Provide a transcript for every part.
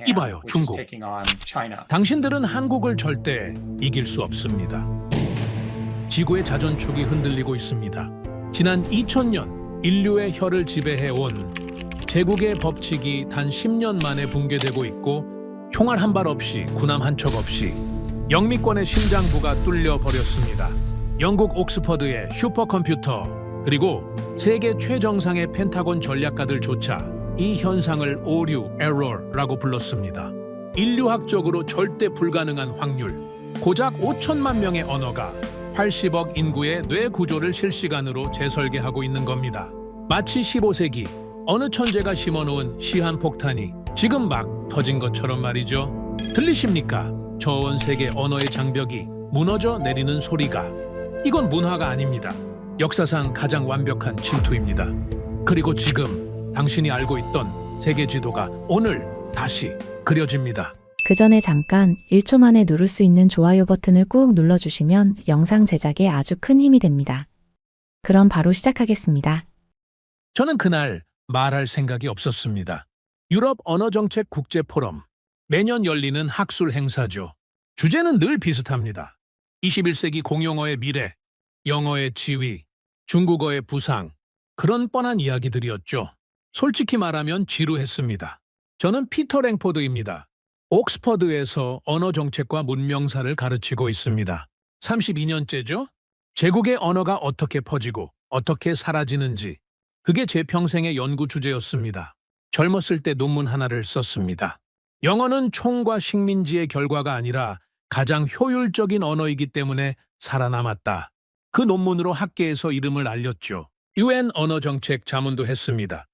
이봐요, 중국. 당신들은 한국을 절대 이길 수 없습니다. 지구의 자전축이 흔들리고 있습니다. 지난 2000년 인류의 혀를 지배해온 제국의 법칙이 단 10년 만에 붕괴되고 있고 총알 한 발 없이 군함 한 척 없이 영미권의 심장부가 뚫려버렸습니다. 영국 옥스퍼드의 슈퍼컴퓨터 그리고 세계 최정상의 펜타곤 전략가들조차 이 현상을 오류, 에러라고 불렀습니다. 인류학적으로 절대 불가능한 확률, 고작 5천만 명의 언어가 80억 인구의 뇌 구조를 실시간으로 재설계하고 있는 겁니다. 마치 15세기 어느 천재가 심어놓은 시한폭탄이 지금 막 터진 것처럼 말이죠. 들리십니까? 저온 세계 언어의 장벽이 무너져 내리는 소리가. 이건 문화가 아닙니다. 역사상 가장 완벽한 침투입니다. 그리고 지금 당신이 알고 있던 세계 지도가 오늘 다시 그려집니다. 그 전에 잠깐 1초 만에 누를 수 있는 좋아요 버튼을 꾹 눌러주시면 영상 제작에 아주 큰 힘이 됩니다. 그럼 바로 시작하겠습니다. 저는 그날 말할 생각이 없었습니다. 유럽 언어정책 국제포럼, 매년 열리는 학술 행사죠. 주제는 늘 비슷합니다. 21세기 공용어의 미래, 영어의 지위, 중국어의 부상, 그런 뻔한 이야기들이었죠. 솔직히 말하면 지루했습니다. 저는 피터 랭포드입니다. 옥스퍼드에서 언어정책과 문명사를 가르치고 있습니다. 32년째죠? 제국의 언어가 어떻게 퍼지고 어떻게 사라지는지, 그게 제 평생의 연구 주제였습니다. 젊었을 때 논문 하나를 썼습니다. 영어는 총과 식민지의 결과가 아니라 가장 효율적인 언어이기 때문에 살아남았다. 그 논문으로 학계에서 이름을 알렸죠. UN 언어정책 자문도 했습니다.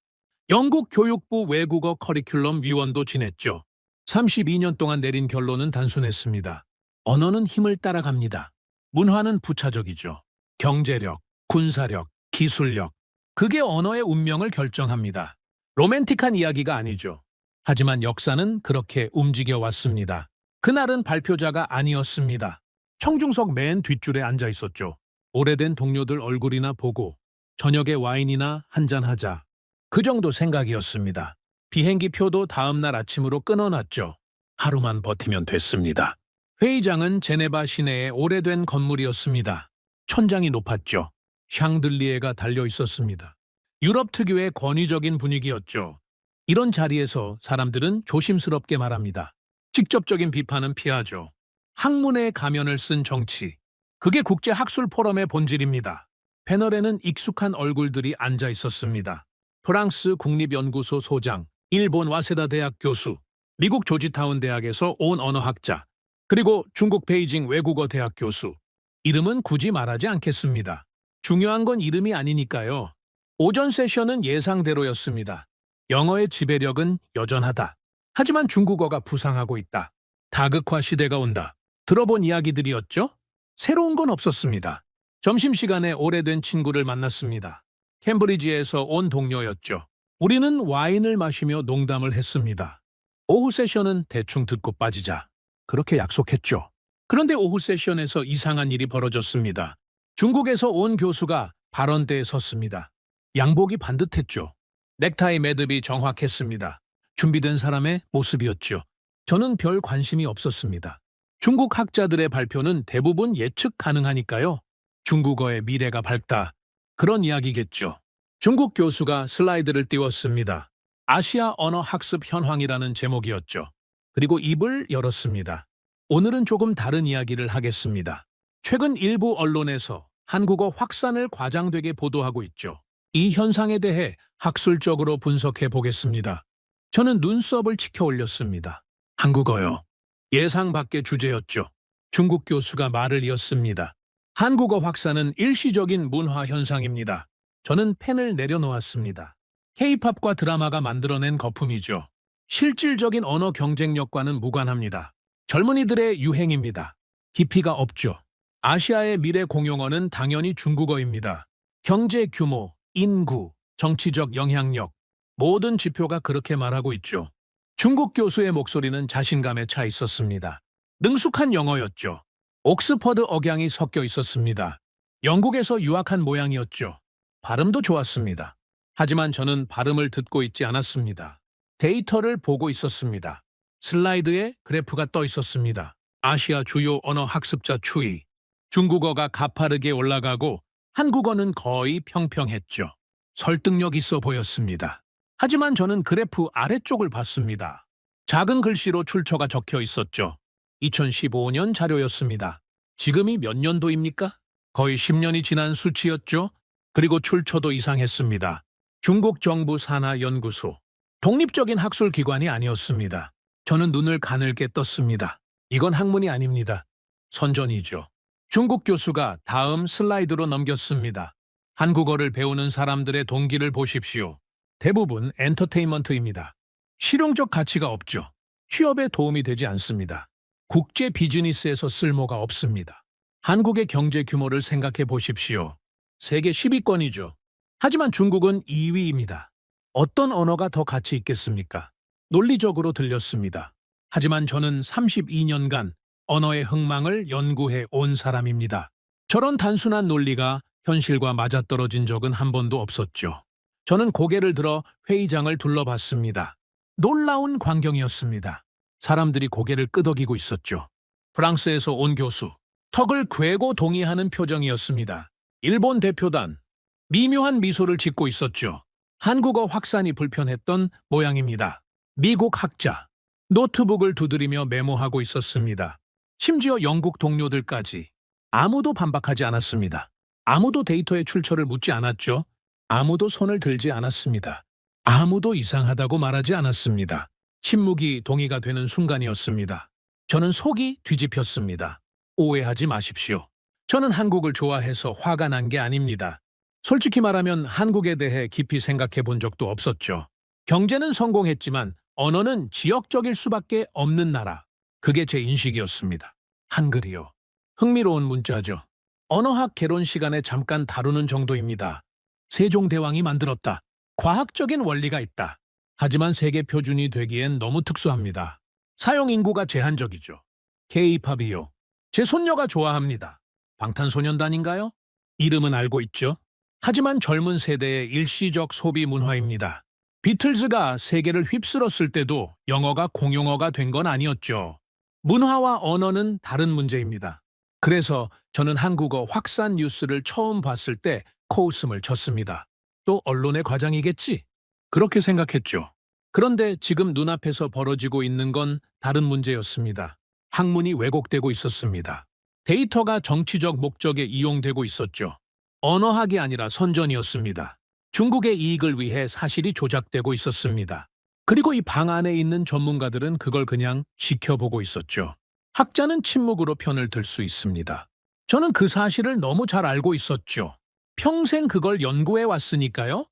영국 교육부 외국어 커리큘럼 위원도 지냈죠. 32년 동안 내린 결론은 단순했습니다. 언어는 힘을 따라갑니다. 문화는 부차적이죠. 경제력, 군사력, 기술력. 그게 언어의 운명을 결정합니다. 로맨틱한 이야기가 아니죠. 하지만 역사는 그렇게 움직여 왔습니다. 그날은 발표자가 아니었습니다. 청중석 맨 뒷줄에 앉아 있었죠. 오래된 동료들 얼굴이나 보고 저녁에 와인이나 한잔하자. 그 정도 생각이었습니다. 비행기 표도 다음 날 아침으로 끊어놨죠. 하루만 버티면 됐습니다. 회의장은 제네바 시내의 오래된 건물이었습니다. 천장이 높았죠. 샹들리에가 달려 있었습니다. 유럽 특유의 권위적인 분위기였죠. 이런 자리에서 사람들은 조심스럽게 말합니다. 직접적인 비판은 피하죠. 학문의 가면을 쓴 정치. 그게 국제학술 포럼의 본질입니다. 패널에는 익숙한 얼굴들이 앉아 있었습니다. 프랑스 국립연구소 소장, 일본 와세다 대학 교수, 미국 조지타운 대학에서 온 언어학자, 그리고 중국 베이징 외국어 대학 교수. 이름은 굳이 말하지 않겠습니다. 중요한 건 이름이 아니니까요. 오전 세션은 예상대로였습니다. 영어의 지배력은 여전하다. 하지만 중국어가 부상하고 있다. 다극화 시대가 온다. 들어본 이야기들이었죠? 새로운 건 없었습니다. 점심시간에 오래된 친구를 만났습니다. 캠브리지에서 온 동료였죠. 우리는 와인을 마시며 농담을 했습니다. 오후 세션은 대충 듣고 빠지자. 그렇게 약속했죠. 그런데 오후 세션에서 이상한 일이 벌어졌습니다. 중국에서 온 교수가 발언대에 섰습니다. 양복이 반듯했죠. 넥타이 매듭이 정확했습니다. 준비된 사람의 모습이었죠. 저는 별 관심이 없었습니다. 중국 학자들의 발표는 대부분 예측 가능하니까요. 중국어의 미래가 밝다. 그런 이야기겠죠. 중국 교수가 슬라이드를 띄웠습니다. 아시아 언어 학습 현황이라는 제목이었죠. 그리고 입을 열었습니다. 오늘은 조금 다른 이야기를 하겠습니다. 최근 일부 언론에서 한국어 확산을 과장되게 보도하고 있죠. 이 현상에 대해 학술적으로 분석해 보겠습니다. 저는 눈썹을 치켜 올렸습니다. 한국어요. 예상 밖의 주제였죠. 중국 교수가 말을 이었습니다. 한국어 확산은 일시적인 문화 현상입니다. 저는 펜을 내려놓았습니다. K-팝과 드라마가 만들어낸 거품이죠. 실질적인 언어 경쟁력과는 무관합니다. 젊은이들의 유행입니다. 깊이가 없죠. 아시아의 미래 공용어는 당연히 중국어입니다. 경제 규모, 인구, 정치적 영향력, 모든 지표가 그렇게 말하고 있죠. 중국 교수의 목소리는 자신감에 차 있었습니다. 능숙한 영어였죠. 옥스퍼드 억양이 섞여 있었습니다. 영국에서 유학한 모양이었죠. 발음도 좋았습니다. 하지만 저는 발음을 듣고 있지 않았습니다. 데이터를 보고 있었습니다. 슬라이드에 그래프가 떠 있었습니다. 아시아 주요 언어 학습자 추이. 중국어가 가파르게 올라가고 한국어는 거의 평평했죠. 설득력 있어 보였습니다. 하지만 저는 그래프 아래쪽을 봤습니다. 작은 글씨로 출처가 적혀 있었죠. 2015년 자료였습니다. 지금이 몇 년도입니까? 거의 10년이 지난 수치였죠. 그리고 출처도 이상했습니다. 중국 정부 산하연구소. 독립적인 학술 기관이 아니었습니다. 저는 눈을 가늘게 떴습니다. 이건 학문이 아닙니다. 선전이죠. 중국 교수가 다음 슬라이드로 넘겼습니다. 한국어를 배우는 사람들의 동기를 보십시오. 대부분 엔터테인먼트입니다. 실용적 가치가 없죠. 취업에 도움이 되지 않습니다. 국제 비즈니스에서 쓸모가 없습니다. 한국의 경제 규모를 생각해 보십시오. 세계 10위권이죠. 하지만 중국은 2위입니다. 어떤 언어가 더 가치 있겠습니까? 논리적으로 들렸습니다. 하지만 저는 32년간 언어의 흥망을 연구해 온 사람입니다. 저런 단순한 논리가 현실과 맞아떨어진 적은 한 번도 없었죠. 저는 고개를 들어 회의장을 둘러봤습니다. 놀라운 광경이었습니다. 사람들이 고개를 끄덕이고 있었죠. 프랑스에서 온 교수, 턱을 괴고 동의하는 표정이었습니다. 일본 대표단, 미묘한 미소를 짓고 있었죠. 한국어 확산이 불편했던 모양입니다. 미국 학자, 노트북을 두드리며 메모하고 있었습니다. 심지어 영국 동료들까지. 아무도 반박하지 않았습니다. 아무도 데이터의 출처를 묻지 않았죠. 아무도 손을 들지 않았습니다. 아무도 이상하다고 말하지 않았습니다. 침묵이 동의가 되는 순간이었습니다. 저는 속이 뒤집혔습니다. 오해하지 마십시오. 저는 한국을 좋아해서 화가 난 게 아닙니다. 솔직히 말하면 한국에 대해 깊이 생각해 본 적도 없었죠. 경제는 성공했지만 언어는 지역적일 수밖에 없는 나라. 그게 제 인식이었습니다. 한글이요. 흥미로운 문자죠. 언어학 개론 시간에 잠깐 다루는 정도입니다. 세종대왕이 만들었다. 과학적인 원리가 있다. 하지만 세계 표준이 되기엔 너무 특수합니다. 사용 인구가 제한적이죠. K-팝이요. 제 손녀가 좋아합니다. 방탄소년단인가요? 이름은 알고 있죠. 하지만 젊은 세대의 일시적 소비 문화입니다. 비틀즈가 세계를 휩쓸었을 때도 영어가 공용어가 된 건 아니었죠. 문화와 언어는 다른 문제입니다. 그래서 저는 한국어 확산 뉴스를 처음 봤을 때 코웃음을 쳤습니다. 또 언론의 과장이겠지? 그렇게 생각했죠. 그런데 지금 눈앞에서 벌어지고 있는 건 다른 문제였습니다. 학문이 왜곡되고 있었습니다. 데이터가 정치적 목적에 이용되고 있었죠. 언어학이 아니라 선전이었습니다. 중국의 이익을 위해 사실이 조작되고 있었습니다. 그리고 이 방 안에 있는 전문가들은 그걸 그냥 지켜보고 있었죠. 학자는 침묵으로 편을 들 수 있습니다. 저는 그 사실을 너무 잘 알고 있었죠. 평생 그걸 연구해 왔으니까요.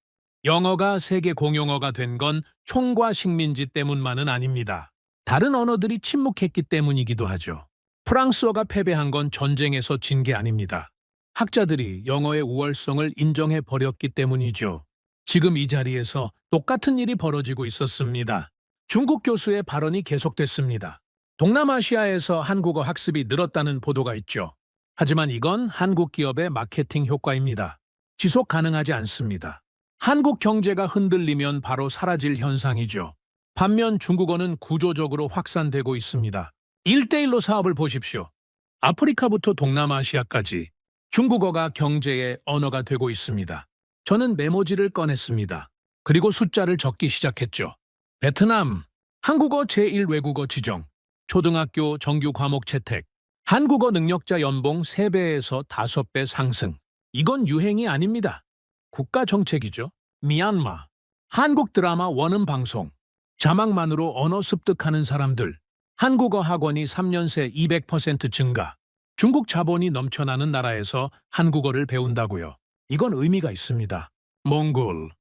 영어가 세계 공용어가 된 건 총과 식민지 때문만은 아닙니다. 다른 언어들이 침묵했기 때문이기도 하죠. 프랑스어가 패배한 건 전쟁에서 진 게 아닙니다. 학자들이 영어의 우월성을 인정해 버렸기 때문이죠. 지금 이 자리에서 똑같은 일이 벌어지고 있었습니다. 중국 교수의 발언이 계속됐습니다. 동남아시아에서 한국어 학습이 늘었다는 보도가 있죠. 하지만 이건 한국 기업의 마케팅 효과입니다. 지속 가능하지 않습니다. 한국 경제가 흔들리면 바로 사라질 현상이죠. 반면 중국어는 구조적으로 확산되고 있습니다. 1대1로 사업을 보십시오. 아프리카부터 동남아시아까지 중국어가 경제의 언어가 되고 있습니다. 저는 메모지를 꺼냈습니다. 그리고 숫자를 적기 시작했죠. 베트남, 한국어 제1외국어 지정, 초등학교 정규 과목 채택, 한국어 능력자 연봉 3배에서 5배 상승. 이건 유행이 아닙니다. 국가 정책이죠. 미얀마, 한국 드라마 원음 방송, 자막만으로 언어 습득하는 사람들, 한국어 학원이 3년 새 200% 증가, 중국 자본이 넘쳐나는 나라에서 한국어를 배운다고요. 이건 의미가 있습니다. 몽골,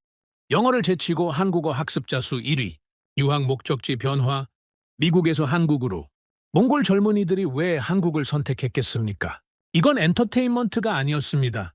영어를 제치고 한국어 학습자 수 1위, 유학 목적지 변화, 미국에서 한국으로. 몽골 젊은이들이 왜 한국을 선택했겠습니까? 이건 엔터테인먼트가 아니었습니다.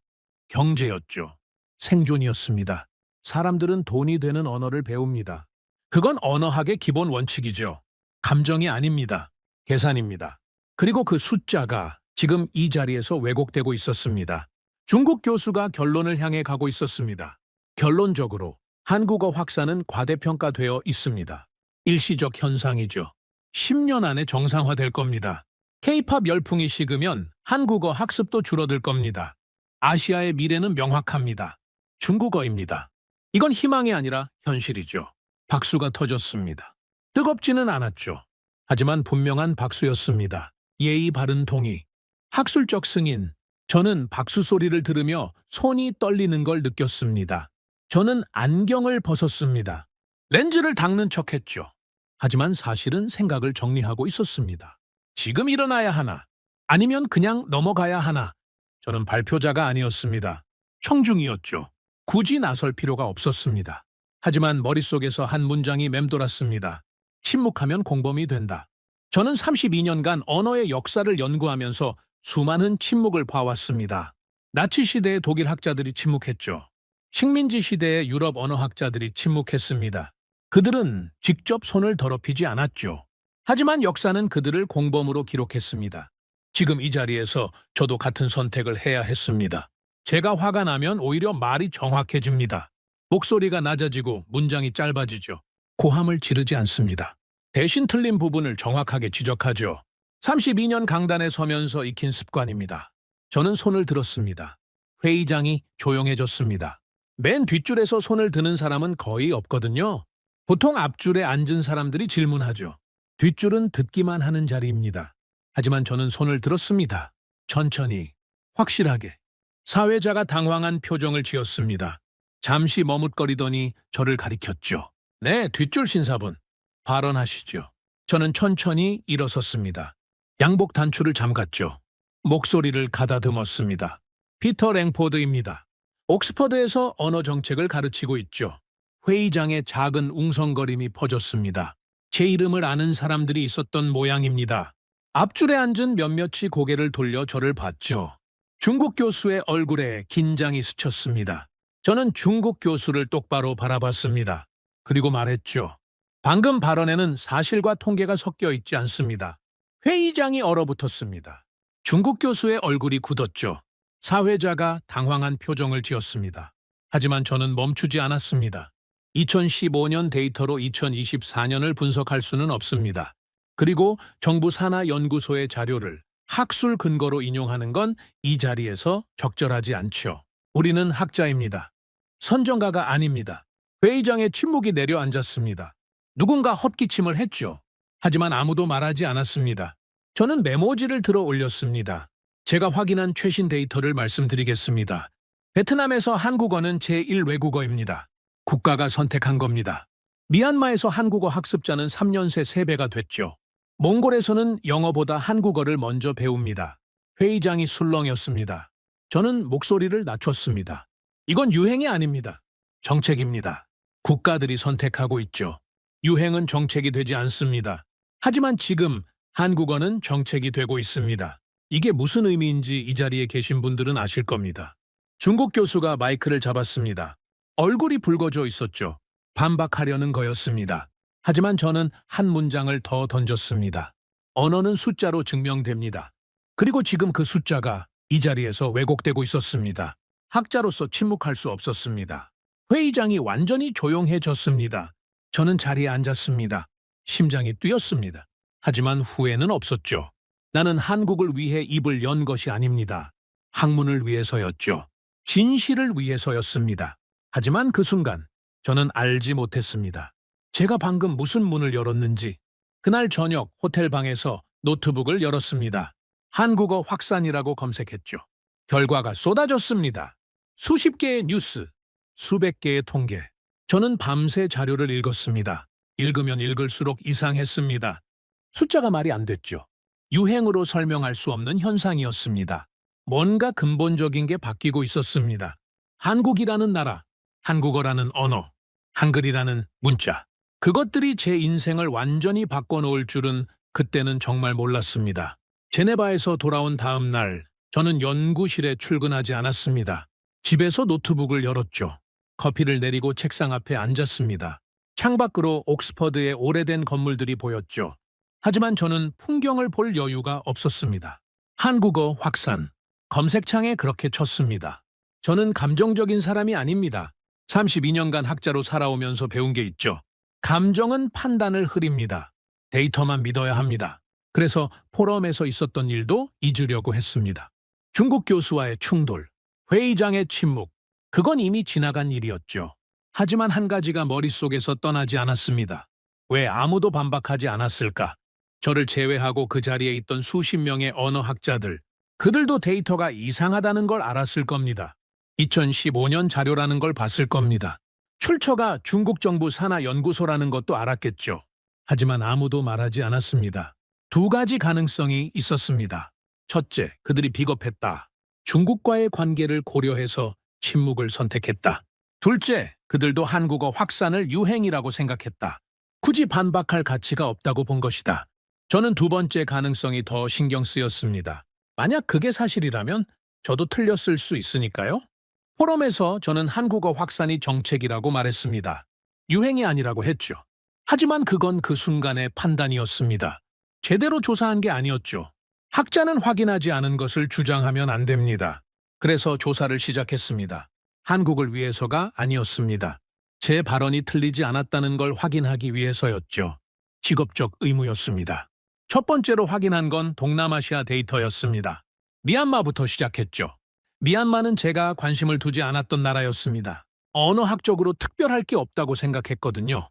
경제였죠. 생존이었습니다. 사람들은 돈이 되는 언어를 배웁니다. 그건 언어학의 기본 원칙이죠. 감정이 아닙니다. 계산입니다. 그리고 그 숫자가 지금 이 자리에서 왜곡되고 있었습니다. 중국 교수가 결론을 향해 가고 있었습니다. 결론적으로 한국어 확산은 과대평가되어 있습니다. 일시적 현상이죠. 10년 안에 정상화될 겁니다. K-팝 열풍이 식으면 한국어 학습도 줄어들 겁니다. 아시아의 미래는 명확합니다. 중국어입니다. 이건 희망이 아니라 현실이죠. 박수가 터졌습니다. 뜨겁지는 않았죠. 하지만 분명한 박수였습니다. 예의 바른 동의. 학술적 승인. 저는 박수 소리를 들으며 손이 떨리는 걸 느꼈습니다. 저는 안경을 벗었습니다. 렌즈를 닦는 척했죠. 하지만 사실은 생각을 정리하고 있었습니다. 지금 일어나야 하나? 아니면 그냥 넘어가야 하나? 저는 발표자가 아니었습니다. 청중이었죠. 굳이 나설 필요가 없었습니다. 하지만 머릿속에서 한 문장이 맴돌았습니다. 침묵하면 공범이 된다. 저는 32년간 언어의 역사를 연구하면서 수많은 침묵을 봐왔습니다. 나치 시대의 독일 학자들이 침묵했죠. 식민지 시대의 유럽 언어학자들이 침묵했습니다. 그들은 직접 손을 더럽히지 않았죠. 하지만 역사는 그들을 공범으로 기록했습니다. 지금 이 자리에서 저도 같은 선택을 해야 했습니다. 제가 화가 나면 오히려 말이 정확해집니다. 목소리가 낮아지고 문장이 짧아지죠. 고함을 지르지 않습니다. 대신 틀린 부분을 정확하게 지적하죠. 32년 강단에 서면서 익힌 습관입니다. 저는 손을 들었습니다. 회의장이 조용해졌습니다. 맨 뒷줄에서 손을 드는 사람은 거의 없거든요. 보통 앞줄에 앉은 사람들이 질문하죠. 뒷줄은 듣기만 하는 자리입니다. 하지만 저는 손을 들었습니다. 천천히, 확실하게. 사회자가 당황한 표정을 지었습니다. 잠시 머뭇거리더니 저를 가리켰죠. 네, 뒷줄 신사분. 발언하시죠. 저는 천천히 일어섰습니다. 양복 단추를 잠갔죠. 목소리를 가다듬었습니다. 피터 랭포드입니다. 옥스퍼드에서 언어 정책을 가르치고 있죠. 회의장에 작은 웅성거림이 퍼졌습니다. 제 이름을 아는 사람들이 있었던 모양입니다. 앞줄에 앉은 몇몇이 고개를 돌려 저를 봤죠. 중국 교수의 얼굴에 긴장이 스쳤습니다. 저는 중국 교수를 똑바로 바라봤습니다. 그리고 말했죠. 방금 발언에는 사실과 통계가 섞여 있지 않습니다. 회의장이 얼어붙었습니다. 중국 교수의 얼굴이 굳었죠. 사회자가 당황한 표정을 지었습니다. 하지만 저는 멈추지 않았습니다. 2015년 데이터로 2024년을 분석할 수는 없습니다. 그리고 정부 산하 연구소의 자료를 학술 근거로 인용하는 건 이 자리에서 적절하지 않죠. 우리는 학자입니다. 선정가가 아닙니다. 회의장에 침묵이 내려앉았습니다. 누군가 헛기침을 했죠. 하지만 아무도 말하지 않았습니다. 저는 메모지를 들어 올렸습니다. 제가 확인한 최신 데이터를 말씀드리겠습니다. 베트남에서 한국어는 제1외국어입니다. 국가가 선택한 겁니다. 미얀마에서 한국어 학습자는 3년 새 3배가 됐죠. 몽골에서는 영어보다 한국어를 먼저 배웁니다. 회의장이 술렁였습니다. 저는 목소리를 낮췄습니다. 이건 유행이 아닙니다. 정책입니다. 국가들이 선택하고 있죠. 유행은 정책이 되지 않습니다. 하지만 지금 한국어는 정책이 되고 있습니다. 이게 무슨 의미인지 이 자리에 계신 분들은 아실 겁니다. 중국 교수가 마이크를 잡았습니다. 얼굴이 붉어져 있었죠. 반박하려는 거였습니다. 하지만 저는 한 문장을 더 던졌습니다. 언어는 숫자로 증명됩니다. 그리고 지금 그 숫자가 이 자리에서 왜곡되고 있었습니다. 학자로서 침묵할 수 없었습니다. 회의장이 완전히 조용해졌습니다. 저는 자리에 앉았습니다. 심장이 뛰었습니다. 하지만 후회는 없었죠. 나는 한국을 위해 입을 연 것이 아닙니다. 학문을 위해서였죠. 진실을 위해서였습니다. 하지만 그 순간 저는 알지 못했습니다. 제가 방금 무슨 문을 열었는지. 그날 저녁 호텔 방에서 노트북을 열었습니다. 한국어 확산이라고 검색했죠. 결과가 쏟아졌습니다. 수십 개의 뉴스, 수백 개의 통계. 저는 밤새 자료를 읽었습니다. 읽으면 읽을수록 이상했습니다. 숫자가 말이 안 됐죠. 유행으로 설명할 수 없는 현상이었습니다. 뭔가 근본적인 게 바뀌고 있었습니다. 한국이라는 나라, 한국어라는 언어, 한글이라는 문자. 그것들이 제 인생을 완전히 바꿔놓을 줄은 그때는 정말 몰랐습니다. 제네바에서 돌아온 다음 날, 저는 연구실에 출근하지 않았습니다. 집에서 노트북을 열었죠. 커피를 내리고 책상 앞에 앉았습니다. 창밖으로 옥스퍼드의 오래된 건물들이 보였죠. 하지만 저는 풍경을 볼 여유가 없었습니다. 한국어 확산. 검색창에 그렇게 쳤습니다. 저는 감정적인 사람이 아닙니다. 32년간 학자로 살아오면서 배운 게 있죠. 감정은 판단을 흐립니다. 데이터만 믿어야 합니다. 그래서 포럼에서 있었던 일도 잊으려고 했습니다. 중국 교수와의 충돌, 회의장의 침묵, 그건 이미 지나간 일이었죠. 하지만 한 가지가 머릿속에서 떠나지 않았습니다. 왜 아무도 반박하지 않았을까? 저를 제외하고 그 자리에 있던 수십 명의 언어학자들, 그들도 데이터가 이상하다는 걸 알았을 겁니다. 2015년 자료라는 걸 봤을 겁니다. 출처가 중국 정부 산하연구소라는 것도 알았겠죠. 하지만 아무도 말하지 않았습니다. 두 가지 가능성이 있었습니다. 첫째, 그들이 비겁했다. 중국과의 관계를 고려해서 침묵을 선택했다. 둘째, 그들도 한국어 확산을 유행이라고 생각했다. 굳이 반박할 가치가 없다고 본 것이다. 저는 두 번째 가능성이 더 신경 쓰였습니다. 만약 그게 사실이라면 저도 틀렸을 수 있으니까요. 포럼에서 저는 한국어 확산이 정책이라고 말했습니다. 유행이 아니라고 했죠. 하지만 그건 그 순간의 판단이었습니다. 제대로 조사한 게 아니었죠. 학자는 확인하지 않은 것을 주장하면 안 됩니다. 그래서 조사를 시작했습니다. 한국을 위해서가 아니었습니다. 제 발언이 틀리지 않았다는 걸 확인하기 위해서였죠. 직업적 의무였습니다. 첫 번째로 확인한 건 동남아시아 데이터였습니다. 미얀마부터 시작했죠. 미얀마는 제가 관심을 두지 않았던 나라였습니다. 언어학적으로 특별할 게 없다고 생각했거든요.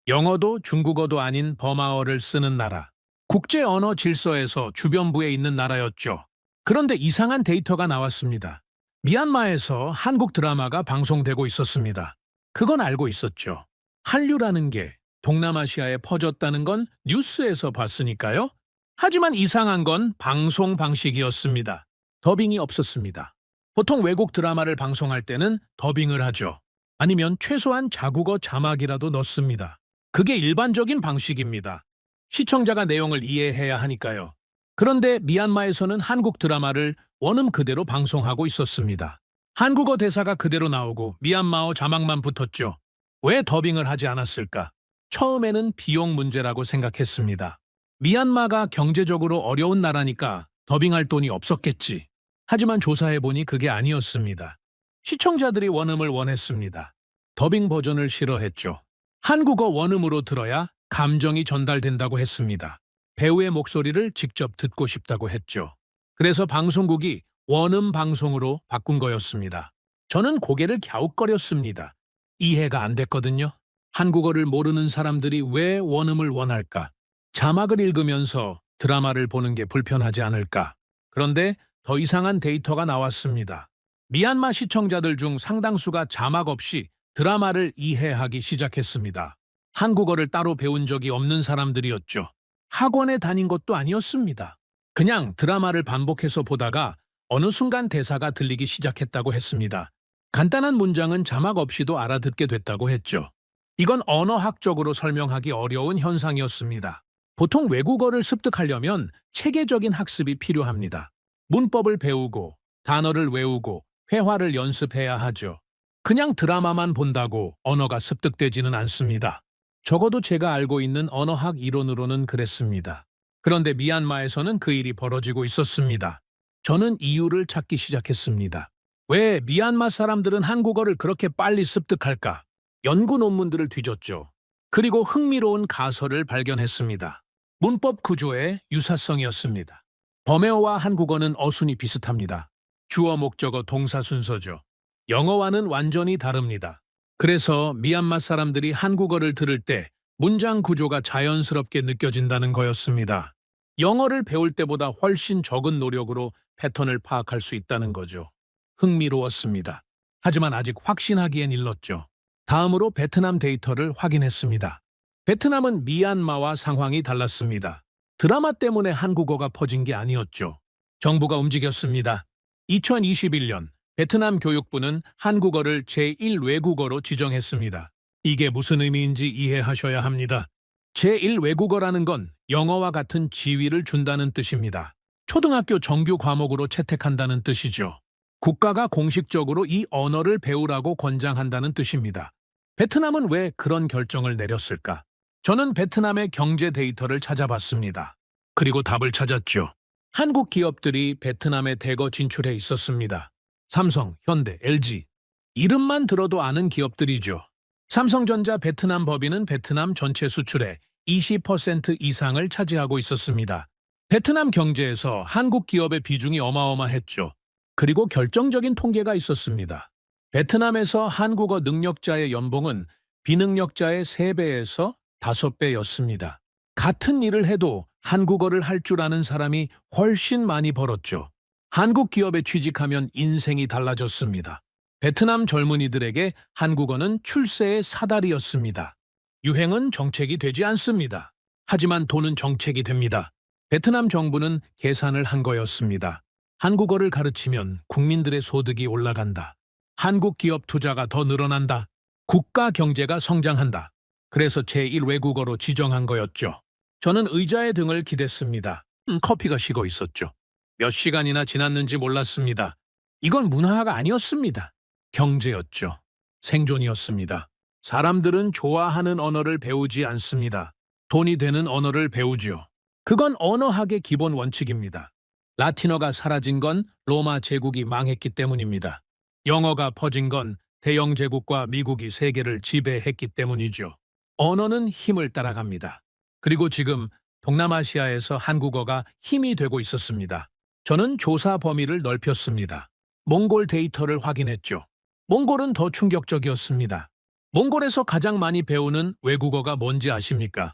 영어도 중국어도 아닌 버마어를 쓰는 나라. 국제 언어 질서에서 주변부에 있는 나라였죠. 그런데 이상한 데이터가 나왔습니다. 미얀마에서 한국 드라마가 방송되고 있었습니다. 그건 알고 있었죠. 한류라는 게 동남아시아에 퍼졌다는 건 뉴스에서 봤으니까요. 하지만 이상한 건 방송 방식이었습니다. 더빙이 없었습니다. 보통 외국 드라마를 방송할 때는 더빙을 하죠. 아니면 최소한 자국어 자막이라도 넣습니다. 그게 일반적인 방식입니다. 시청자가 내용을 이해해야 하니까요. 그런데 미얀마에서는 한국 드라마를 원음 그대로 방송하고 있었습니다. 한국어 대사가 그대로 나오고 미얀마어 자막만 붙었죠. 왜 더빙을 하지 않았을까? 처음에는 비용 문제라고 생각했습니다. 미얀마가 경제적으로 어려운 나라니까 더빙할 돈이 없었겠지. 하지만 조사해보니 그게 아니었습니다. 시청자들이 원음을 원했습니다. 더빙 버전을 싫어했죠. 한국어 원음으로 들어야 감정이 전달된다고 했습니다. 배우의 목소리를 직접 듣고 싶다고 했죠. 그래서 방송국이 원음 방송으로 바꾼 거였습니다. 저는 고개를 갸웃거렸습니다. 이해가 안 됐거든요. 한국어를 모르는 사람들이 왜 원음을 원할까? 자막을 읽으면서 드라마를 보는 게 불편하지 않을까? 그런데 더 이상한 데이터가 나왔습니다. 미얀마 시청자들 중 상당수가 자막 없이 드라마를 이해하기 시작했습니다. 한국어를 따로 배운 적이 없는 사람들이었죠. 학원에 다닌 것도 아니었습니다. 그냥 드라마를 반복해서 보다가 어느 순간 대사가 들리기 시작했다고 했습니다. 간단한 문장은 자막 없이도 알아듣게 됐다고 했죠. 이건 언어학적으로 설명하기 어려운 현상이었습니다. 보통 외국어를 습득하려면 체계적인 학습이 필요합니다. 문법을 배우고 단어를 외우고 회화를 연습해야 하죠. 그냥 드라마만 본다고 언어가 습득되지는 않습니다. 적어도 제가 알고 있는 언어학 이론으로는 그랬습니다. 그런데 미얀마에서는 그 일이 벌어지고 있었습니다. 저는 이유를 찾기 시작했습니다. 왜 미얀마 사람들은 한국어를 그렇게 빨리 습득할까? 연구 논문들을 뒤졌죠. 그리고 흥미로운 가설을 발견했습니다. 문법 구조의 유사성이었습니다. 버메어와 한국어는 어순이 비슷합니다. 주어 목적어 동사 순서죠. 영어와는 완전히 다릅니다. 그래서 미얀마 사람들이 한국어를 들을 때 문장 구조가 자연스럽게 느껴진다는 거였습니다. 영어를 배울 때보다 훨씬 적은 노력으로 패턴을 파악할 수 있다는 거죠. 흥미로웠습니다. 하지만 아직 확신하기엔 일렀죠. 다음으로 베트남 데이터를 확인했습니다. 베트남은 미얀마와 상황이 달랐습니다. 드라마 때문에 한국어가 퍼진 게 아니었죠. 정부가 움직였습니다. 2021년 베트남 교육부는 한국어를 제1외국어로 지정했습니다. 이게 무슨 의미인지 이해하셔야 합니다. 제1외국어라는 건 영어와 같은 지위를 준다는 뜻입니다. 초등학교 정규 과목으로 채택한다는 뜻이죠. 국가가 공식적으로 이 언어를 배우라고 권장한다는 뜻입니다. 베트남은 왜 그런 결정을 내렸을까? 저는 베트남의 경제 데이터를 찾아봤습니다. 그리고 답을 찾았죠. 한국 기업들이 베트남에 대거 진출해 있었습니다. 삼성, 현대, LG. 이름만 들어도 아는 기업들이죠. 삼성전자 베트남 법인은 베트남 전체 수출의 20% 이상을 차지하고 있었습니다. 베트남 경제에서 한국 기업의 비중이 어마어마했죠. 그리고 결정적인 통계가 있었습니다. 베트남에서 한국어 능력자의 연봉은 비능력자의 3배에서 5배였습니다. 같은 일을 해도 한국어를 할 줄 아는 사람이 훨씬 많이 벌었죠. 한국 기업에 취직하면 인생이 달라졌습니다. 베트남 젊은이들에게 한국어는 출세의 사다리였습니다. 유행은 정책이 되지 않습니다. 하지만 돈은 정책이 됩니다. 베트남 정부는 계산을 한 거였습니다. 한국어를 가르치면 국민들의 소득이 올라간다. 한국 기업 투자가 더 늘어난다. 국가 경제가 성장한다. 그래서 제1외국어로 지정한 거였죠. 저는 의자의 등을 기댔습니다. 커피가 식어 있었죠. 몇 시간이나 지났는지 몰랐습니다. 이건 문화가 아니었습니다. 경제였죠. 생존이었습니다. 사람들은 좋아하는 언어를 배우지 않습니다. 돈이 되는 언어를 배우죠. 그건 언어학의 기본 원칙입니다. 라틴어가 사라진 건 로마 제국이 망했기 때문입니다. 영어가 퍼진 건 대영 제국과 미국이 세계를 지배했기 때문이죠. 언어는 힘을 따라갑니다. 그리고 지금 동남아시아에서 한국어가 힘이 되고 있었습니다. 저는 조사 범위를 넓혔습니다. 몽골 데이터를 확인했죠. 몽골은 더 충격적이었습니다. 몽골에서 가장 많이 배우는 외국어가 뭔지 아십니까?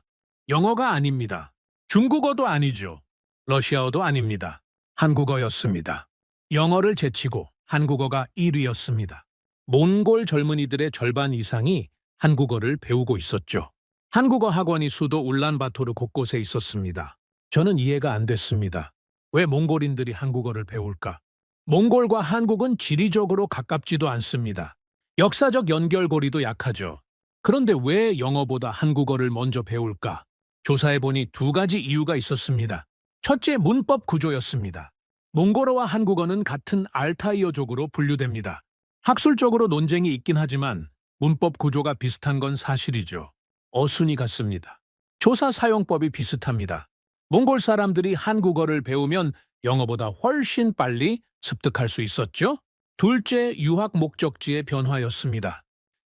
영어가 아닙니다. 중국어도 아니죠. 러시아어도 아닙니다. 한국어였습니다. 영어를 제치고 한국어가 1위였습니다. 몽골 젊은이들의 절반 이상이 한국어를 배우고 있었죠. 한국어 학원이 수도 울란바토르 곳곳에 있었습니다. 저는 이해가 안 됐습니다. 왜 몽골인들이 한국어를 배울까? 몽골과 한국은 지리적으로 가깝지도 않습니다. 역사적 연결고리도 약하죠. 그런데 왜 영어보다 한국어를 먼저 배울까? 조사해보니 2가지 이유가 있었습니다. 첫째, 문법 구조였습니다. 몽골어와 한국어는 같은 알타이어족으로 분류됩니다. 학술적으로 논쟁이 있긴 하지만 문법 구조가 비슷한 건 사실이죠. 어순이 같습니다. 조사 사용법이 비슷합니다. 몽골 사람들이 한국어를 배우면 영어보다 훨씬 빨리 습득할 수 있었죠. 둘째, 유학 목적지의 변화였습니다.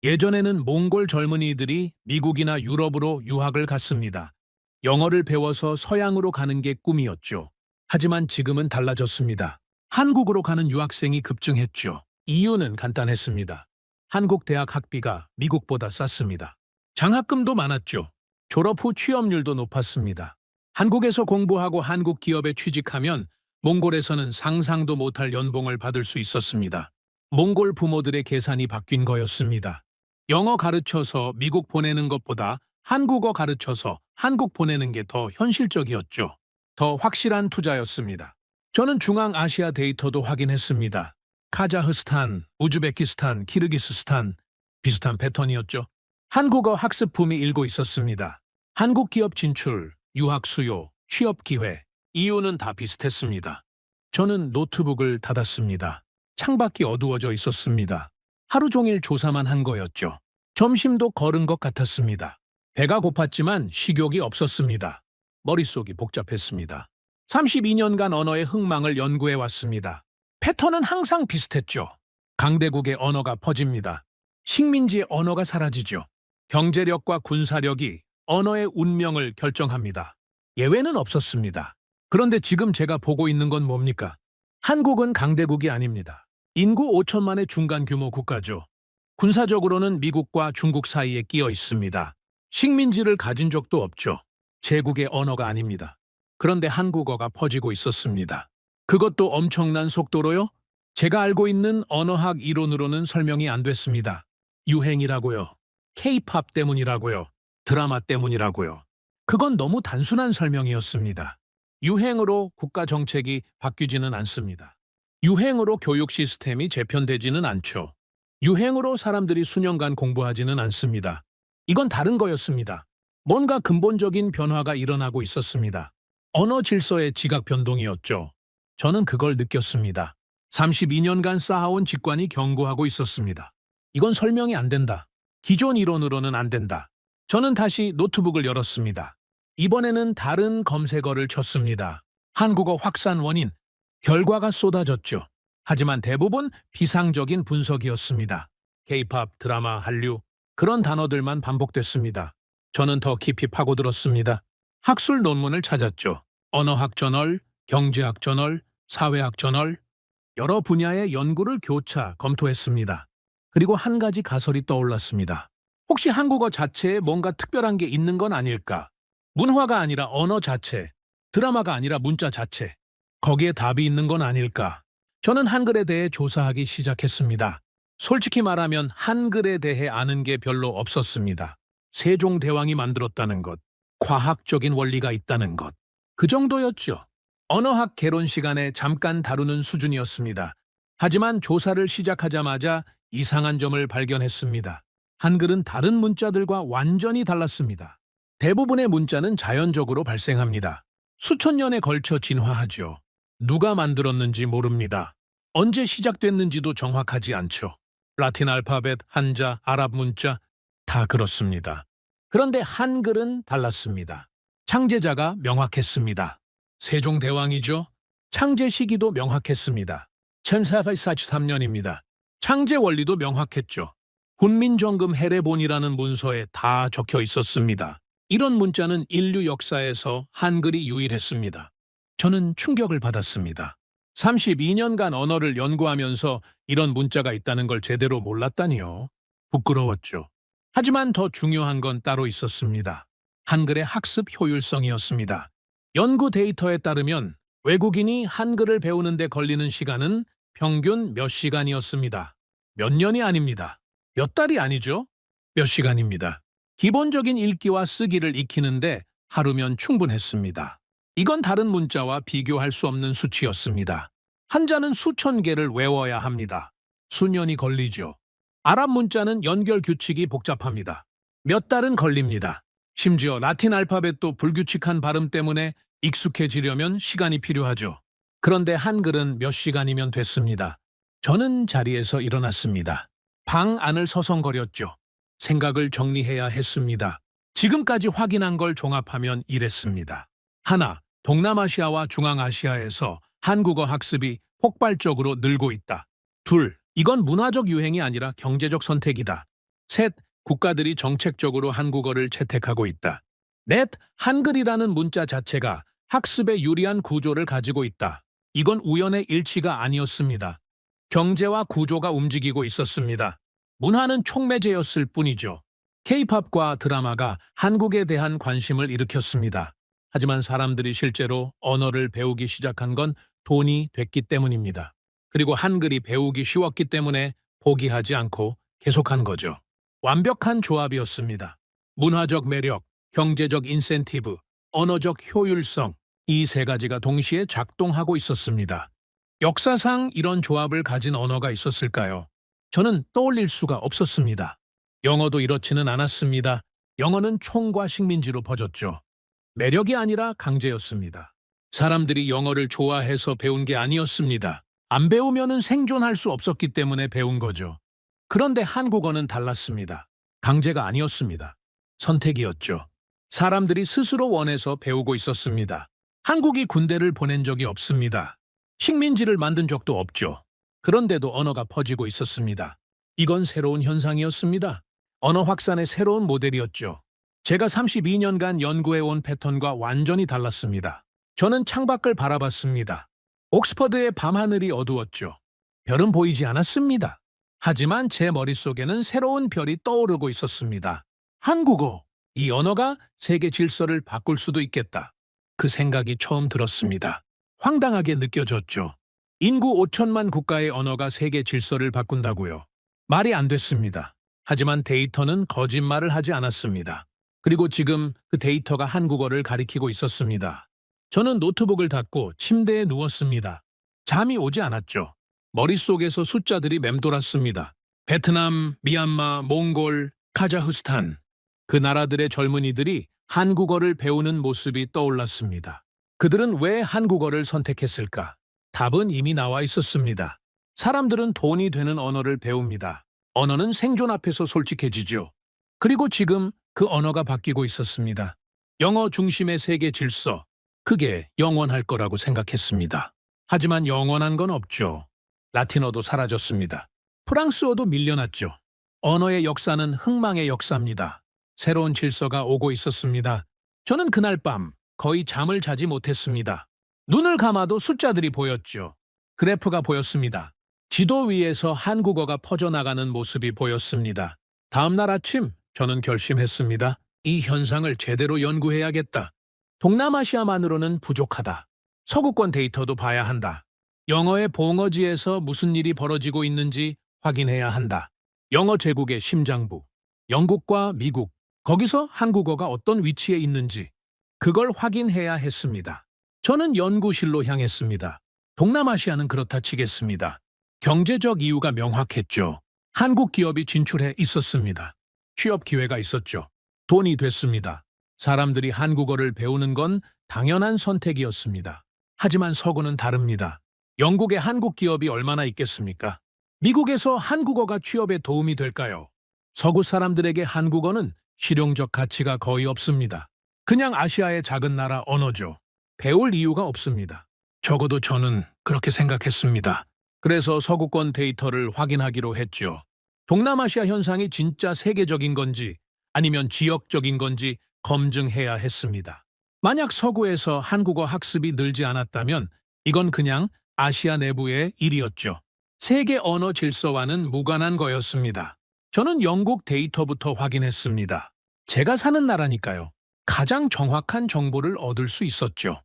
예전에는 몽골 젊은이들이 미국이나 유럽으로 유학을 갔습니다. 영어를 배워서 서양으로 가는 게 꿈이었죠. 하지만 지금은 달라졌습니다. 한국으로 가는 유학생이 급증했죠. 이유는 간단했습니다. 한국 대학 학비가 미국보다 쌌습니다. 장학금도 많았죠. 졸업 후 취업률도 높았습니다. 한국에서 공부하고 한국 기업에 취직하면 몽골에서는 상상도 못할 연봉을 받을 수 있었습니다. 몽골 부모들의 계산이 바뀐 거였습니다. 영어 가르쳐서 미국 보내는 것보다 한국어 가르쳐서 한국 보내는 게 더 현실적이었죠. 더 확실한 투자였습니다. 저는 중앙아시아 데이터도 확인했습니다. 카자흐스탄, 우즈베키스탄, 키르기스스탄 비슷한 패턴이었죠. 한국어 학습 붐이 일고 있었습니다. 한국 기업 진출, 유학 수요, 취업 기회, 이유는 다 비슷했습니다. 저는 노트북을 닫았습니다. 창밖이 어두워져 있었습니다. 하루 종일 조사만 한 거였죠. 점심도 걸은 것 같았습니다. 배가 고팠지만 식욕이 없었습니다. 머릿속이 복잡했습니다. 32년간 언어의 흥망을 연구해 왔습니다. 패턴은 항상 비슷했죠. 강대국의 언어가 퍼집니다. 식민지의 언어가 사라지죠. 경제력과 군사력이 언어의 운명을 결정합니다. 예외는 없었습니다. 그런데 지금 제가 보고 있는 건 뭡니까? 한국은 강대국이 아닙니다. 인구 5천만의 중간 규모 국가죠. 군사적으로는 미국과 중국 사이에 끼어 있습니다. 식민지를 가진 적도 없죠. 제국의 언어가 아닙니다. 그런데 한국어가 퍼지고 있었습니다. 그것도 엄청난 속도로요? 제가 알고 있는 언어학 이론으로는 설명이 안 됐습니다. 유행이라고요. K-팝 때문이라고요. 드라마 때문이라고요. 그건 너무 단순한 설명이었습니다. 유행으로 국가 정책이 바뀌지는 않습니다. 유행으로 교육 시스템이 재편되지는 않죠. 유행으로 사람들이 수년간 공부하지는 않습니다. 이건 다른 거였습니다. 뭔가 근본적인 변화가 일어나고 있었습니다. 언어 질서의 지각 변동이었죠. 저는 그걸 느꼈습니다. 32년간 쌓아온 직관이 경고하고 있었습니다. 이건 설명이 안 된다. 기존 이론으로는 안 된다. 저는 다시 노트북을 열었습니다. 이번에는 다른 검색어를 쳤습니다. 한국어 확산 원인. 결과가 쏟아졌죠. 하지만 대부분 비상적인 분석이었습니다. K-팝, 드라마, 한류 그런 단어들만 반복됐습니다. 저는 더 깊이 파고들었습니다. 학술 논문을 찾았죠. 언어학 저널, 경제학 저널, 사회학 저널, 여러 분야의 연구를 교차 검토했습니다. 그리고 한 가지 가설이 떠올랐습니다. 혹시 한국어 자체에 뭔가 특별한 게 있는 건 아닐까? 문화가 아니라 언어 자체, 드라마가 아니라 문자 자체, 거기에 답이 있는 건 아닐까? 저는 한글에 대해 조사하기 시작했습니다. 솔직히 말하면 한글에 대해 아는 게 별로 없었습니다. 세종대왕이 만들었다는 것, 과학적인 원리가 있다는 것, 그 정도였죠. 언어학 개론 시간에 잠깐 다루는 수준이었습니다. 하지만 조사를 시작하자마자 이상한 점을 발견했습니다. 한글은 다른 문자들과 완전히 달랐습니다. 대부분의 문자는 자연적으로 발생합니다. 수천 년에 걸쳐 진화하죠. 누가 만들었는지 모릅니다. 언제 시작됐는지도 정확하지 않죠. 라틴 알파벳, 한자, 아랍 문자 다 그렇습니다. 그런데 한글은 달랐습니다. 창제자가 명확했습니다. 세종대왕이죠. 창제 시기도 명확했습니다. 1443년입니다. 창제 원리도 명확했죠. 훈민정금 해례본이라는 문서에 다 적혀 있었습니다. 이런 문자는 인류 역사에서 한글이 유일했습니다. 저는 충격을 받았습니다. 32년간 언어를 연구하면서 이런 문자가 있다는 걸 제대로 몰랐다니요. 부끄러웠죠. 하지만 더 중요한 건 따로 있었습니다. 한글의 학습 효율성이었습니다. 연구 데이터에 따르면 외국인이 한글을 배우는 데 걸리는 시간은 평균 몇 시간이었습니다. 몇 년이 아닙니다. 몇 달이 아니죠? 몇 시간입니다. 기본적인 읽기와 쓰기를 익히는데 하루면 충분했습니다. 이건 다른 문자와 비교할 수 없는 수치였습니다. 한자는 수천 개를 외워야 합니다. 수년이 걸리죠. 아랍 문자는 연결 규칙이 복잡합니다. 몇 달은 걸립니다. 심지어 라틴 알파벳도 불규칙한 발음 때문에 익숙해지려면 시간이 필요하죠. 그런데 한글은 몇 시간이면 됐습니다. 저는 자리에서 일어났습니다. 방 안을 서성거렸죠. 생각을 정리해야 했습니다. 지금까지 확인한 걸 종합하면 이랬습니다. 하나, 동남아시아와 중앙아시아에서 한국어 학습이 폭발적으로 늘고 있다. 둘, 이건 문화적 유행이 아니라 경제적 선택이다. 셋, 국가들이 정책적으로 한국어를 채택하고 있다. 넷, 한글이라는 문자 자체가 학습에 유리한 구조를 가지고 있다. 이건 우연의 일치가 아니었습니다. 경제와 구조가 움직이고 있었습니다. 문화는 촉매제였을 뿐이죠. K-팝과 드라마가 한국에 대한 관심을 일으켰습니다. 하지만 사람들이 실제로 언어를 배우기 시작한 건 돈이 됐기 때문입니다. 그리고 한글이 배우기 쉬웠기 때문에 포기하지 않고 계속한 거죠. 완벽한 조합이었습니다. 문화적 매력, 경제적 인센티브, 언어적 효율성, 이 세 가지가 동시에 작동하고 있었습니다. 역사상 이런 조합을 가진 언어가 있었을까요? 저는 떠올릴 수가 없었습니다. 영어도 이렇지는 않았습니다. 영어는 총과 식민지로 퍼졌죠. 매력이 아니라 강제였습니다. 사람들이 영어를 좋아해서 배운 게 아니었습니다. 안 배우면은 생존할 수 없었기 때문에 배운 거죠. 그런데 한국어는 달랐습니다. 강제가 아니었습니다. 선택이었죠. 사람들이 스스로 원해서 배우고 있었습니다. 한국이 군대를 보낸 적이 없습니다. 식민지를 만든 적도 없죠. 그런데도 언어가 퍼지고 있었습니다. 이건 새로운 현상이었습니다. 언어 확산의 새로운 모델이었죠. 제가 32년간 연구해온 패턴과 완전히 달랐습니다. 저는 창밖을 바라봤습니다. 옥스퍼드의 밤하늘이 어두웠죠. 별은 보이지 않았습니다. 하지만 제 머릿속에는 새로운 별이 떠오르고 있었습니다. 한국어, 이 언어가 세계 질서를 바꿀 수도 있겠다. 그 생각이 처음 들었습니다. 황당하게 느껴졌죠. 인구 5천만 국가의 언어가 세계 질서를 바꾼다고요. 말이 안 됐습니다. 하지만 데이터는 거짓말을 하지 않았습니다. 그리고 지금 그 데이터가 한국어를 가리키고 있었습니다. 저는 노트북을 닫고 침대에 누웠습니다. 잠이 오지 않았죠. 머릿속에서 숫자들이 맴돌았습니다. 베트남, 미얀마, 몽골, 카자흐스탄. 그 나라들의 젊은이들이 한국어를 배우는 모습이 떠올랐습니다. 그들은 왜 한국어를 선택했을까? 답은 이미 나와 있었습니다. 사람들은 돈이 되는 언어를 배웁니다. 언어는 생존 앞에서 솔직해지죠. 그리고 지금 그 언어가 바뀌고 있었습니다. 영어 중심의 세계 질서, 그게 영원할 거라고 생각했습니다. 하지만 영원한 건 없죠. 라틴어도 사라졌습니다. 프랑스어도 밀려났죠. 언어의 역사는 흥망의 역사입니다. 새로운 질서가 오고 있었습니다. 저는 그날 밤 거의 잠을 자지 못했습니다. 눈을 감아도 숫자들이 보였죠. 그래프가 보였습니다. 지도 위에서 한국어가 퍼져나가는 모습이 보였습니다. 다음 날 아침 저는 결심했습니다. 이 현상을 제대로 연구해야겠다. 동남아시아만으로는 부족하다. 서구권 데이터도 봐야 한다. 영어의 봉어지에서 무슨 일이 벌어지고 있는지 확인해야 한다. 영어 제국의 심장부, 영국과 미국, 거기서 한국어가 어떤 위치에 있는지 그걸 확인해야 했습니다. 저는 연구실로 향했습니다. 동남아시아는 그렇다 치겠습니다. 경제적 이유가 명확했죠. 한국 기업이 진출해 있었습니다. 취업 기회가 있었죠. 돈이 됐습니다. 사람들이 한국어를 배우는 건 당연한 선택이었습니다. 하지만 서구는 다릅니다. 영국에 한국 기업이 얼마나 있겠습니까? 미국에서 한국어가 취업에 도움이 될까요? 서구 사람들에게 한국어는 실용적 가치가 거의 없습니다. 그냥 아시아의 작은 나라 언어죠. 배울 이유가 없습니다. 적어도 저는 그렇게 생각했습니다. 그래서 서구권 데이터를 확인하기로 했죠. 동남아시아 현상이 진짜 세계적인 건지 아니면 지역적인 건지 검증해야 했습니다. 만약 서구에서 한국어 학습이 늘지 않았다면 이건 그냥 아시아 내부의 일이었죠. 세계 언어 질서와는 무관한 거였습니다. 저는 영국 데이터부터 확인했습니다. 제가 사는 나라니까요. 가장 정확한 정보를 얻을 수 있었죠.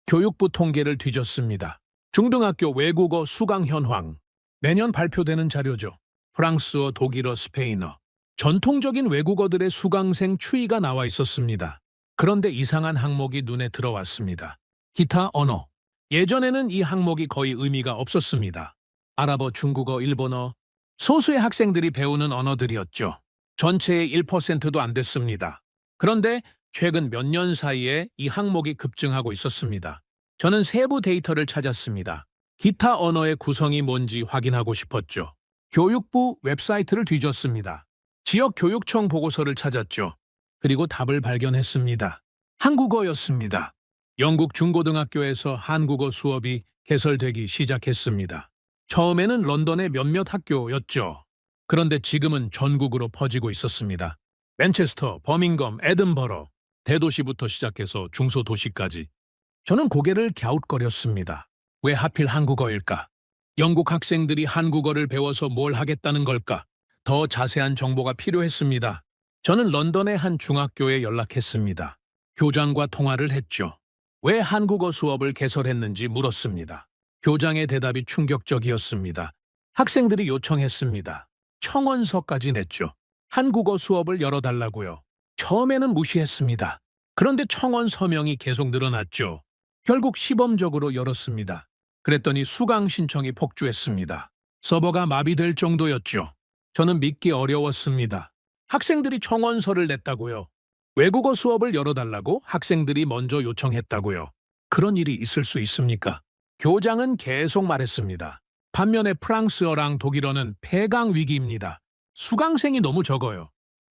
교육부 통계를 뒤졌습니다. 중등학교 외국어 수강 현황. 매년 발표되는 자료죠. 프랑스어, 독일어, 스페인어. 전통적인 외국어들의 수강생 추이가 나와 있었습니다. 그런데 이상한 항목이 눈에 들어왔습니다. 기타 언어. 예전에는 이 항목이 거의 의미가 없었습니다. 아랍어, 중국어, 일본어. 소수의 학생들이 배우는 언어들이었죠. 전체의 1%도 안 됐습니다. 그런데 최근 몇 년 사이에 이 항목이 급증하고 있었습니다. 저는 세부 데이터를 찾았습니다. 기타 언어의 구성이 뭔지 확인하고 싶었죠. 교육부 웹사이트를 뒤졌습니다. 지역교육청 보고서를 찾았죠. 그리고 답을 발견했습니다. 한국어였습니다. 영국 중고등학교에서 한국어 수업이 개설되기 시작했습니다. 처음에는 런던의 몇몇 학교였죠. 그런데 지금은 전국으로 퍼지고 있었습니다. 맨체스터, 버밍엄, 에든버러, 대도시부터 시작해서 중소도시까지. 저는 고개를 갸웃거렸습니다. 왜 하필 한국어일까? 영국 학생들이 한국어를 배워서 뭘 하겠다는 걸까? 더 자세한 정보가 필요했습니다. 저는 런던의 한 중학교에 연락했습니다. 교장과 통화를 했죠. 왜 한국어 수업을 개설했는지 물었습니다. 교장의 대답이 충격적이었습니다. 학생들이 요청했습니다. 청원서까지 냈죠. 한국어 수업을 열어달라고요. 처음에는 무시했습니다. 그런데 청원 서명이 계속 늘어났죠. 결국 시범적으로 열었습니다. 그랬더니 수강 신청이 폭주했습니다. 서버가 마비될 정도였죠. 저는 믿기 어려웠습니다. 학생들이 청원서를 냈다고요. 외국어 수업을 열어달라고 학생들이 먼저 요청했다고요. 그런 일이 있을 수 있습니까? 교장은 계속 말했습니다. 반면에 프랑스어랑 독일어는 폐강 위기입니다. 수강생이 너무 적어요.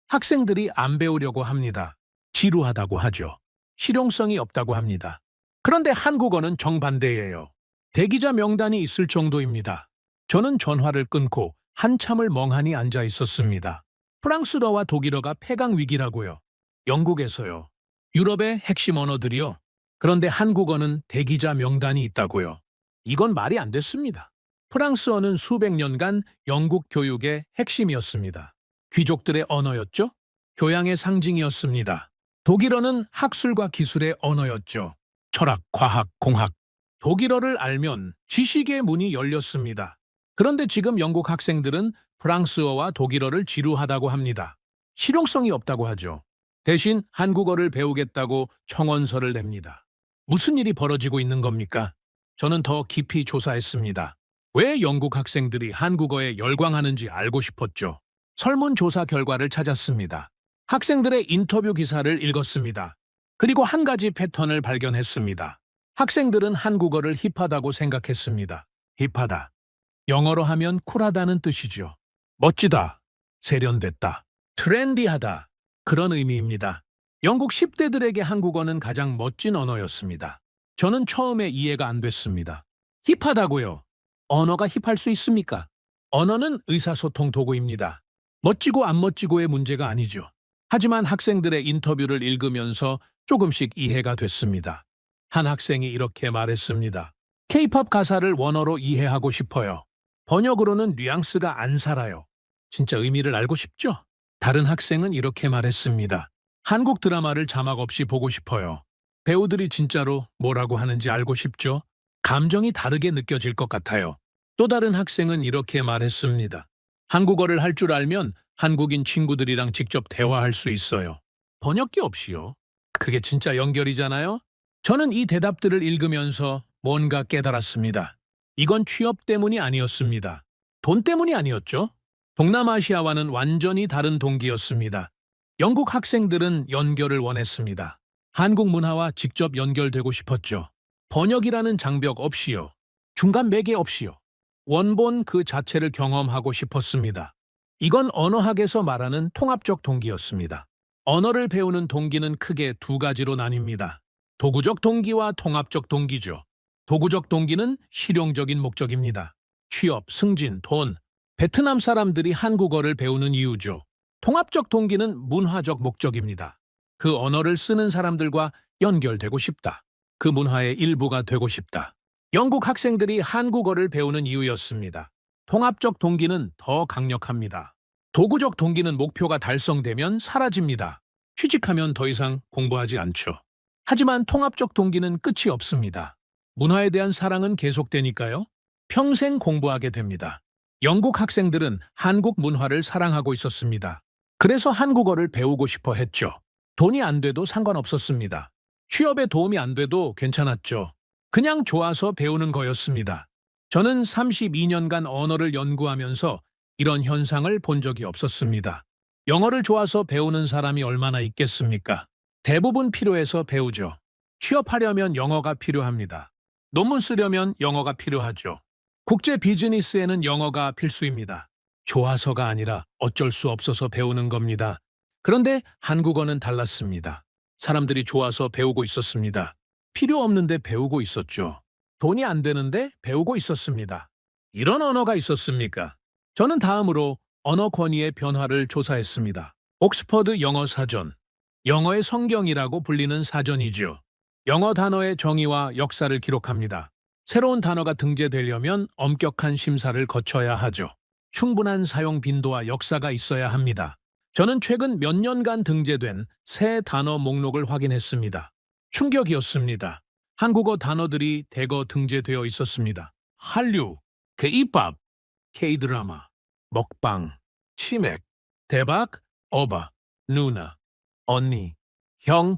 학생들이 안 배우려고 합니다. 지루하다고 하죠. 실용성이 없다고 합니다. 그런데 한국어는 정반대예요. 대기자 명단이 있을 정도입니다. 저는 전화를 끊고 한참을 멍하니 앉아 있었습니다. 프랑스어와 독일어가 폐강 위기라고요. 영국에서요. 유럽의 핵심 언어들이요. 그런데 한국어는 대기자 명단이 있다고요. 이건 말이 안 됐습니다. 프랑스어는 수백 년간 영국 교육의 핵심이었습니다. 귀족들의 언어였죠. 교양의 상징이었습니다. 독일어는 학술과 기술의 언어였죠. 철학, 과학, 공학. 독일어를 알면 지식의 문이 열렸습니다. 그런데 지금 영국 학생들은 프랑스어와 독일어를 지루하다고 합니다. 실용성이 없다고 하죠. 대신 한국어를 배우겠다고 청원서를 냅니다. 무슨 일이 벌어지고 있는 겁니까? 저는 더 깊이 조사했습니다. 왜 영국 학생들이 한국어에 열광하는지 알고 싶었죠. 설문조사 결과를 찾았습니다. 학생들의 인터뷰 기사를 읽었습니다. 그리고 한 가지 패턴을 발견했습니다. 학생들은 한국어를 힙하다고 생각했습니다. 힙하다. 영어로 하면 쿨하다는 뜻이죠. 멋지다. 세련됐다. 트렌디하다. 그런 의미입니다. 영국 10대들에게 한국어는 가장 멋진 언어였습니다. 저는 처음에 이해가 안 됐습니다. 힙하다고요. 언어가 힙할 수 있습니까? 언어는 의사소통 도구입니다. 멋지고 안 멋지고의 문제가 아니죠. 하지만 학생들의 인터뷰를 읽으면서 조금씩 이해가 됐습니다. 한 학생이 이렇게 말했습니다. K-팝 가사를 원어로 이해하고 싶어요. 번역으로는 뉘앙스가 안 살아요. 진짜 의미를 알고 싶죠? 다른 학생은 이렇게 말했습니다. 한국 드라마를 자막 없이 보고 싶어요. 배우들이 진짜로 뭐라고 하는지 알고 싶죠? 감정이 다르게 느껴질 것 같아요. 또 다른 학생은 이렇게 말했습니다. 한국어를 할 줄 알면 한국인 친구들이랑 직접 대화할 수 있어요. 번역기 없이요. 그게 진짜 연결이잖아요? 저는 이 대답들을 읽으면서 뭔가 깨달았습니다. 이건 취업 때문이 아니었습니다. 돈 때문이 아니었죠. 동남아시아와는 완전히 다른 동기였습니다. 영국 학생들은 연결을 원했습니다. 한국 문화와 직접 연결되고 싶었죠. 번역이라는 장벽 없이요. 중간 매개 없이요. 원본 그 자체를 경험하고 싶었습니다. 이건 언어학에서 말하는 통합적 동기였습니다. 언어를 배우는 동기는 크게 두 가지로 나뉩니다. 도구적 동기와 통합적 동기죠. 도구적 동기는 실용적인 목적입니다. 취업, 승진, 돈, 베트남 사람들이 한국어를 배우는 이유죠. 통합적 동기는 문화적 목적입니다. 그 언어를 쓰는 사람들과 연결되고 싶다. 그 문화의 일부가 되고 싶다. 영국 학생들이 한국어를 배우는 이유였습니다. 통합적 동기는 더 강력합니다. 도구적 동기는 목표가 달성되면 사라집니다. 취직하면 더 이상 공부하지 않죠. 하지만 통합적 동기는 끝이 없습니다. 문화에 대한 사랑은 계속되니까요. 평생 공부하게 됩니다. 영국 학생들은 한국 문화를 사랑하고 있었습니다. 그래서 한국어를 배우고 싶어 했죠. 돈이 안 돼도 상관없었습니다. 취업에 도움이 안 돼도 괜찮았죠. 그냥 좋아서 배우는 거였습니다. 저는 32년간 언어를 연구하면서 이런 현상을 본 적이 없었습니다. 영어를 좋아서 배우는 사람이 얼마나 있겠습니까? 대부분 필요해서 배우죠. 취업하려면 영어가 필요합니다. 논문 쓰려면 영어가 필요하죠. 국제 비즈니스에는 영어가 필수입니다. 좋아서가 아니라 어쩔 수 없어서 배우는 겁니다. 그런데 한국어는 달랐습니다. 사람들이 좋아서 배우고 있었습니다. 필요 없는데 배우고 있었죠. 돈이 안 되는데 배우고 있었습니다. 이런 언어가 있었습니까? 저는 다음으로 언어 권위의 변화를 조사했습니다. 옥스퍼드 영어 사전. 영어의 성경이라고 불리는 사전이지요. 영어 단어의 정의와 역사를 기록합니다. 새로운 단어가 등재되려면 엄격한 심사를 거쳐야 하죠. 충분한 사용 빈도와 역사가 있어야 합니다. 저는 최근 몇 년간 등재된 새 단어 목록을 확인했습니다. 충격이었습니다. 한국어 단어들이 대거 등재되어 있었습니다. 한류, K-팝, K-드라마, 먹방, 치맥, 대박, 어바, 누나, 언니, 형,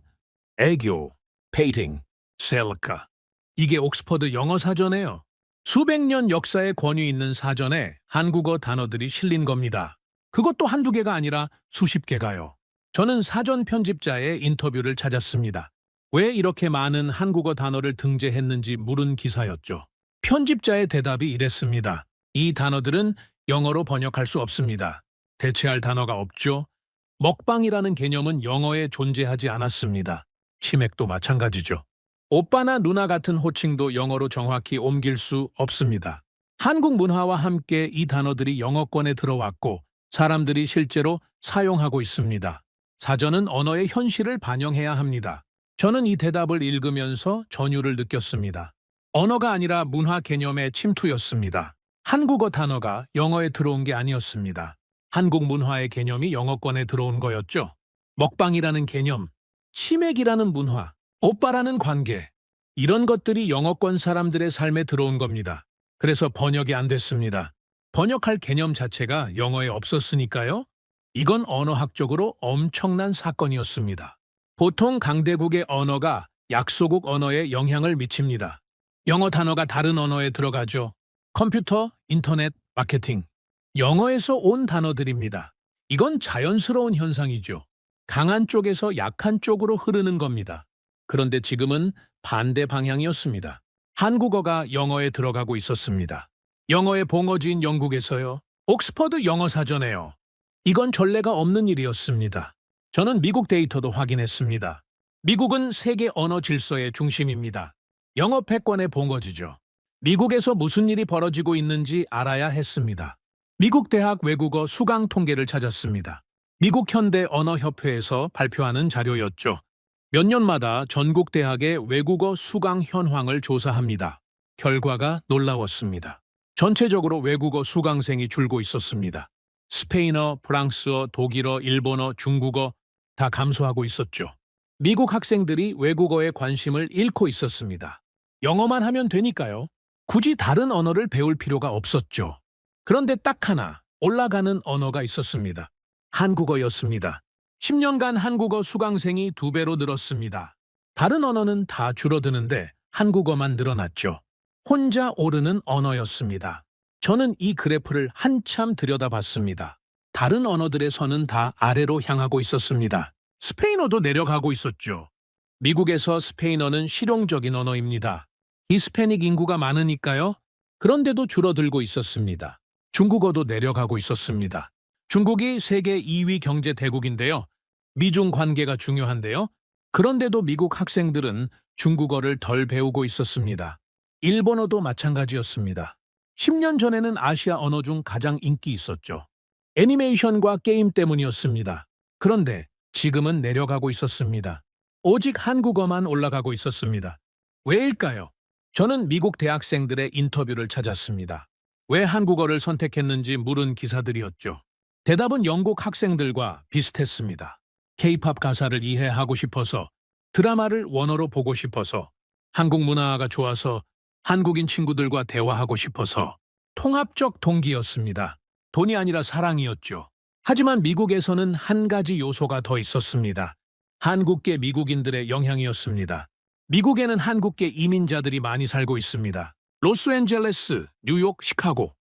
애교, 페이팅, 셀카. 이게 옥스퍼드 영어 사전이에요. 수백 년 역사의 권위 있는 사전에 한국어 단어들이 실린 겁니다. 그것도 한두 개가 아니라 수십 개가요. 저는 사전 편집자의 인터뷰를 찾았습니다. 왜 이렇게 많은 한국어 단어를 등재했는지 물은 기사였죠. 편집자의 대답이 이랬습니다. 이 단어들은 영어로 번역할 수 없습니다. 대체할 단어가 없죠. 먹방이라는 개념은 영어에 존재하지 않았습니다. 치맥도 마찬가지죠. 오빠나 누나 같은 호칭도 영어로 정확히 옮길 수 없습니다. 한국 문화와 함께 이 단어들이 영어권에 들어왔고 사람들이 실제로 사용하고 있습니다. 사전은 언어의 현실을 반영해야 합니다. 저는 이 대답을 읽으면서 전율을 느꼈습니다. 언어가 아니라 문화 개념의 침투였습니다. 한국어 단어가 영어에 들어온 게 아니었습니다. 한국 문화의 개념이 영어권에 들어온 거였죠. 먹방이라는 개념, 치맥이라는 문화, 오빠라는 관계, 이런 것들이 영어권 사람들의 삶에 들어온 겁니다. 그래서 번역이 안 됐습니다. 번역할 개념 자체가 영어에 없었으니까요. 이건 언어학적으로 엄청난 사건이었습니다. 보통 강대국의 언어가 약소국 언어에 영향을 미칩니다. 영어 단어가 다른 언어에 들어가죠. 컴퓨터, 인터넷, 마케팅. 영어에서 온 단어들입니다. 이건 자연스러운 현상이죠. 강한 쪽에서 약한 쪽으로 흐르는 겁니다. 그런데 지금은 반대 방향이었습니다. 한국어가 영어에 들어가고 있었습니다. 영어의 봉어지인 영국에서요. 옥스퍼드 영어 사전에요. 이건 전례가 없는 일이었습니다. 저는 미국 데이터도 확인했습니다. 미국은 세계 언어 질서의 중심입니다. 영어 패권의 봉어지죠. 미국에서 무슨 일이 벌어지고 있는지 알아야 했습니다. 미국 대학 외국어 수강 통계를 찾았습니다. 미국 현대언어협회에서 발표하는 자료였죠. 몇 년마다 전국 대학의 외국어 수강 현황을 조사합니다. 결과가 놀라웠습니다. 전체적으로 외국어 수강생이 줄고 있었습니다. 스페인어, 프랑스어, 독일어, 일본어, 중국어 다 감소하고 있었죠. 미국 학생들이 외국어에 관심을 잃고 있었습니다. 영어만 하면 되니까요. 굳이 다른 언어를 배울 필요가 없었죠. 그런데 딱 하나 올라가는 언어가 있었습니다. 한국어였습니다. 10년간 한국어 수강생이 2배로 늘었습니다. 다른 언어는 다 줄어드는데 한국어만 늘어났죠. 혼자 오르는 언어였습니다. 저는 이 그래프를 한참 들여다봤습니다. 다른 언어들의 선은 다 아래로 향하고 있었습니다. 스페인어도 내려가고 있었죠. 미국에서 스페인어는 실용적인 언어입니다. 히스패닉 인구가 많으니까요. 그런데도 줄어들고 있었습니다. 중국어도 내려가고 있었습니다. 중국이 세계 2위 경제 대국인데요. 미중 관계가 중요한데요. 그런데도 미국 학생들은 중국어를 덜 배우고 있었습니다. 일본어도 마찬가지였습니다. 10년 전에는 아시아 언어 중 가장 인기 있었죠. 애니메이션과 게임 때문이었습니다. 그런데 지금은 내려가고 있었습니다. 오직 한국어만 올라가고 있었습니다. 왜일까요? 저는 미국 대학생들의 인터뷰를 찾았습니다. 왜 한국어를 선택했는지 물은 기사들이었죠. 대답은 영국 학생들과 비슷했습니다. K-팝 가사를 이해하고 싶어서, 드라마를 원어로 보고 싶어서, 한국 문화가 좋아서, 한국인 친구들과 대화하고 싶어서, 통합적 동기였습니다. 돈이 아니라 사랑이었죠. 하지만 미국에서는 한 가지 요소가 더 있었습니다. 한국계 미국인들의 영향이었습니다. 미국에는 한국계 이민자들이 많이 살고 있습니다. 로스앤젤레스, 뉴욕, 시카고.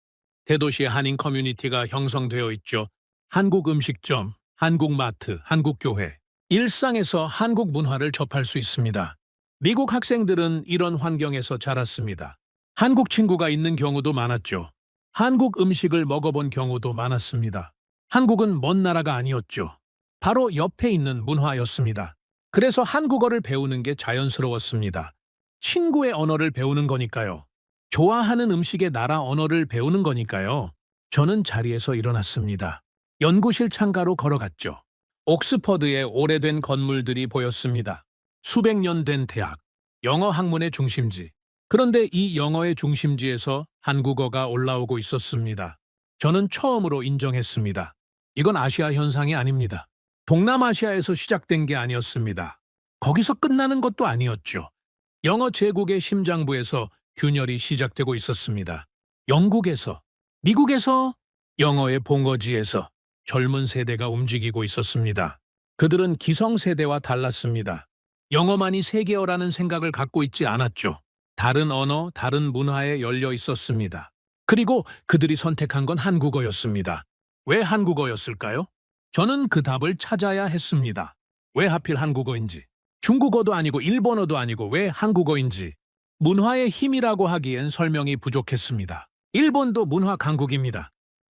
대도시의 한인 커뮤니티가 형성되어 있죠. 한국 음식점, 한국 마트, 한국 교회. 일상에서 한국 문화를 접할 수 있습니다. 미국 학생들은 이런 환경에서 자랐습니다. 한국 친구가 있는 경우도 많았죠. 한국 음식을 먹어본 경우도 많았습니다. 한국은 먼 나라가 아니었죠. 바로 옆에 있는 문화였습니다. 그래서 한국어를 배우는 게 자연스러웠습니다. 친구의 언어를 배우는 거니까요. 좋아하는 음식의 나라 언어를 배우는 거니까요. 저는 자리에서 일어났습니다. 연구실 창가로 걸어갔죠. 옥스퍼드의 오래된 건물들이 보였습니다. 수백 년 된 대학, 영어 학문의 중심지. 그런데 이 영어의 중심지에서 한국어가 올라오고 있었습니다. 저는 처음으로 인정했습니다. 이건 아시아 현상이 아닙니다. 동남아시아에서 시작된 게 아니었습니다. 거기서 끝나는 것도 아니었죠. 영어 제국의 심장부에서 균열이 시작되고 있었습니다. 영국에서, 미국에서, 영어의 봉어지에서 젊은 세대가 움직이고 있었습니다. 그들은 기성세대와 달랐습니다. 영어만이 세계어라는 생각을 갖고 있지 않았죠. 다른 언어, 다른 문화에 열려 있었습니다. 그리고 그들이 선택한 건 한국어였습니다. 왜 한국어였을까요? 저는 그 답을 찾아야 했습니다. 왜 하필 한국어인지. 중국어도 아니고 일본어도 아니고 왜 한국어인지. 문화의 힘이라고 하기엔 설명이 부족했습니다. 일본도 문화 강국입니다.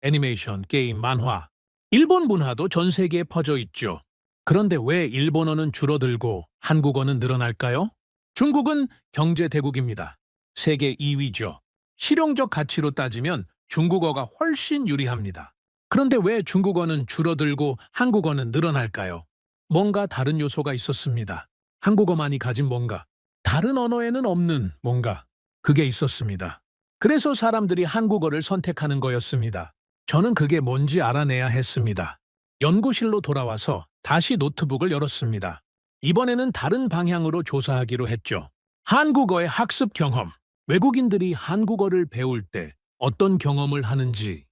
애니메이션, 게임, 만화. 일본 문화도 전 세계에 퍼져 있죠. 그런데 왜 일본어는 줄어들고 한국어는 늘어날까요? 중국은 경제 대국입니다. 세계 2위죠. 실용적 가치로 따지면 중국어가 훨씬 유리합니다. 그런데 왜 중국어는 줄어들고 한국어는 늘어날까요? 뭔가 다른 요소가 있었습니다. 한국어만이 가진 뭔가, 다른 언어에는 없는 뭔가, 그게 있었습니다. 그래서 사람들이 한국어를 선택하는 거였습니다. 저는 그게 뭔지 알아내야 했습니다. 연구실로 돌아와서 다시 노트북을 열었습니다. 이번에는 다른 방향으로 조사하기로 했죠. 한국어의 학습 경험, 외국인들이 한국어를 배울 때 어떤 경험을 하는지.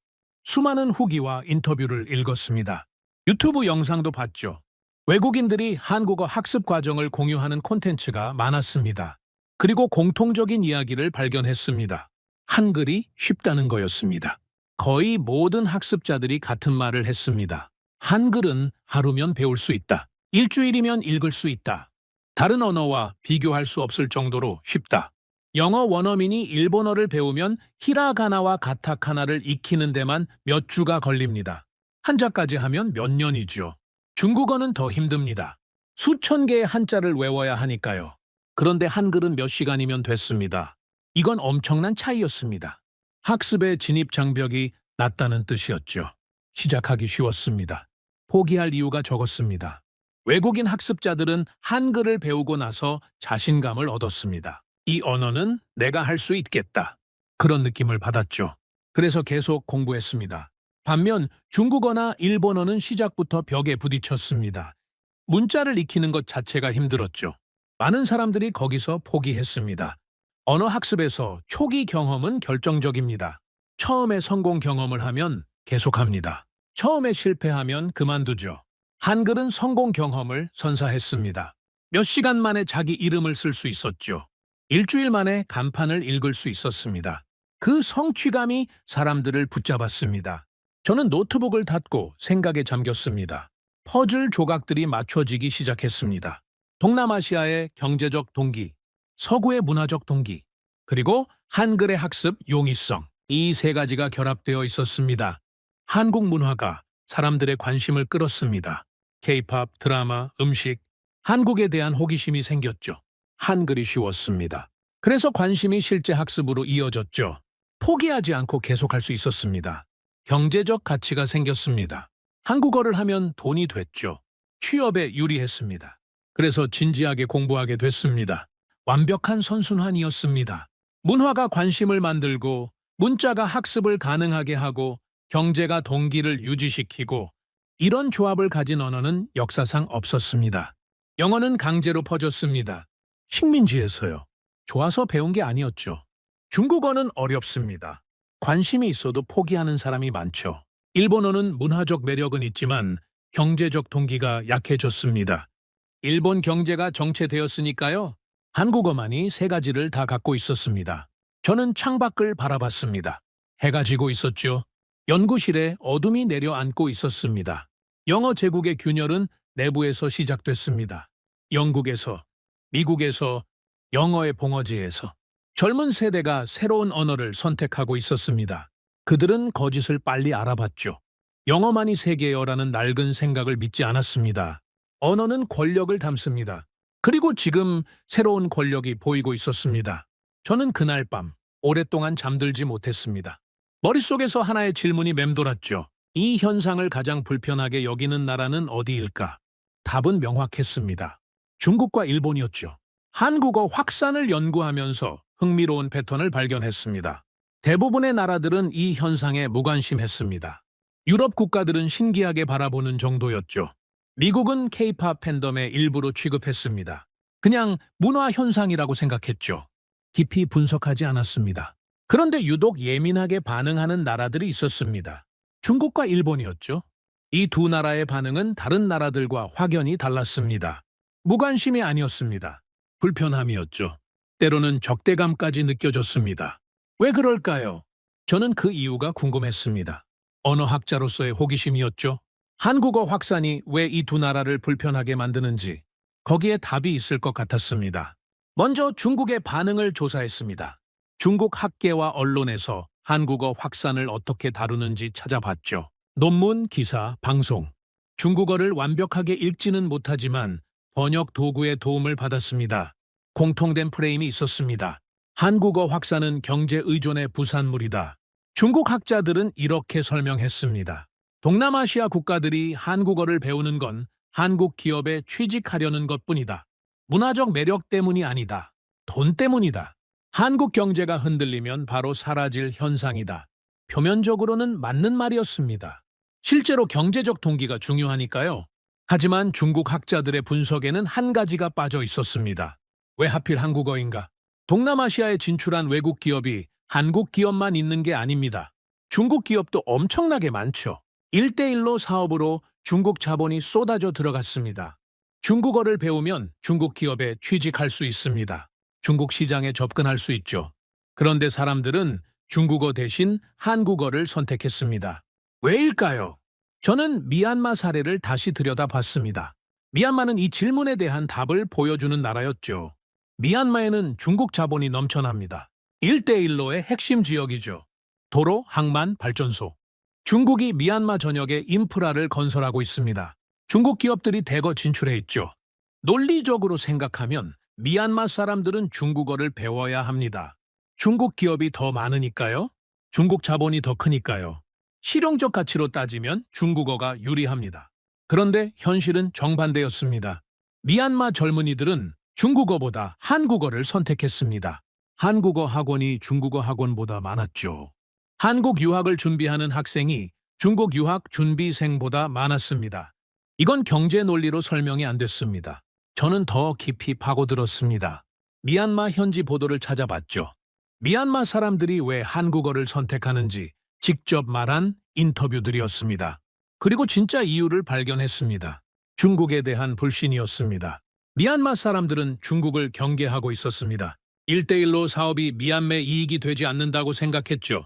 수많은 후기와 인터뷰를 읽었습니다. 유튜브 영상도 봤죠. 외국인들이 한국어 학습 과정을 공유하는 콘텐츠가 많았습니다. 그리고 공통적인 이야기를 발견했습니다. 한글이 쉽다는 거였습니다. 거의 모든 학습자들이 같은 말을 했습니다. 한글은 하루면 배울 수 있다. 일주일이면 읽을 수 있다. 다른 언어와 비교할 수 없을 정도로 쉽다. 영어 원어민이 일본어를 배우면 히라가나와 가타카나를 익히는 데만 몇 주가 걸립니다. 한자까지 하면 몇 년이죠. 중국어는 더 힘듭니다. 수천 개의 한자를 외워야 하니까요. 그런데 한글은 몇 시간이면 됐습니다. 이건 엄청난 차이였습니다. 학습의 진입 장벽이 낮다는 뜻이었죠. 시작하기 쉬웠습니다. 포기할 이유가 적었습니다. 외국인 학습자들은 한글을 배우고 나서 자신감을 얻었습니다. 이 언어는 내가 할 수 있겠다. 그런 느낌을 받았죠. 그래서 계속 공부했습니다. 반면 중국어나 일본어는 시작부터 벽에 부딪혔습니다. 문자를 익히는 것 자체가 힘들었죠. 많은 사람들이 거기서 포기했습니다. 언어 학습에서 초기 경험은 결정적입니다. 처음에 성공 경험을 하면 계속합니다. 처음에 실패하면 그만두죠. 한글은 성공 경험을 선사했습니다. 몇 시간 만에 자기 이름을 쓸 수 있었죠. 일주일 만에 간판을 읽을 수 있었습니다. 그 성취감이 사람들을 붙잡았습니다. 저는 노트북을 닫고 생각에 잠겼습니다. 퍼즐 조각들이 맞춰지기 시작했습니다. 동남아시아의 경제적 동기, 서구의 문화적 동기, 그리고 한글의 학습 용이성, 이 세 가지가 결합되어 있었습니다. 한국 문화가 사람들의 관심을 끌었습니다. K-팝, 드라마, 음식, 한국에 대한 호기심이 생겼죠. 한글이 쉬웠습니다. 그래서 관심이 실제 학습으로 이어졌죠. 포기하지 않고 계속할 수 있었습니다. 경제적 가치가 생겼습니다. 한국어를 하면 돈이 됐죠. 취업에 유리했습니다. 그래서 진지하게 공부하게 됐습니다. 완벽한 선순환이었습니다. 문화가 관심을 만들고, 문자가 학습을 가능하게 하고, 경제가 동기를 유지시키고, 이런 조합을 가진 언어는 역사상 없었습니다. 영어는 강제로 퍼졌습니다. 식민지에서요. 좋아서 배운 게 아니었죠. 중국어는 어렵습니다. 관심이 있어도 포기하는 사람이 많죠. 일본어는 문화적 매력은 있지만 경제적 동기가 약해졌습니다. 일본 경제가 정체되었으니까요. 한국어만이 세 가지를 다 갖고 있었습니다. 저는 창밖을 바라봤습니다. 해가 지고 있었죠. 연구실에 어둠이 내려앉고 있었습니다. 영어 제국의 균열은 내부에서 시작됐습니다. 영국에서, 미국에서, 영어의 봉어지에서. 젊은 세대가 새로운 언어를 선택하고 있었습니다. 그들은 거짓을 빨리 알아봤죠. 영어만이 세계여라는 낡은 생각을 믿지 않았습니다. 언어는 권력을 담습니다. 그리고 지금 새로운 권력이 보이고 있었습니다. 저는 그날 밤 오랫동안 잠들지 못했습니다. 머릿속에서 하나의 질문이 맴돌았죠. 이 현상을 가장 불편하게 여기는 나라는 어디일까? 답은 명확했습니다. 중국과 일본이었죠. 한국어 확산을 연구하면서 흥미로운 패턴을 발견했습니다. 대부분의 나라들은 이 현상에 무관심했습니다. 유럽 국가들은 신기하게 바라보는 정도였죠. 미국은 K-팝 팬덤의 일부로 취급했습니다. 그냥 문화 현상이라고 생각했죠. 깊이 분석하지 않았습니다. 그런데 유독 예민하게 반응하는 나라들이 있었습니다. 중국과 일본이었죠. 이 두 나라의 반응은 다른 나라들과 확연히 달랐습니다. 무관심이 아니었습니다. 불편함이었죠. 때로는 적대감까지 느껴졌습니다. 왜 그럴까요? 저는 그 이유가 궁금했습니다. 언어학자로서의 호기심이었죠. 한국어 확산이 왜 이 두 나라를 불편하게 만드는지 거기에 답이 있을 것 같았습니다. 먼저 중국의 반응을 조사했습니다. 중국 학계와 언론에서 한국어 확산을 어떻게 다루는지 찾아봤죠. 논문, 기사, 방송. 중국어를 완벽하게 읽지는 못하지만 번역 도구의 도움을 받았습니다. 공통된 프레임이 있었습니다. 한국어 확산은 경제 의존의 부산물이다. 중국 학자들은 이렇게 설명했습니다. 동남아시아 국가들이 한국어를 배우는 건 한국 기업에 취직하려는 것뿐이다. 문화적 매력 때문이 아니다. 돈 때문이다. 한국 경제가 흔들리면 바로 사라질 현상이다. 표면적으로는 맞는 말이었습니다. 실제로 경제적 동기가 중요하니까요. 하지만 중국 학자들의 분석에는 한 가지가 빠져 있었습니다. 왜 하필 한국어인가? 동남아시아에 진출한 외국 기업이 한국 기업만 있는 게 아닙니다. 중국 기업도 엄청나게 많죠. 1대1로 사업으로 중국 자본이 쏟아져 들어갔습니다. 중국어를 배우면 중국 기업에 취직할 수 있습니다. 중국 시장에 접근할 수 있죠. 그런데 사람들은 중국어 대신 한국어를 선택했습니다. 왜일까요? 저는 미얀마 사례를 다시 들여다봤습니다. 미얀마는 이 질문에 대한 답을 보여주는 나라였죠. 미얀마에는 중국 자본이 넘쳐납니다. 1대1로의 핵심 지역이죠. 도로, 항만, 발전소. 중국이 미얀마 전역에 인프라를 건설하고 있습니다. 중국 기업들이 대거 진출해 있죠. 논리적으로 생각하면 미얀마 사람들은 중국어를 배워야 합니다. 중국 기업이 더 많으니까요. 중국 자본이 더 크니까요. 실용적 가치로 따지면 중국어가 유리합니다. 그런데 현실은 정반대였습니다. 미얀마 젊은이들은 중국어보다 한국어를 선택했습니다. 한국어 학원이 중국어 학원보다 많았죠. 한국 유학을 준비하는 학생이 중국 유학 준비생보다 많았습니다. 이건 경제 논리로 설명이 안 됐습니다. 저는 더 깊이 파고들었습니다. 미얀마 현지 보도를 찾아봤죠. 미얀마 사람들이 왜 한국어를 선택하는지 직접 말한 인터뷰들이었습니다. 그리고 진짜 이유를 발견했습니다. 중국에 대한 불신이었습니다. 미얀마 사람들은 중국을 경계하고 있었습니다. 1대1로 사업이 미얀마에 이익이 되지 않는다고 생각했죠.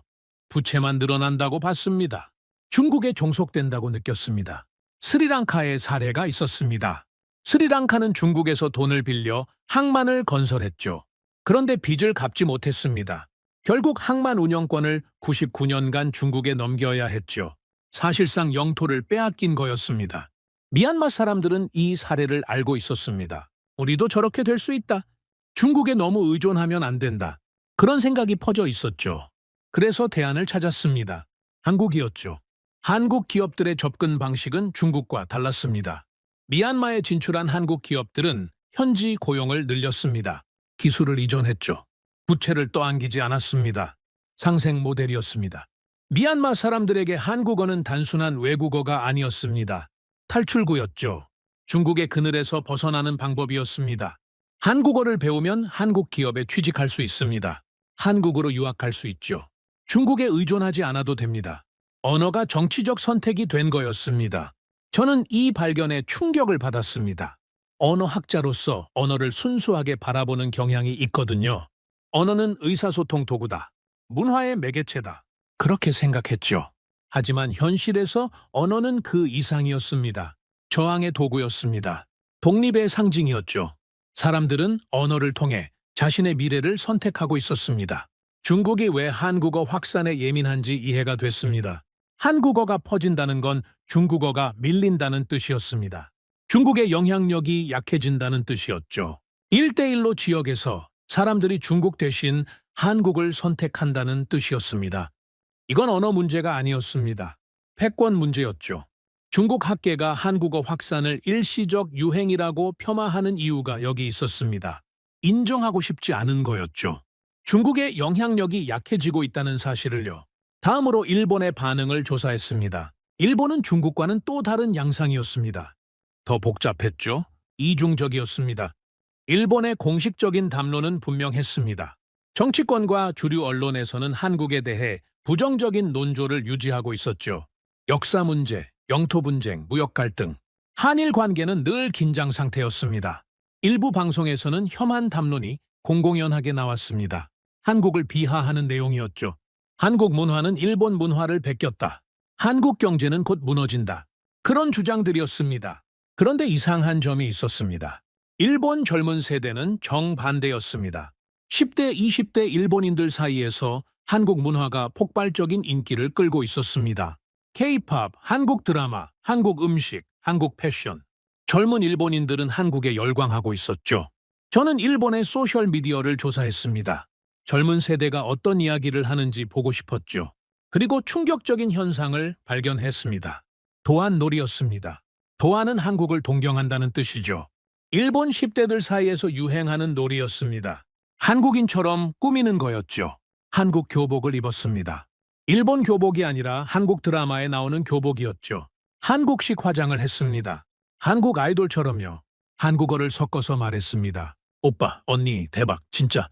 부채만 늘어난다고 봤습니다. 중국에 종속된다고 느꼈습니다. 스리랑카의 사례가 있었습니다. 스리랑카는 중국에서 돈을 빌려 항만을 건설했죠. 그런데 빚을 갚지 못했습니다. 결국 항만 운영권을 99년간 중국에 넘겨야 했죠. 사실상 영토를 빼앗긴 거였습니다. 미얀마 사람들은 이 사례를 알고 있었습니다. 우리도 저렇게 될 수 있다. 중국에 너무 의존하면 안 된다. 그런 생각이 퍼져 있었죠. 그래서 대안을 찾았습니다. 한국이었죠. 한국 기업들의 접근 방식은 중국과 달랐습니다. 미얀마에 진출한 한국 기업들은 현지 고용을 늘렸습니다. 기술을 이전했죠. 부채를 떠안기지 않았습니다. 상생 모델이었습니다. 미얀마 사람들에게 한국어는 단순한 외국어가 아니었습니다. 탈출구였죠. 중국의 그늘에서 벗어나는 방법이었습니다. 한국어를 배우면 한국 기업에 취직할 수 있습니다. 한국으로 유학할 수 있죠. 중국에 의존하지 않아도 됩니다. 언어가 정치적 선택이 된 거였습니다. 저는 이 발견에 충격을 받았습니다. 언어학자로서 언어를 순수하게 바라보는 경향이 있거든요. 언어는 의사소통 도구다. 문화의 매개체다. 그렇게 생각했죠. 하지만 현실에서 언어는 그 이상이었습니다. 저항의 도구였습니다. 독립의 상징이었죠. 사람들은 언어를 통해 자신의 미래를 선택하고 있었습니다. 중국이 왜 한국어 확산에 예민한지 이해가 됐습니다. 한국어가 퍼진다는 건 중국어가 밀린다는 뜻이었습니다. 중국의 영향력이 약해진다는 뜻이었죠. 1대1로 지역에서 사람들이 중국 대신 한국을 선택한다는 뜻이었습니다. 이건 언어 문제가 아니었습니다. 패권 문제였죠. 중국 학계가 한국어 확산을 일시적 유행이라고 폄하하는 이유가 여기 있었습니다. 인정하고 싶지 않은 거였죠. 중국의 영향력이 약해지고 있다는 사실을요. 다음으로 일본의 반응을 조사했습니다. 일본은 중국과는 또 다른 양상이었습니다. 더 복잡했죠? 이중적이었습니다. 일본의 공식적인 담론은 분명했습니다. 정치권과 주류 언론에서는 한국에 대해 부정적인 논조를 유지하고 있었죠. 역사 문제, 영토 분쟁, 무역 갈등, 한일 관계는 늘 긴장 상태였습니다. 일부 방송에서는 혐한 담론이 공공연하게 나왔습니다. 한국을 비하하는 내용이었죠. 한국 문화는 일본 문화를 베꼈다. 한국 경제는 곧 무너진다. 그런 주장들이었습니다. 그런데 이상한 점이 있었습니다. 일본 젊은 세대는 정반대였습니다. 10대, 20대 일본인들 사이에서 한국 문화가 폭발적인 인기를 끌고 있었습니다. K-팝, 한국 드라마, 한국 음식, 한국 패션. 젊은 일본인들은 한국에 열광하고 있었죠. 저는 일본의 소셜미디어를 조사했습니다. 젊은 세대가 어떤 이야기를 하는지 보고 싶었죠. 그리고 충격적인 현상을 발견했습니다. 도안놀이였습니다. 도안은 한국을 동경한다는 뜻이죠. 일본 10대들 사이에서 유행하는 놀이였습니다. 한국인처럼 꾸미는 거였죠. 한국 교복을 입었습니다. 일본 교복이 아니라 한국 드라마에 나오는 교복이었죠. 한국식 화장을 했습니다. 한국 아이돌처럼요. 한국어를 섞어서 말했습니다. 오빠, 언니, 대박, 진짜.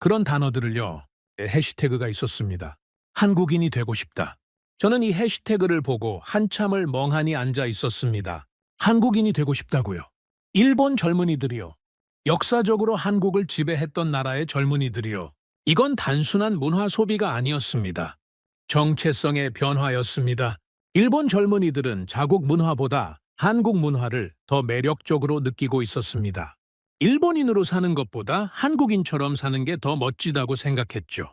그런 단어들을요. 해시태그가 있었습니다. 한국인이 되고 싶다. 저는 이 해시태그를 보고 한참을 멍하니 앉아 있었습니다. 한국인이 되고 싶다고요. 일본 젊은이들이요. 역사적으로 한국을 지배했던 나라의 젊은이들이요. 이건 단순한 문화 소비가 아니었습니다. 정체성의 변화였습니다. 일본 젊은이들은 자국 문화보다 한국 문화를 더 매력적으로 느끼고 있었습니다. 일본인으로 사는 것보다 한국인처럼 사는 게 더 멋지다고 생각했죠.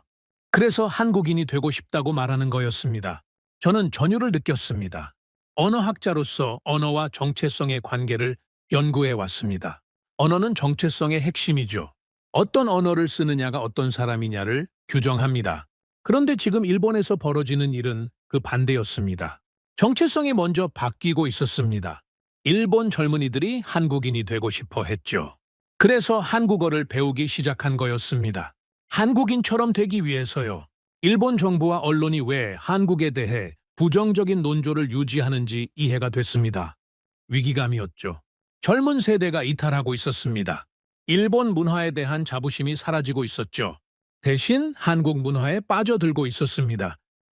그래서 한국인이 되고 싶다고 말하는 거였습니다. 저는 전율을 느꼈습니다. 언어학자로서 언어와 정체성의 관계를 연구해 왔습니다. 언어는 정체성의 핵심이죠. 어떤 언어를 쓰느냐가 어떤 사람이냐를 규정합니다. 그런데 지금 일본에서 벌어지는 일은 그 반대였습니다. 정체성이 먼저 바뀌고 있었습니다. 일본 젊은이들이 한국인이 되고 싶어 했죠. 그래서 한국어를 배우기 시작한 거였습니다. 한국인처럼 되기 위해서요. 일본 정부와 언론이 왜 한국에 대해 부정적인 논조를 유지하는지 이해가 됐습니다. 위기감이었죠. 젊은 세대가 이탈하고 있었습니다. 일본 문화에 대한 자부심이 사라지고 있었죠. 대신 한국 문화에 빠져들고 있었습니다.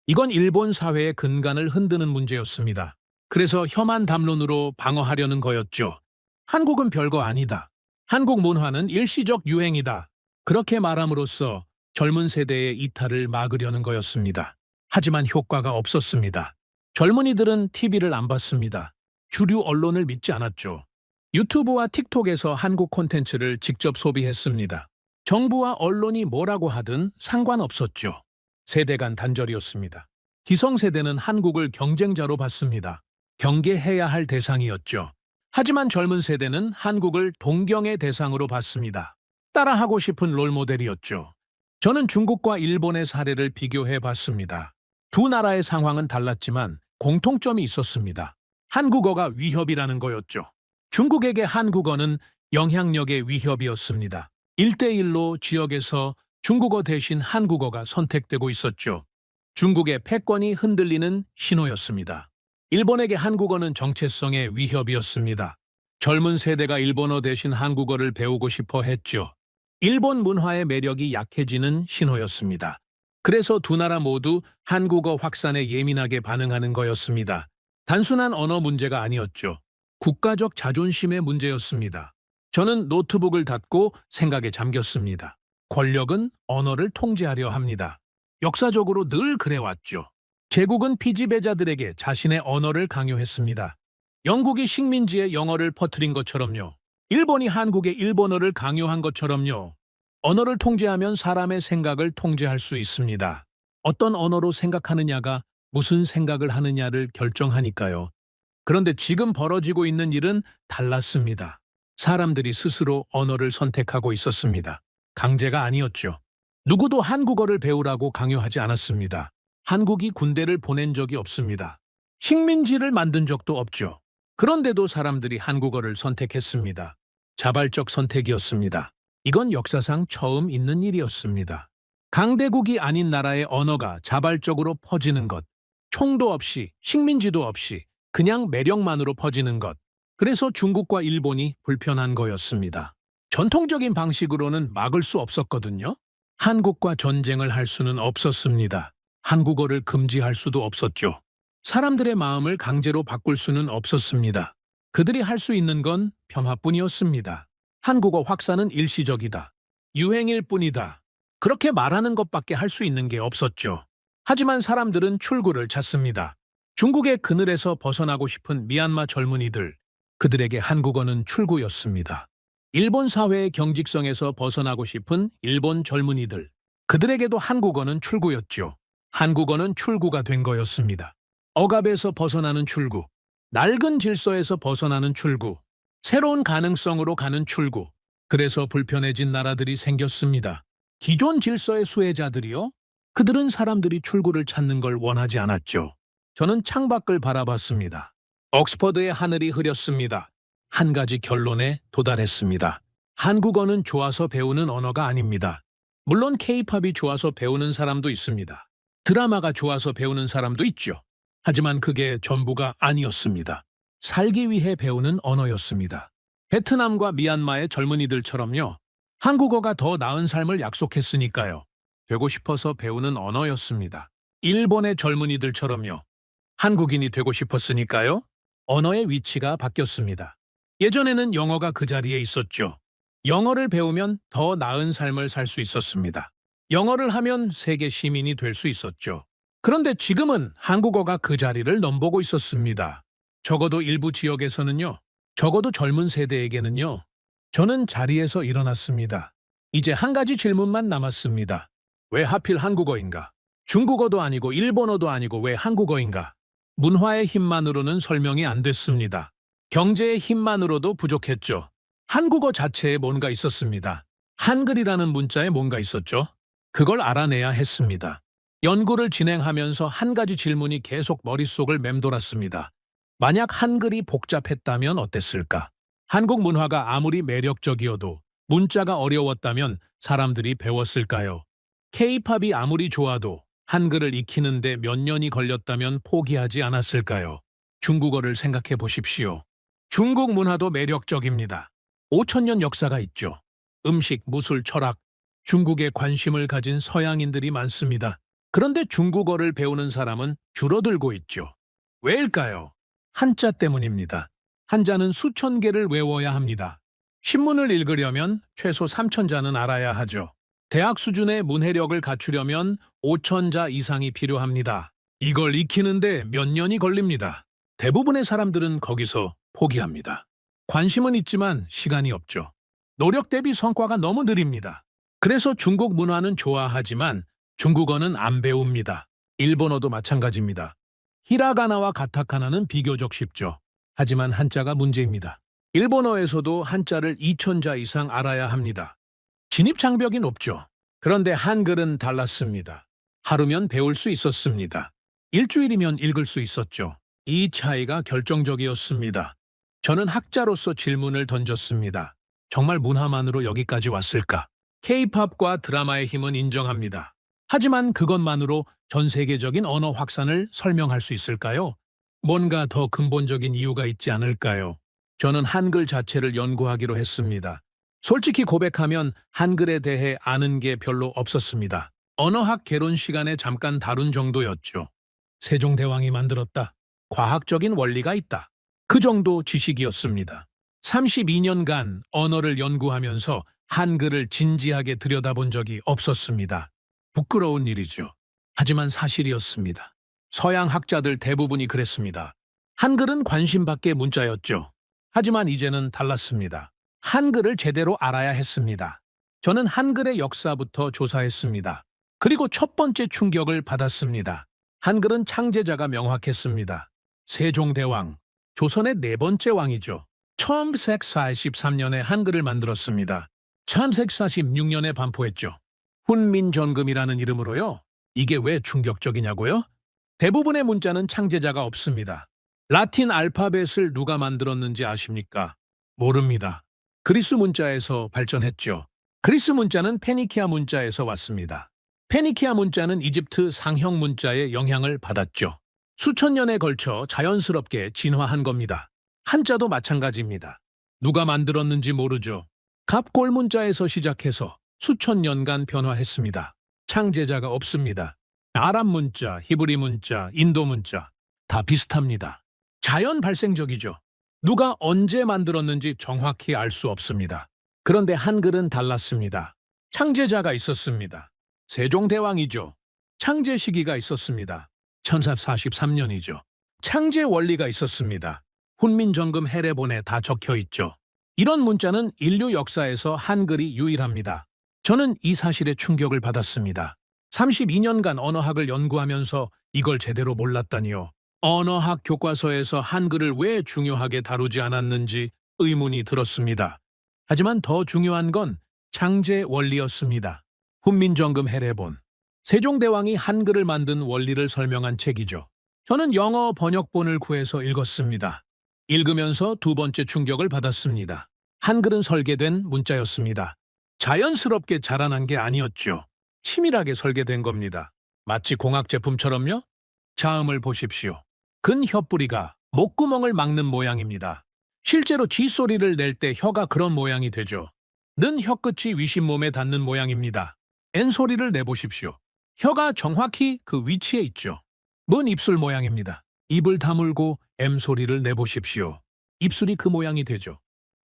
이건 일본 사회의 근간을 흔드는 문제였습니다. 그래서 혐한 담론으로 방어하려는 거였죠. 한국은 별거 아니다. 한국 문화는 일시적 유행이다. 그렇게 말함으로써 젊은 세대의 이탈을 막으려는 거였습니다. 하지만 효과가 없었습니다. 젊은이들은 TV를 안 봤습니다. 주류 언론을 믿지 않았죠. 유튜브와 틱톡에서 한국 콘텐츠를 직접 소비했습니다. 정부와 언론이 뭐라고 하든 상관없었죠. 세대 간 단절이었습니다. 기성세대는 한국을 경쟁자로 봤습니다. 경계해야 할 대상이었죠. 하지만 젊은 세대는 한국을 동경의 대상으로 봤습니다. 따라하고 싶은 롤모델이었죠. 저는 중국과 일본의 사례를 비교해 봤습니다. 두 나라의 상황은 달랐지만 공통점이 있었습니다. 한국어가 위협이라는 거였죠. 중국에게 한국어는 영향력의 위협이었습니다. 1대1로 지역에서 중국어 대신 한국어가 선택되고 있었죠. 중국의 패권이 흔들리는 신호였습니다. 일본에게 한국어는 정체성의 위협이었습니다. 젊은 세대가 일본어 대신 한국어를 배우고 싶어 했죠. 일본 문화의 매력이 약해지는 신호였습니다. 그래서 두 나라 모두 한국어 확산에 예민하게 반응하는 거였습니다. 단순한 언어 문제가 아니었죠. 국가적 자존심의 문제였습니다. 저는 노트북을 닫고 생각에 잠겼습니다. 권력은 언어를 통제하려 합니다. 역사적으로 늘 그래왔죠. 제국은 피지배자들에게 자신의 언어를 강요했습니다. 영국이 식민지에 영어를 퍼뜨린 것처럼요. 일본이 한국에 일본어를 강요한 것처럼요. 언어를 통제하면 사람의 생각을 통제할 수 있습니다. 어떤 언어로 생각하느냐가 무슨 생각을 하느냐를 결정하니까요. 그런데 지금 벌어지고 있는 일은 달랐습니다. 사람들이 스스로 언어를 선택하고 있었습니다. 강제가 아니었죠. 누구도 한국어를 배우라고 강요하지 않았습니다. 한국이 군대를 보낸 적이 없습니다. 식민지를 만든 적도 없죠. 그런데도 사람들이 한국어를 선택했습니다. 자발적 선택이었습니다. 이건 역사상 처음 있는 일이었습니다. 강대국이 아닌 나라의 언어가 자발적으로 퍼지는 것, 총도 없이, 식민지도 없이 그냥 매력만으로 퍼지는 것. 그래서 중국과 일본이 불편한 거였습니다. 전통적인 방식으로는 막을 수 없었거든요. 한국과 전쟁을 할 수는 없었습니다. 한국어를 금지할 수도 없었죠. 사람들의 마음을 강제로 바꿀 수는 없었습니다. 그들이 할 수 있는 건 폄하뿐이었습니다. 한국어 확산은 일시적이다. 유행일 뿐이다. 그렇게 말하는 것밖에 할 수 있는 게 없었죠. 하지만 사람들은 출구를 찾습니다. 중국의 그늘에서 벗어나고 싶은 미얀마 젊은이들, 그들에게 한국어는 출구였습니다. 일본 사회의 경직성에서 벗어나고 싶은 일본 젊은이들, 그들에게도 한국어는 출구였죠. 한국어는 출구가 된 거였습니다. 억압에서 벗어나는 출구, 낡은 질서에서 벗어나는 출구, 새로운 가능성으로 가는 출구. 그래서 불편해진 나라들이 생겼습니다. 기존 질서의 수혜자들이요? 그들은 사람들이 출구를 찾는 걸 원하지 않았죠. 저는 창밖을 바라봤습니다. 옥스퍼드의 하늘이 흐렸습니다. 한 가지 결론에 도달했습니다. 한국어는 좋아서 배우는 언어가 아닙니다. 물론 K-팝이 좋아서 배우는 사람도 있습니다. 드라마가 좋아서 배우는 사람도 있죠. 하지만 그게 전부가 아니었습니다. 살기 위해 배우는 언어였습니다. 베트남과 미얀마의 젊은이들처럼요. 한국어가 더 나은 삶을 약속했으니까요. 되고 싶어서 배우는 언어였습니다. 일본의 젊은이들처럼요. 한국인이 되고 싶었으니까요. 언어의 위치가 바뀌었습니다. 예전에는 영어가 그 자리에 있었죠. 영어를 배우면 더 나은 삶을 살 수 있었습니다. 영어를 하면 세계 시민이 될 수 있었죠. 그런데 지금은 한국어가 그 자리를 넘보고 있었습니다. 적어도 일부 지역에서는요. 적어도 젊은 세대에게는요. 저는 자리에서 일어났습니다. 이제 한 가지 질문만 남았습니다. 왜 하필 한국어인가? 중국어도 아니고 일본어도 아니고 왜 한국어인가? 문화의 힘만으로는 설명이 안 됐습니다. 경제의 힘만으로도 부족했죠. 한국어 자체에 뭔가 있었습니다. 한글이라는 문자에 뭔가 있었죠. 그걸 알아내야 했습니다. 연구를 진행하면서 한 가지 질문이 계속 머릿속을 맴돌았습니다. 만약 한글이 복잡했다면 어땠을까? 한국 문화가 아무리 매력적이어도 문자가 어려웠다면 사람들이 배웠을까요? K-팝이 아무리 좋아도 한글을 익히는데 몇 년이 걸렸다면 포기하지 않았을까요? 중국어를 생각해 보십시오. 중국 문화도 매력적입니다. 5천년 역사가 있죠. 음식, 무술, 철학, 중국에 관심을 가진 서양인들이 많습니다. 그런데 중국어를 배우는 사람은 줄어들고 있죠. 왜일까요? 한자 때문입니다. 한자는 수천 개를 외워야 합니다. 신문을 읽으려면 최소 3,000자는 알아야 하죠. 대학 수준의 문해력을 갖추려면 5,000자 이상이 필요합니다. 이걸 익히는데 몇 년이 걸립니다. 대부분의 사람들은 거기서 포기합니다. 관심은 있지만 시간이 없죠. 노력 대비 성과가 너무 느립니다. 그래서 중국 문화는 좋아하지만 중국어는 안 배웁니다. 일본어도 마찬가지입니다. 히라가나와 가타카나는 비교적 쉽죠. 하지만 한자가 문제입니다. 일본어에서도 한자를 2,000자 이상 알아야 합니다. 진입 장벽이 높죠. 그런데 한글은 달랐습니다. 하루면 배울 수 있었습니다. 일주일이면 읽을 수 있었죠. 이 차이가 결정적이었습니다. 저는 학자로서 질문을 던졌습니다. 정말 문화만으로 여기까지 왔을까? K-팝과 드라마의 힘은 인정합니다. 하지만 그것만으로 전 세계적인 언어 확산을 설명할 수 있을까요? 뭔가 더 근본적인 이유가 있지 않을까요? 저는 한글 자체를 연구하기로 했습니다. 솔직히 고백하면 한글에 대해 아는 게 별로 없었습니다. 언어학 개론 시간에 잠깐 다룬 정도였죠. 세종대왕이 만들었다. 과학적인 원리가 있다. 그 정도 지식이었습니다. 32년간 언어를 연구하면서 한글을 진지하게 들여다본 적이 없었습니다. 부끄러운 일이죠. 하지만 사실이었습니다. 서양 학자들 대부분이 그랬습니다. 한글은 관심 밖의 문자였죠. 하지만 이제는 달랐습니다. 한글을 제대로 알아야 했습니다. 저는 한글의 역사부터 조사했습니다. 그리고 첫 번째 충격을 받았습니다. 한글은 창제자가 명확했습니다. 세종대왕, 조선의 네 번째 왕이죠. 1143년에 한글을 만들었습니다. 1146년에 반포했죠. 훈민정음이라는 이름으로요. 이게 왜 충격적이냐고요? 대부분의 문자는 창제자가 없습니다. 라틴 알파벳을 누가 만들었는지 아십니까? 모릅니다. 그리스 문자에서 발전했죠. 그리스 문자는 페니키아 문자에서 왔습니다. 페니키아 문자는 이집트 상형 문자의 영향을 받았죠. 수천 년에 걸쳐 자연스럽게 진화한 겁니다. 한자도 마찬가지입니다. 누가 만들었는지 모르죠. 갑골 문자에서 시작해서 수천 년간 변화했습니다. 창제자가 없습니다. 아랍 문자, 히브리 문자, 인도 문자 다 비슷합니다. 자연 발생적이죠. 누가 언제 만들었는지 정확히 알 수 없습니다. 그런데 한글은 달랐습니다. 창제자가 있었습니다. 세종대왕이죠. 창제 시기가 있었습니다. 1443년이죠. 창제 원리가 있었습니다. 훈민정음 해례본에 다 적혀 있죠. 이런 문자는 인류 역사에서 한글이 유일합니다. 저는 이 사실에 충격을 받았습니다. 32년간 언어학을 연구하면서 이걸 제대로 몰랐다니요. 언어학 교과서에서 한글을 왜 중요하게 다루지 않았는지 의문이 들었습니다. 하지만 더 중요한 건 창제 원리였습니다. 훈민정음 해례본. 세종대왕이 한글을 만든 원리를 설명한 책이죠. 저는 영어 번역본을 구해서 읽었습니다. 읽으면서 두 번째 충격을 받았습니다. 한글은 설계된 문자였습니다. 자연스럽게 자라난 게 아니었죠. 치밀하게 설계된 겁니다. 마치 공학 제품처럼요? 자음을 보십시오. 근 혀뿌리가 목구멍을 막는 모양입니다. 실제로 지 소리를 낼 때 혀가 그런 모양이 되죠. 는 혀끝이 위심몸에 닿는 모양입니다. N 소리를 내보십시오. 혀가 정확히 그 위치에 있죠. 문 입술 모양입니다. 입을 다물고 M 소리를 내보십시오. 입술이 그 모양이 되죠.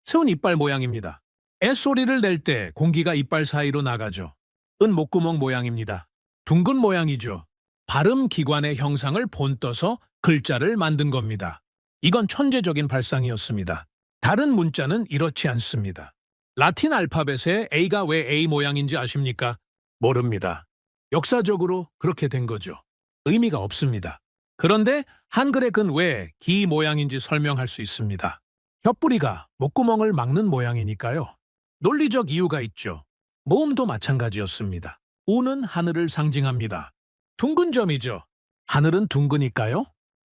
세운 이빨 모양입니다. S 소리를 낼 때 공기가 이빨 사이로 나가죠. 은 목구멍 모양입니다. 둥근 모양이죠. 발음 기관의 형상을 본떠서 글자를 만든 겁니다. 이건 천재적인 발상이었습니다. 다른 문자는 이렇지 않습니다. 라틴 알파벳에 A가 왜 A 모양인지 아십니까? 모릅니다. 역사적으로 그렇게 된 거죠. 의미가 없습니다. 그런데 한글의 근 왜 기 모양인지 설명할 수 있습니다. 혀뿌리가 목구멍을 막는 모양이니까요. 논리적 이유가 있죠. 모음도 마찬가지였습니다. 우는 하늘을 상징합니다. 둥근 점이죠. 하늘은 둥그니까요.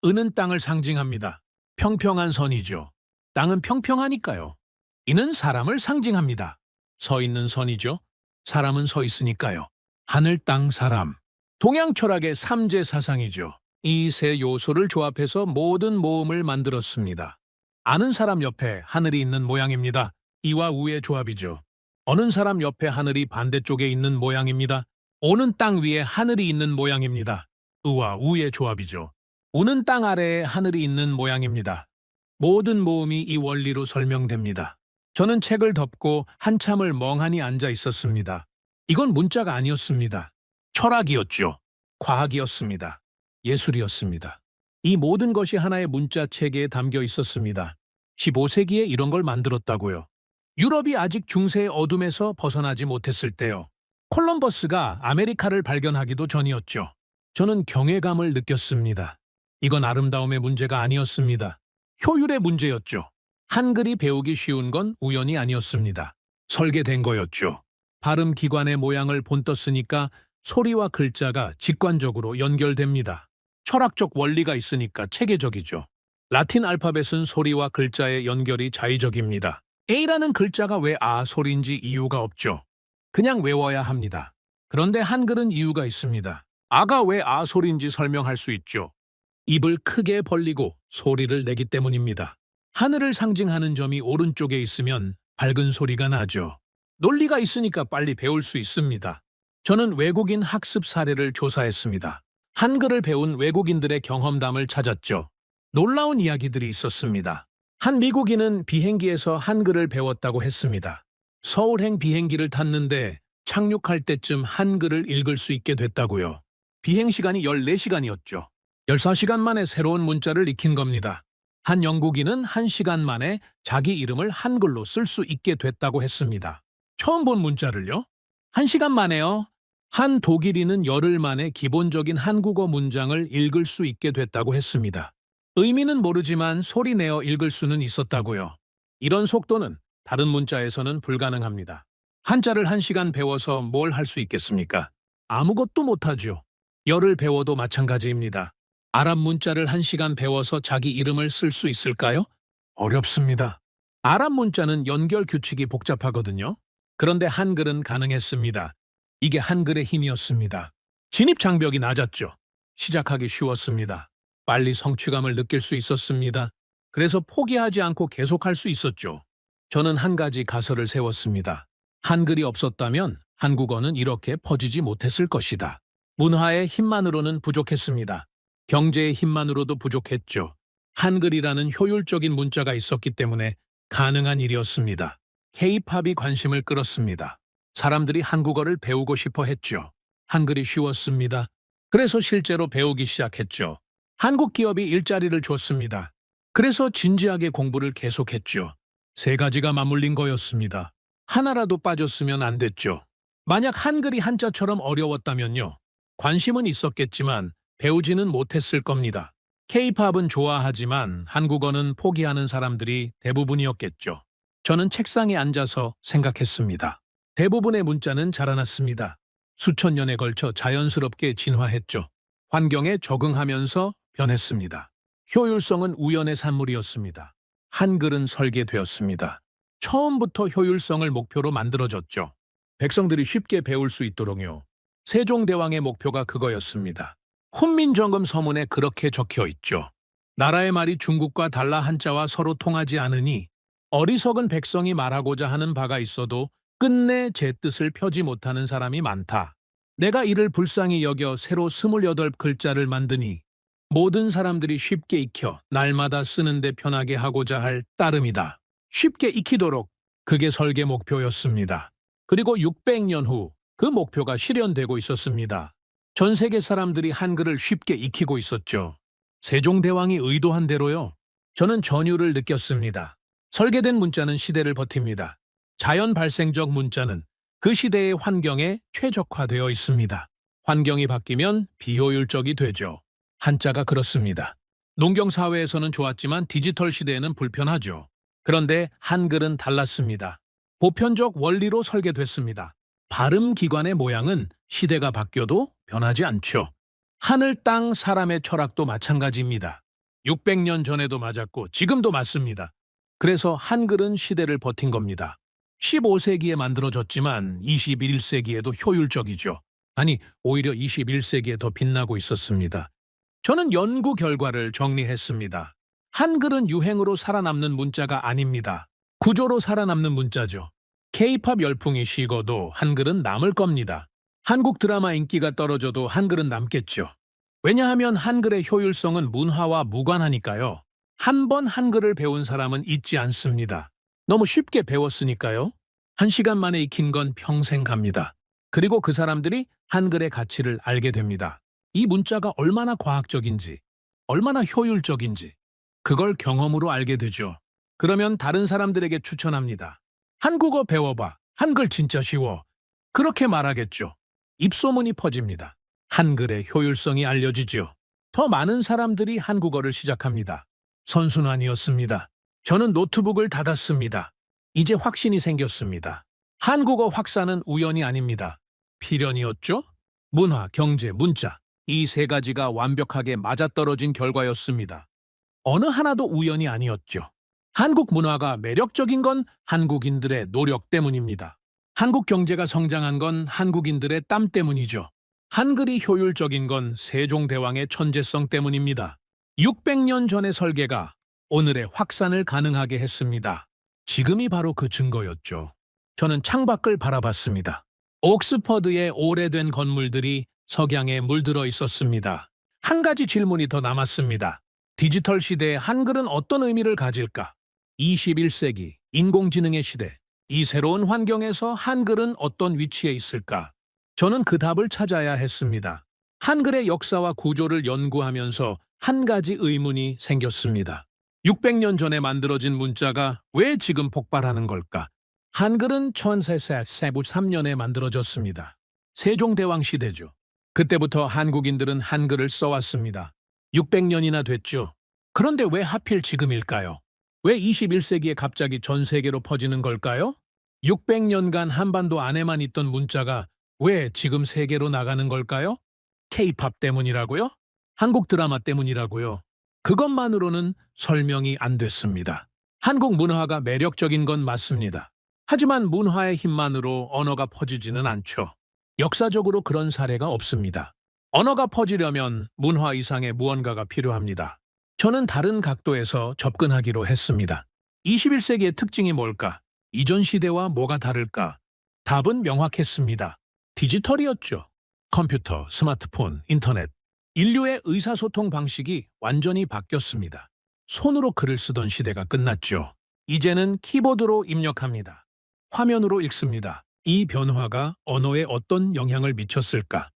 은은 땅을 상징합니다. 평평한 선이죠. 땅은 평평하니까요. 이는 사람을 상징합니다. 서 있는 선이죠. 사람은 서 있으니까요. 하늘, 땅, 사람. 동양 철학의 삼재 사상이죠. 이 세 요소를 조합해서 모든 모음을 만들었습니다. 아는 사람 옆에 하늘이 있는 모양입니다. 이와 우의 조합이죠. 어는 사람 옆에 하늘이 반대쪽에 있는 모양입니다. 오는 땅 위에 하늘이 있는 모양입니다. 의와 우의 조합이죠. 우는 땅 아래에 하늘이 있는 모양입니다. 모든 모음이 이 원리로 설명됩니다. 저는 책을 덮고 한참을 멍하니 앉아 있었습니다. 이건 문자가 아니었습니다. 철학이었죠. 과학이었습니다. 예술이었습니다. 이 모든 것이 하나의 문자 체계에 담겨 있었습니다. 15세기에 이런 걸 만들었다고요. 유럽이 아직 중세의 어둠에서 벗어나지 못했을 때요. 콜럼버스가 아메리카를 발견하기도 전이었죠. 저는 경외감을 느꼈습니다. 이건 아름다움의 문제가 아니었습니다. 효율의 문제였죠. 한글이 배우기 쉬운 건 우연이 아니었습니다. 설계된 거였죠. 발음 기관의 모양을 본떴으니까 소리와 글자가 직관적으로 연결됩니다. 철학적 원리가 있으니까 체계적이죠. 라틴 알파벳은 소리와 글자의 연결이 자의적입니다. A라는 글자가 왜 아 소리인지 이유가 없죠. 그냥 외워야 합니다. 그런데 한글은 이유가 있습니다. 아가 왜 아 소리인지 설명할 수 있죠. 입을 크게 벌리고 소리를 내기 때문입니다. 하늘을 상징하는 점이 오른쪽에 있으면 밝은 소리가 나죠. 논리가 있으니까 빨리 배울 수 있습니다. 저는 외국인 학습 사례를 조사했습니다. 한글을 배운 외국인들의 경험담을 찾았죠. 놀라운 이야기들이 있었습니다. 한 미국인은 비행기에서 한글을 배웠다고 했습니다. 서울행 비행기를 탔는데 착륙할 때쯤 한글을 읽을 수 있게 됐다고요. 비행시간이 14시간이었죠. 14시간 만에 새로운 문자를 익힌 겁니다. 한 영국인은 1시간 만에 자기 이름을 한글로 쓸 수 있게 됐다고 했습니다. 처음 본 문자를요? 1시간 만에요? 한 독일인은 열흘 만에 기본적인 한국어 문장을 읽을 수 있게 됐다고 했습니다. 의미는 모르지만 소리 내어 읽을 수는 있었다고요. 이런 속도는 다른 문자에서는 불가능합니다. 한자를 1시간 배워서 뭘 할 수 있겠습니까? 아무것도 못하죠. 열을 배워도 마찬가지입니다. 아랍 문자를 1시간 배워서 자기 이름을 쓸 수 있을까요? 어렵습니다. 아랍 문자는 연결 규칙이 복잡하거든요. 그런데 한글은 가능했습니다. 이게 한글의 힘이었습니다. 진입 장벽이 낮았죠. 시작하기 쉬웠습니다. 빨리 성취감을 느낄 수 있었습니다. 그래서 포기하지 않고 계속할 수 있었죠. 저는 한 가지 가설을 세웠습니다. 한글이 없었다면 한국어는 이렇게 퍼지지 못했을 것이다. 문화의 힘만으로는 부족했습니다. 경제의 힘만으로도 부족했죠. 한글이라는 효율적인 문자가 있었기 때문에 가능한 일이었습니다. K-팝이 관심을 끌었습니다. 사람들이 한국어를 배우고 싶어 했죠. 한글이 쉬웠습니다. 그래서 실제로 배우기 시작했죠. 한국 기업이 일자리를 줬습니다. 그래서 진지하게 공부를 계속했죠. 세 가지가 맞물린 거였습니다. 하나라도 빠졌으면 안 됐죠. 만약 한글이 한자처럼 어려웠다면요. 관심은 있었겠지만 배우지는 못했을 겁니다. K-팝은 좋아하지만 한국어는 포기하는 사람들이 대부분이었겠죠. 저는 책상에 앉아서 생각했습니다. 대부분의 문자는 자라났습니다. 수천 년에 걸쳐 자연스럽게 진화했죠. 환경에 적응하면서 변했습니다. 효율성은 우연의 산물이었습니다. 한글은 설계되었습니다. 처음부터 효율성을 목표로 만들어졌죠. 백성들이 쉽게 배울 수 있도록요. 세종대왕의 목표가 그거였습니다. 훈민정음 서문에 그렇게 적혀 있죠. 나라의 말이 중국과 달라 한자와 서로 통하지 않으니 어리석은 백성이 말하고자 하는 바가 있어도 끝내 제 뜻을 펴지 못하는 사람이 많다. 내가 이를 불쌍히 여겨 새로 28글자를 만드니 모든 사람들이 쉽게 익혀 날마다 쓰는데 편하게 하고자 할 따름이다. 쉽게 익히도록 그게 설계 목표였습니다. 그리고 600년 후 그 목표가 실현되고 있었습니다. 전 세계 사람들이 한글을 쉽게 익히고 있었죠. 세종대왕이 의도한 대로요. 저는 전율을 느꼈습니다. 설계된 문자는 시대를 버팁니다. 자연 발생적 문자는 그 시대의 환경에 최적화되어 있습니다. 환경이 바뀌면 비효율적이 되죠. 한자가 그렇습니다. 농경사회에서는 좋았지만 디지털 시대에는 불편하죠. 그런데 한글은 달랐습니다. 보편적 원리로 설계됐습니다. 발음 기관의 모양은 시대가 바뀌어도 변하지 않죠. 하늘, 땅, 사람의 철학도 마찬가지입니다. 600년 전에도 맞았고 지금도 맞습니다. 그래서 한글은 시대를 버틴 겁니다. 15세기에 만들어졌지만 21세기에도 효율적이죠. 아니, 오히려 21세기에 더 빛나고 있었습니다. 저는 연구 결과를 정리했습니다. 한글은 유행으로 살아남는 문자가 아닙니다. 구조로 살아남는 문자죠. K-팝 열풍이 식어도 한글은 남을 겁니다. 한국 드라마 인기가 떨어져도 한글은 남겠죠. 왜냐하면 한글의 효율성은 문화와 무관하니까요. 한 번 한글을 배운 사람은 잊지 않습니다. 너무 쉽게 배웠으니까요. 1시간 만에 익힌 건 평생 갑니다. 그리고 그 사람들이 한글의 가치를 알게 됩니다. 이 문자가 얼마나 과학적인지, 얼마나 효율적인지, 그걸 경험으로 알게 되죠. 그러면 다른 사람들에게 추천합니다. 한국어 배워봐. 한글 진짜 쉬워. 그렇게 말하겠죠. 입소문이 퍼집니다. 한글의 효율성이 알려지죠. 더 많은 사람들이 한국어를 시작합니다. 선순환이었습니다. 저는 노트북을 닫았습니다. 이제 확신이 생겼습니다. 한국어 확산은 우연이 아닙니다. 필연이었죠? 문화, 경제, 문자, 이 세 가지가 완벽하게 맞아떨어진 결과였습니다. 어느 하나도 우연이 아니었죠. 한국 문화가 매력적인 건 한국인들의 노력 때문입니다. 한국 경제가 성장한 건 한국인들의 땀 때문이죠. 한글이 효율적인 건 세종대왕의 천재성 때문입니다. 600년 전의 설계가 오늘의 확산을 가능하게 했습니다. 지금이 바로 그 증거였죠. 저는 창밖을 바라봤습니다. 옥스퍼드의 오래된 건물들이 석양에 물들어 있었습니다. 한 가지 질문이 더 남았습니다. 디지털 시대에 한글은 어떤 의미를 가질까? 21세기 인공지능의 시대, 이 새로운 환경에서 한글은 어떤 위치에 있을까? 저는 그 답을 찾아야 했습니다. 한글의 역사와 구조를 연구하면서 한 가지 의문이 생겼습니다. 600년 전에 만들어진 문자가 왜 지금 폭발하는 걸까? 한글은 1493년에 만들어졌습니다. 세종대왕 시대죠. 그때부터 한국인들은 한글을 써왔습니다. 600년이나 됐죠. 그런데 왜 하필 지금일까요? 왜 21세기에 갑자기 전 세계로 퍼지는 걸까요? 600년간 한반도 안에만 있던 문자가 왜 지금 세계로 나가는 걸까요? K-팝 때문이라고요? 한국 드라마 때문이라고요? 그것만으로는 설명이 안 됐습니다. 한국 문화가 매력적인 건 맞습니다. 하지만 문화의 힘만으로 언어가 퍼지지는 않죠. 역사적으로 그런 사례가 없습니다. 언어가 퍼지려면 문화 이상의 무언가가 필요합니다. 저는 다른 각도에서 접근하기로 했습니다. 21세기의 특징이 뭘까? 이전 시대와 뭐가 다를까? 답은 명확했습니다. 디지털이었죠. 컴퓨터, 스마트폰, 인터넷. 인류의 의사소통 방식이 완전히 바뀌었습니다. 손으로 글을 쓰던 시대가 끝났죠. 이제는 키보드로 입력합니다. 화면으로 읽습니다. 이 변화가 언어에 어떤 영향을 미쳤을까?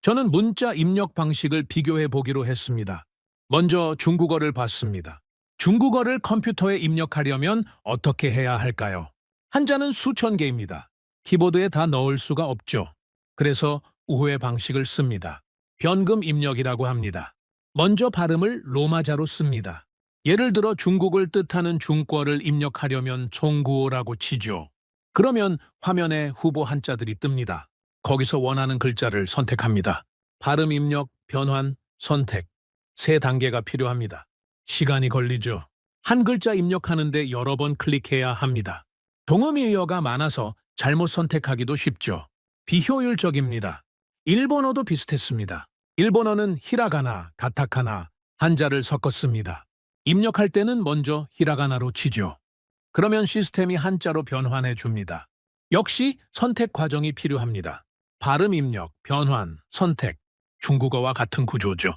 저는 문자 입력 방식을 비교해 보기로 했습니다. 먼저 중국어를 봤습니다. 중국어를 컴퓨터에 입력하려면 어떻게 해야 할까요? 한자는 수천 개입니다. 키보드에 다 넣을 수가 없죠. 그래서 우회 방식을 씁니다. 변금 입력이라고 합니다. 먼저 발음을 로마자로 씁니다. 예를 들어 중국을 뜻하는 중국어를 입력하려면 총구어라고 치죠. 그러면 화면에 후보 한자들이 뜹니다. 거기서 원하는 글자를 선택합니다. 발음 입력, 변환, 선택. 3단계가 필요합니다. 시간이 걸리죠. 한 글자 입력하는데 여러 번 클릭해야 합니다. 동음이어가 많아서 잘못 선택하기도 쉽죠. 비효율적입니다. 일본어도 비슷했습니다. 일본어는 히라가나, 가타카나, 한자를 섞었습니다. 입력할 때는 먼저 히라가나로 치죠. 그러면 시스템이 한자로 변환해 줍니다. 역시 선택 과정이 필요합니다. 발음 입력, 변환, 선택. 중국어와 같은 구조죠.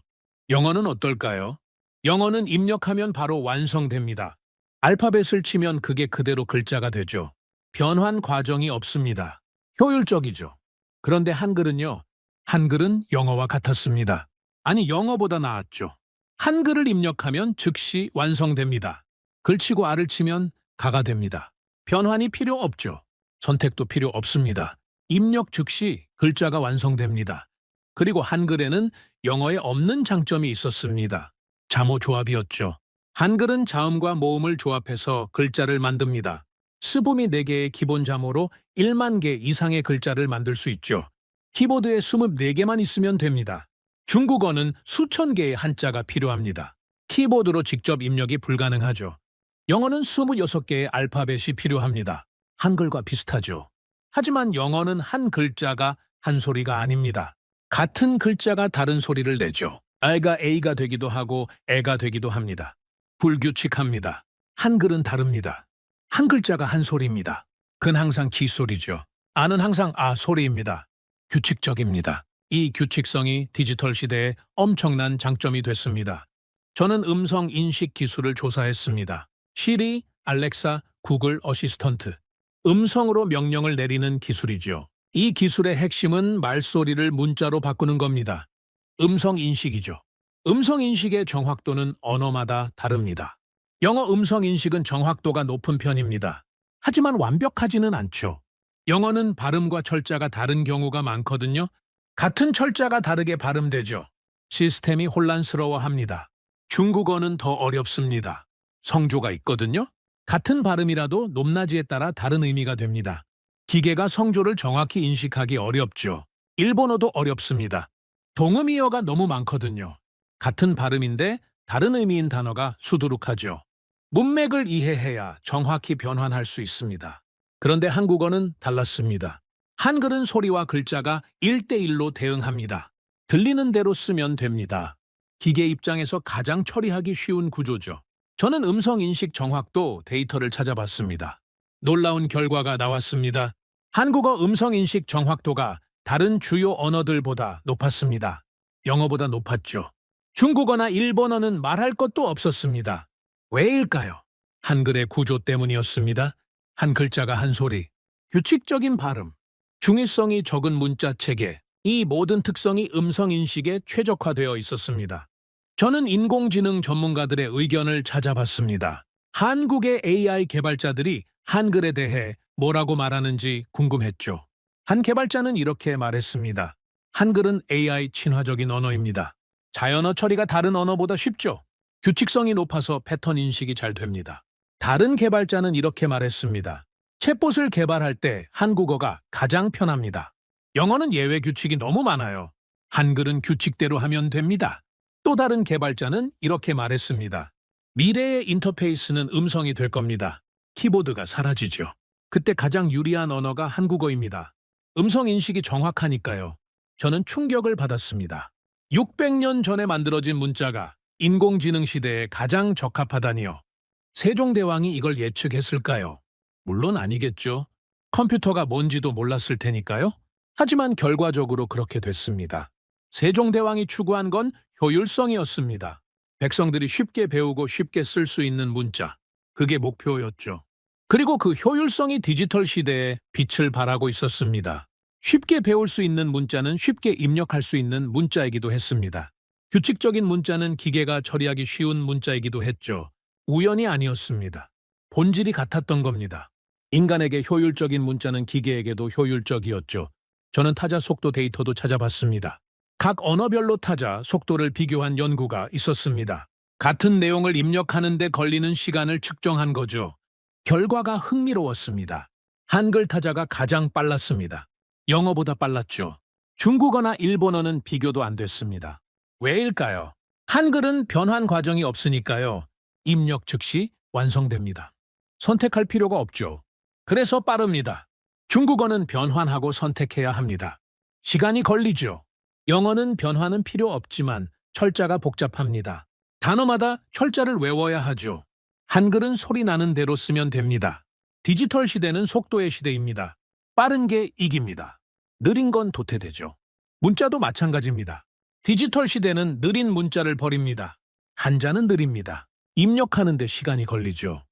영어는 어떨까요? 영어는 입력하면 바로 완성됩니다. 알파벳을 치면 그게 그대로 글자가 되죠. 변환 과정이 없습니다. 효율적이죠. 그런데 한글은요. 한글은 영어와 같았습니다. 아니, 영어보다 나았죠. 한글을 입력하면 즉시 완성됩니다. 글치고 알을 치면 가가 됩니다. 변환이 필요 없죠. 선택도 필요 없습니다. 입력 즉시 글자가 완성됩니다. 그리고 한글에는 영어에 없는 장점이 있었습니다. 자모 조합이었죠. 한글은 자음과 모음을 조합해서 글자를 만듭니다. 스봄이 4개의 기본 자모로 1만 개 이상의 글자를 만들 수 있죠. 키보드에 24개만 있으면 됩니다. 중국어는 수천 개의 한자가 필요합니다. 키보드로 직접 입력이 불가능하죠. 영어는 26개의 알파벳이 필요합니다. 한글과 비슷하죠. 하지만 영어는 한 글자가 한 소리가 아닙니다. 같은 글자가 다른 소리를 내죠. 애가 A가 되기도 하고 애가 되기도 합니다. 불규칙합니다. 한글은 다릅니다. 한 글자가 한 소리입니다. 근 항상 기 소리죠. 아는 항상 아 소리입니다. 규칙적입니다. 이 규칙성이 디지털 시대에 엄청난 장점이 됐습니다. 저는 음성 인식 기술을 조사했습니다. 시리, 알렉사, 구글 어시스턴트. 음성으로 명령을 내리는 기술이죠. 이 기술의 핵심은 말소리를 문자로 바꾸는 겁니다. 음성 인식이죠. 음성 인식의 정확도는 언어마다 다릅니다. 영어 음성 인식은 정확도가 높은 편입니다. 하지만 완벽하지는 않죠. 영어는 발음과 철자가 다른 경우가 많거든요. 같은 철자가 다르게 발음되죠. 시스템이 혼란스러워합니다. 중국어는 더 어렵습니다. 성조가 있거든요. 같은 발음이라도 높낮이에 따라 다른 의미가 됩니다. 기계가 성조를 정확히 인식하기 어렵죠. 일본어도 어렵습니다. 동음이어가 너무 많거든요. 같은 발음인데 다른 의미인 단어가 수두룩하죠. 문맥을 이해해야 정확히 변환할 수 있습니다. 그런데 한국어는 달랐습니다. 한글은 소리와 글자가 1대1로 대응합니다. 들리는 대로 쓰면 됩니다. 기계 입장에서 가장 처리하기 쉬운 구조죠. 저는 음성인식 정확도 데이터를 찾아봤습니다. 놀라운 결과가 나왔습니다. 한국어 음성인식 정확도가 다른 주요 언어들보다 높았습니다. 영어보다 높았죠. 중국어나 일본어는 말할 것도 없었습니다. 왜일까요? 한글의 구조 때문이었습니다. 한 글자가 한 소리, 규칙적인 발음, 중의성이 적은 문자 체계, 이 모든 특성이 음성인식에 최적화되어 있었습니다. 저는 인공지능 전문가들의 의견을 찾아봤습니다. 한국의 AI 개발자들이 한글에 대해 뭐라고 말하는지 궁금했죠. 한 개발자는 이렇게 말했습니다. 한글은 AI 친화적인 언어입니다. 자연어 처리가 다른 언어보다 쉽죠. 규칙성이 높아서 패턴 인식이 잘 됩니다. 다른 개발자는 이렇게 말했습니다. 챗봇을 개발할 때 한국어가 가장 편합니다. 영어는 예외 규칙이 너무 많아요. 한글은 규칙대로 하면 됩니다. 또 다른 개발자는 이렇게 말했습니다. 미래의 인터페이스는 음성이 될 겁니다. 키보드가 사라지죠. 그때 가장 유리한 언어가 한국어입니다. 음성 인식이 정확하니까요. 저는 충격을 받았습니다. 600년 전에 만들어진 문자가 인공지능 시대에 가장 적합하다니요. 세종대왕이 이걸 예측했을까요? 물론 아니겠죠. 컴퓨터가 뭔지도 몰랐을 테니까요. 하지만 결과적으로 그렇게 됐습니다. 세종대왕이 추구한 건 효율성이었습니다. 백성들이 쉽게 배우고 쉽게 쓸 수 있는 문자. 그게 목표였죠. 그리고 그 효율성이 디지털 시대에 빛을 발하고 있었습니다. 쉽게 배울 수 있는 문자는 쉽게 입력할 수 있는 문자이기도 했습니다. 규칙적인 문자는 기계가 처리하기 쉬운 문자이기도 했죠. 우연이 아니었습니다. 본질이 같았던 겁니다. 인간에게 효율적인 문자는 기계에게도 효율적이었죠. 저는 타자 속도 데이터도 찾아봤습니다. 각 언어별로 타자 속도를 비교한 연구가 있었습니다. 같은 내용을 입력하는 데 걸리는 시간을 측정한 거죠. 결과가 흥미로웠습니다. 한글 타자가 가장 빨랐습니다. 영어보다 빨랐죠. 중국어나 일본어는 비교도 안 됐습니다. 왜일까요? 한글은 변환 과정이 없으니까요. 입력 즉시 완성됩니다. 선택할 필요가 없죠. 그래서 빠릅니다. 중국어는 변환하고 선택해야 합니다. 시간이 걸리죠. 영어는 변환은 필요 없지만 철자가 복잡합니다. 단어마다 철자를 외워야 하죠. 한글은 소리 나는 대로 쓰면 됩니다. 디지털 시대는 속도의 시대입니다. 빠른 게 이깁니다. 느린 건 도태되죠. 문자도 마찬가지입니다. 디지털 시대는 느린 문자를 버립니다. 한자는 느립니다. 입력하는 데 시간이 걸리죠.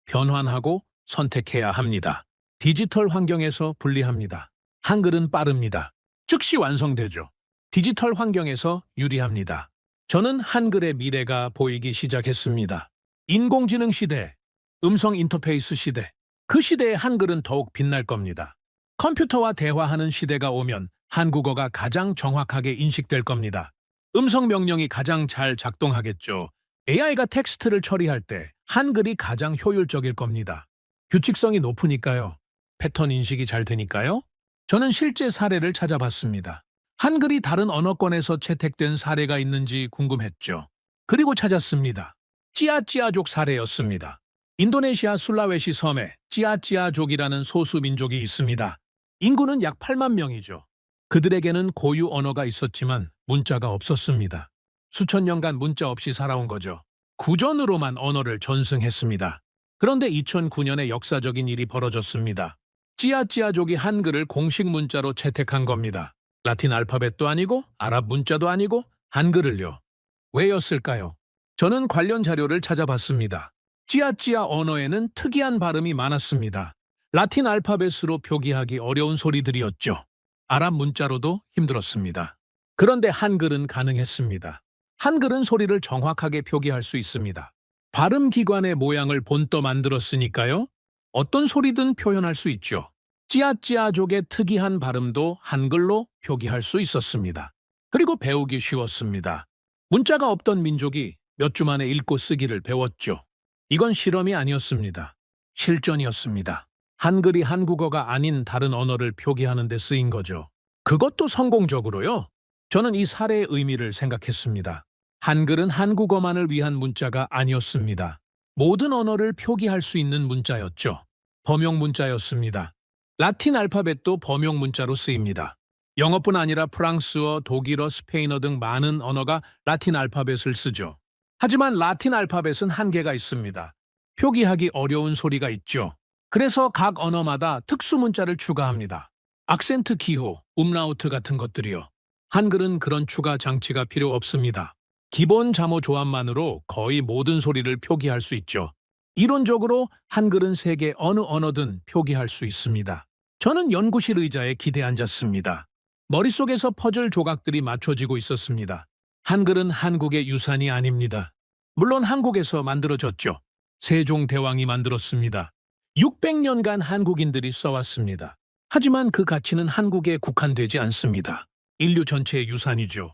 변환하고 선택해야 합니다. 디지털 환경에서 분리합니다. 한글은 빠릅니다. 즉시 완성되죠. 디지털 환경에서 유리합니다. 저는 한글의 미래가 보이기 시작했습니다. 인공지능 시대, 음성 인터페이스 시대, 그 시대의 한글은 더욱 빛날 겁니다. 컴퓨터와 대화하는 시대가 오면 한국어가 가장 정확하게 인식될 겁니다. 음성 명령이 가장 잘 작동하겠죠. AI가 텍스트를 처리할 때 한글이 가장 효율적일 겁니다. 규칙성이 높으니까요. 패턴 인식이 잘 되니까요. 저는 실제 사례를 찾아봤습니다. 한글이 다른 언어권에서 채택된 사례가 있는지 궁금했죠. 그리고 찾았습니다. 찌아찌아족 사례였습니다. 인도네시아 술라웨시 섬에 찌아찌아족이라는 소수 민족이 있습니다. 인구는 약 8만 명이죠. 그들에게는 고유 언어가 있었지만 문자가 없었습니다. 수천 년간 문자 없이 살아온 거죠. 구전으로만 언어를 전승했습니다. 그런데 2009년에 역사적인 일이 벌어졌습니다. 찌아찌아족이 한글을 공식 문자로 채택한 겁니다. 라틴 알파벳도 아니고 아랍 문자도 아니고 한글을요. 왜였을까요? 저는 관련 자료를 찾아봤습니다. 찌아찌아 언어에는 특이한 발음이 많았습니다. 라틴 알파벳으로 표기하기 어려운 소리들이었죠. 아랍 문자로도 힘들었습니다. 그런데 한글은 가능했습니다. 한글은 소리를 정확하게 표기할 수 있습니다. 발음 기관의 모양을 본떠 만들었으니까요. 어떤 소리든 표현할 수 있죠. 찌아찌아족의 특이한 발음도 한글로 표기할 수 있었습니다. 그리고 배우기 쉬웠습니다. 문자가 없던 민족이 몇 주 만에 읽고 쓰기를 배웠죠. 이건 실험이 아니었습니다. 실전이었습니다. 한글이 한국어가 아닌 다른 언어를 표기하는 데 쓰인 거죠. 그것도 성공적으로요. 저는 이 사례의 의미를 생각했습니다. 한글은 한국어만을 위한 문자가 아니었습니다. 모든 언어를 표기할 수 있는 문자였죠. 범용 문자였습니다. 라틴 알파벳도 범용 문자로 쓰입니다. 영어뿐 아니라 프랑스어, 독일어, 스페인어 등 많은 언어가 라틴 알파벳을 쓰죠. 하지만 라틴 알파벳은 한계가 있습니다. 표기하기 어려운 소리가 있죠. 그래서 각 언어마다 특수 문자를 추가합니다. 악센트 기호, 음라우트 같은 것들이요. 한글은 그런 추가 장치가 필요 없습니다. 기본 자모 조합만으로 거의 모든 소리를 표기할 수 있죠. 이론적으로 한글은 세계 어느 언어든 표기할 수 있습니다. 저는 연구실 의자에 기대 앉았습니다. 머릿속에서 퍼즐 조각들이 맞춰지고 있었습니다. 한글은 한국의 유산이 아닙니다. 물론 한국에서 만들어졌죠. 세종대왕이 만들었습니다. 600년간 한국인들이 써왔습니다. 하지만 그 가치는 한국에 국한되지 않습니다. 인류 전체의 유산이죠.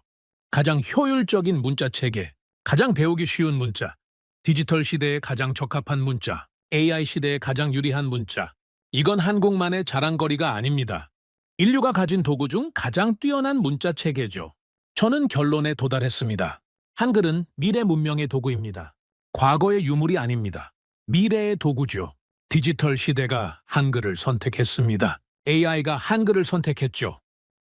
가장 효율적인 문자 체계, 가장 배우기 쉬운 문자, 디지털 시대에 가장 적합한 문자, AI 시대에 가장 유리한 문자. 이건 한국만의 자랑거리가 아닙니다. 인류가 가진 도구 중 가장 뛰어난 문자 체계죠. 저는 결론에 도달했습니다. 한글은 미래 문명의 도구입니다. 과거의 유물이 아닙니다. 미래의 도구죠. 디지털 시대가 한글을 선택했습니다. AI가 한글을 선택했죠.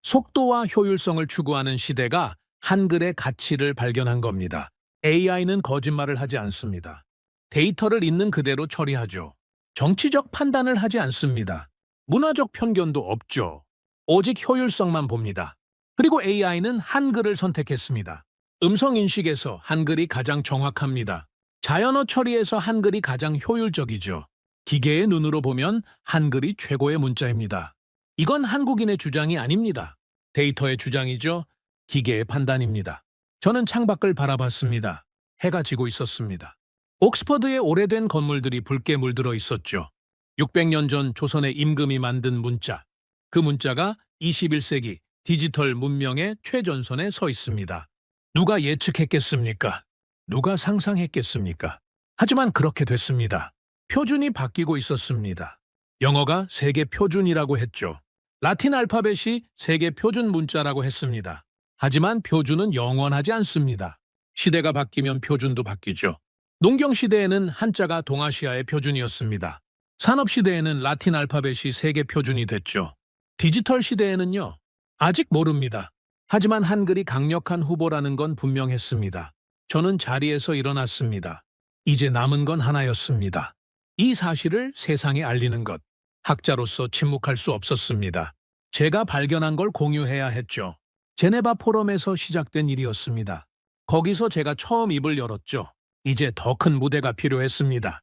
속도와 효율성을 추구하는 시대가 한글의 가치를 발견한 겁니다. AI는 거짓말을 하지 않습니다. 데이터를 있는 그대로 처리하죠. 정치적 판단을 하지 않습니다. 문화적 편견도 없죠. 오직 효율성만 봅니다. 그리고 AI는 한글을 선택했습니다. 음성 인식에서 한글이 가장 정확합니다. 자연어 처리에서 한글이 가장 효율적이죠. 기계의 눈으로 보면 한글이 최고의 문자입니다. 이건 한국인의 주장이 아닙니다. 데이터의 주장이죠. 기계의 판단입니다. 저는 창밖을 바라봤습니다. 해가 지고 있었습니다. 옥스퍼드의 오래된 건물들이 붉게 물들어 있었죠. 600년 전 조선의 임금이 만든 문자. 그 문자가 21세기 디지털 문명의 최전선에 서 있습니다. 누가 예측했겠습니까? 누가 상상했겠습니까? 하지만 그렇게 됐습니다. 표준이 바뀌고 있었습니다. 영어가 세계 표준이라고 했죠. 라틴 알파벳이 세계 표준 문자라고 했습니다. 하지만 표준은 영원하지 않습니다. 시대가 바뀌면 표준도 바뀌죠. 농경 시대에는 한자가 동아시아의 표준이었습니다. 산업 시대에는 라틴 알파벳이 세계 표준이 됐죠. 디지털 시대에는요, 아직 모릅니다. 하지만 한글이 강력한 후보라는 건 분명했습니다. 저는 자리에서 일어났습니다. 이제 남은 건 하나였습니다. 이 사실을 세상에 알리는 것. 학자로서 침묵할 수 없었습니다. 제가 발견한 걸 공유해야 했죠. 제네바 포럼에서 시작된 일이었습니다. 거기서 제가 처음 입을 열었죠. 이제 더 큰 무대가 필요했습니다.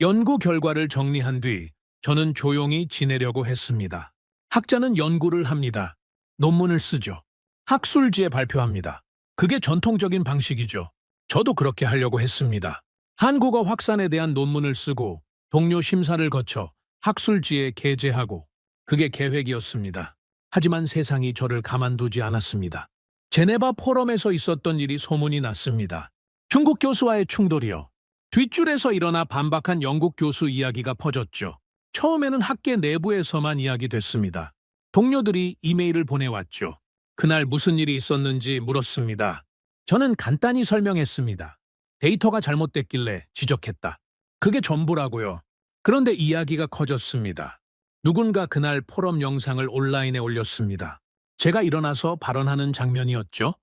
연구 결과를 정리한 뒤 저는 조용히 지내려고 했습니다. 학자는 연구를 합니다. 논문을 쓰죠. 학술지에 발표합니다. 그게 전통적인 방식이죠. 저도 그렇게 하려고 했습니다. 한국어 확산에 대한 논문을 쓰고 동료 심사를 거쳐 학술지에 게재하고 그게 계획이었습니다. 하지만 세상이 저를 가만두지 않았습니다. 제네바 포럼에서 있었던 일이 소문이 났습니다. 중국 교수와의 충돌이요. 뒷줄에서 일어나 반박한 영국 교수 이야기가 퍼졌죠. 처음에는 학계 내부에서만 이야기됐습니다. 동료들이 이메일을 보내왔죠. 그날 무슨 일이 있었는지 물었습니다. 저는 간단히 설명했습니다. 데이터가 잘못됐길래 지적했다. 그게 전부라고요. 그런데 이야기가 커졌습니다. 누군가 그날 포럼 영상을 온라인에 올렸습니다. 제가 일어나서 발언하는 장면이었죠.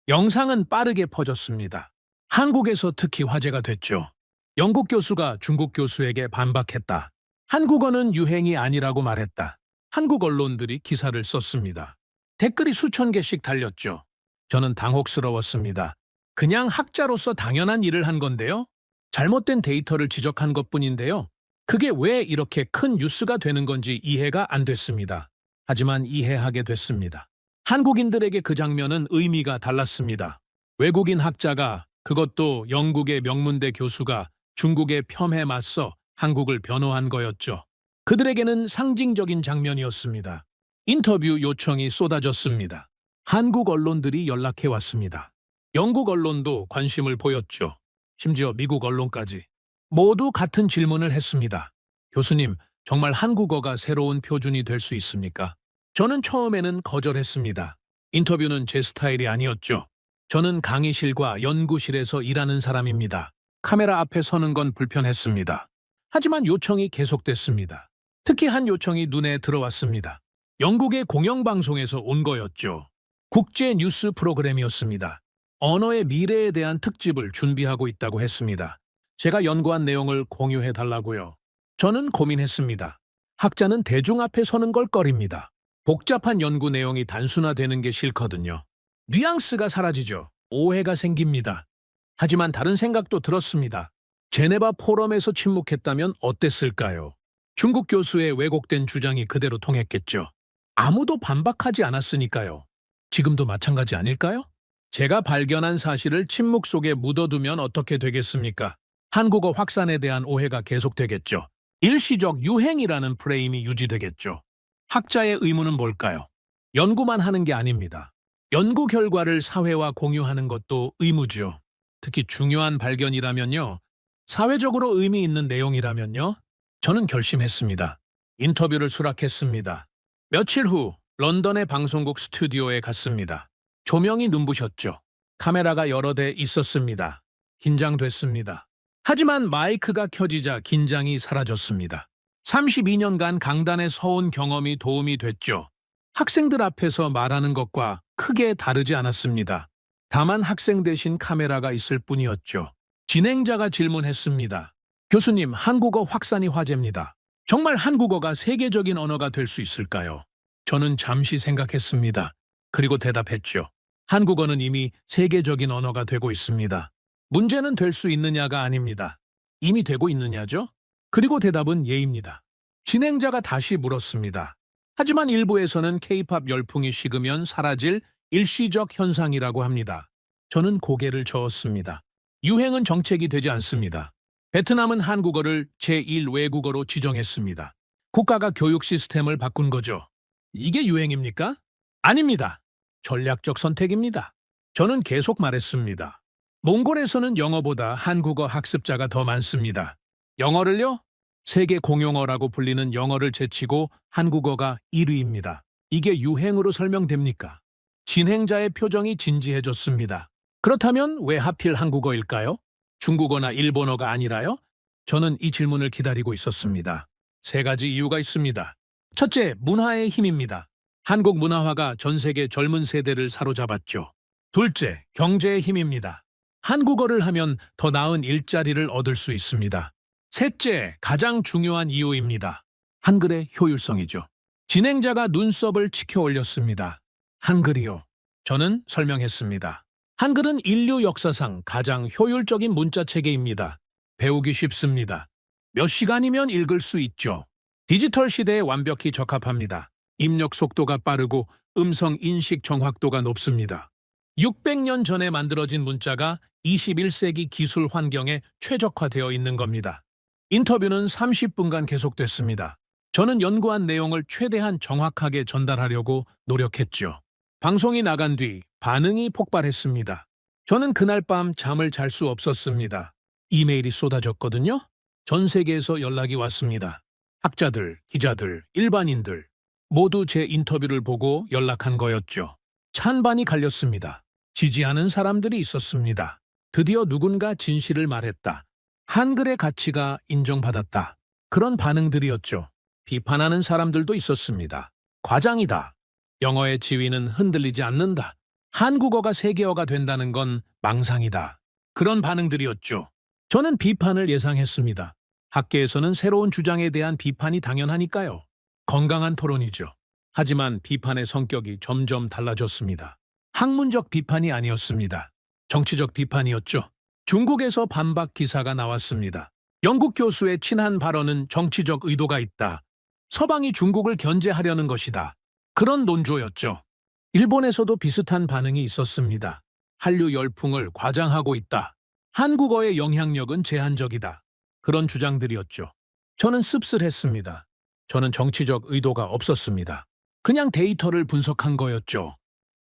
영상은 빠르게 퍼졌습니다. 한국에서 특히 화제가 됐죠. 영국 교수가 중국 교수에게 반박했다. 한국어는 유행이 아니라고 말했다. 한국 언론들이 기사를 썼습니다. 댓글이 수천 개씩 달렸죠. 저는 당혹스러웠습니다. 그냥 학자로서 당연한 일을 한 건데요. 잘못된 데이터를 지적한 것뿐인데요. 그게 왜 이렇게 큰 뉴스가 되는 건지 이해가 안 됐습니다. 하지만 이해하게 됐습니다. 한국인들에게 그 장면은 의미가 달랐습니다. 외국인 학자가, 그것도 영국의 명문대 교수가 중국의 폄훼에 맞서 한국을 변호한 거였죠. 그들에게는 상징적인 장면이었습니다. 인터뷰 요청이 쏟아졌습니다. 한국 언론들이 연락해 왔습니다. 영국 언론도 관심을 보였죠. 심지어 미국 언론까지. 모두 같은 질문을 했습니다. 교수님, 정말 한국어가 새로운 표준이 될 수 있습니까? 저는 처음에는 거절했습니다. 인터뷰는 제 스타일이 아니었죠. 저는 강의실과 연구실에서 일하는 사람입니다. 카메라 앞에 서는 건 불편했습니다. 하지만 요청이 계속됐습니다. 특히 한 요청이 눈에 들어왔습니다. 영국의 공영방송에서 온 거였죠. 국제 뉴스 프로그램이었습니다. 언어의 미래에 대한 특집을 준비하고 있다고 했습니다. 제가 연구한 내용을 공유해 달라고요. 저는 고민했습니다. 학자는 대중 앞에 서는 걸 꺼립니다. 복잡한 연구 내용이 단순화되는 게 싫거든요. 뉘앙스가 사라지죠. 오해가 생깁니다. 하지만 다른 생각도 들었습니다. 제네바 포럼에서 침묵했다면 어땠을까요? 중국 교수의 왜곡된 주장이 그대로 통했겠죠. 아무도 반박하지 않았으니까요. 지금도 마찬가지 아닐까요? 제가 발견한 사실을 침묵 속에 묻어두면 어떻게 되겠습니까? 한국어 확산에 대한 오해가 계속되겠죠. 일시적 유행이라는 프레임이 유지되겠죠. 학자의 의무는 뭘까요? 연구만 하는 게 아닙니다. 연구 결과를 사회와 공유하는 것도 의무죠. 특히 중요한 발견이라면요. 사회적으로 의미 있는 내용이라면요. 저는 결심했습니다. 인터뷰를 수락했습니다. 며칠 후 런던의 방송국 스튜디오에 갔습니다. 조명이 눈부셨죠. 카메라가 여러 대 있었습니다. 긴장됐습니다. 하지만 마이크가 켜지자 긴장이 사라졌습니다. 32년간 강단에 서온 경험이 도움이 됐죠. 학생들 앞에서 말하는 것과 크게 다르지 않았습니다. 다만 학생 대신 카메라가 있을 뿐이었죠. 진행자가 질문했습니다. 교수님, 한국어 확산이 화제입니다. 정말 한국어가 세계적인 언어가 될 수 있을까요? 저는 잠시 생각했습니다. 그리고 대답했죠. 한국어는 이미 세계적인 언어가 되고 있습니다. 문제는 될 수 있느냐가 아닙니다. 이미 되고 있느냐죠? 그리고 대답은 예입니다. 진행자가 다시 물었습니다. 하지만 일부에서는 K-팝 열풍이 식으면 사라질 일시적 현상이라고 합니다. 저는 고개를 저었습니다. 유행은 정책이 되지 않습니다. 베트남은 한국어를 제1 외국어로 지정했습니다. 국가가 교육 시스템을 바꾼 거죠. 이게 유행입니까? 아닙니다. 전략적 선택입니다. 저는 계속 말했습니다. 몽골에서는 영어보다 한국어 학습자가 더 많습니다. 영어를요? 세계 공용어라고 불리는 영어를 제치고 한국어가 1위입니다. 이게 유행으로 설명됩니까? 진행자의 표정이 진지해졌습니다. 그렇다면 왜 하필 한국어일까요? 중국어나 일본어가 아니라요? 저는 이 질문을 기다리고 있었습니다. 세 가지 이유가 있습니다. 첫째, 문화의 힘입니다. 한국 문화화가 전 세계 젊은 세대를 사로잡았죠. 둘째, 경제의 힘입니다. 한국어를 하면 더 나은 일자리를 얻을 수 있습니다. 셋째, 가장 중요한 이유입니다. 한글의 효율성이죠. 진행자가 눈썹을 치켜 올렸습니다. 한글이요. 저는 설명했습니다. 한글은 인류 역사상 가장 효율적인 문자 체계입니다. 배우기 쉽습니다. 몇 시간이면 읽을 수 있죠. 디지털 시대에 완벽히 적합합니다. 입력 속도가 빠르고 음성 인식 정확도가 높습니다. 600년 전에 만들어진 문자가 21세기 기술 환경에 최적화되어 있는 겁니다. 인터뷰는 30분간 계속됐습니다. 저는 연구한 내용을 최대한 정확하게 전달하려고 노력했죠. 방송이 나간 뒤 반응이 폭발했습니다. 저는 그날 밤 잠을 잘 수 없었습니다. 이메일이 쏟아졌거든요. 전 세계에서 연락이 왔습니다. 학자들, 기자들, 일반인들 모두 제 인터뷰를 보고 연락한 거였죠. 찬반이 갈렸습니다. 지지하는 사람들이 있었습니다. 드디어 누군가 진실을 말했다. 한글의 가치가 인정받았다. 그런 반응들이었죠. 비판하는 사람들도 있었습니다. 과장이다. 영어의 지위는 흔들리지 않는다. 한국어가 세계어가 된다는 건 망상이다. 그런 반응들이었죠. 저는 비판을 예상했습니다. 학계에서는 새로운 주장에 대한 비판이 당연하니까요. 건강한 토론이죠. 하지만 비판의 성격이 점점 달라졌습니다. 학문적 비판이 아니었습니다. 정치적 비판이었죠. 중국에서 반박 기사가 나왔습니다. 영국 교수의 친한 발언은 정치적 의도가 있다. 서방이 중국을 견제하려는 것이다. 그런 논조였죠. 일본에서도 비슷한 반응이 있었습니다. 한류 열풍을 과장하고 있다. 한국어의 영향력은 제한적이다. 그런 주장들이었죠. 저는 씁쓸했습니다. 저는 정치적 의도가 없었습니다. 그냥 데이터를 분석한 거였죠.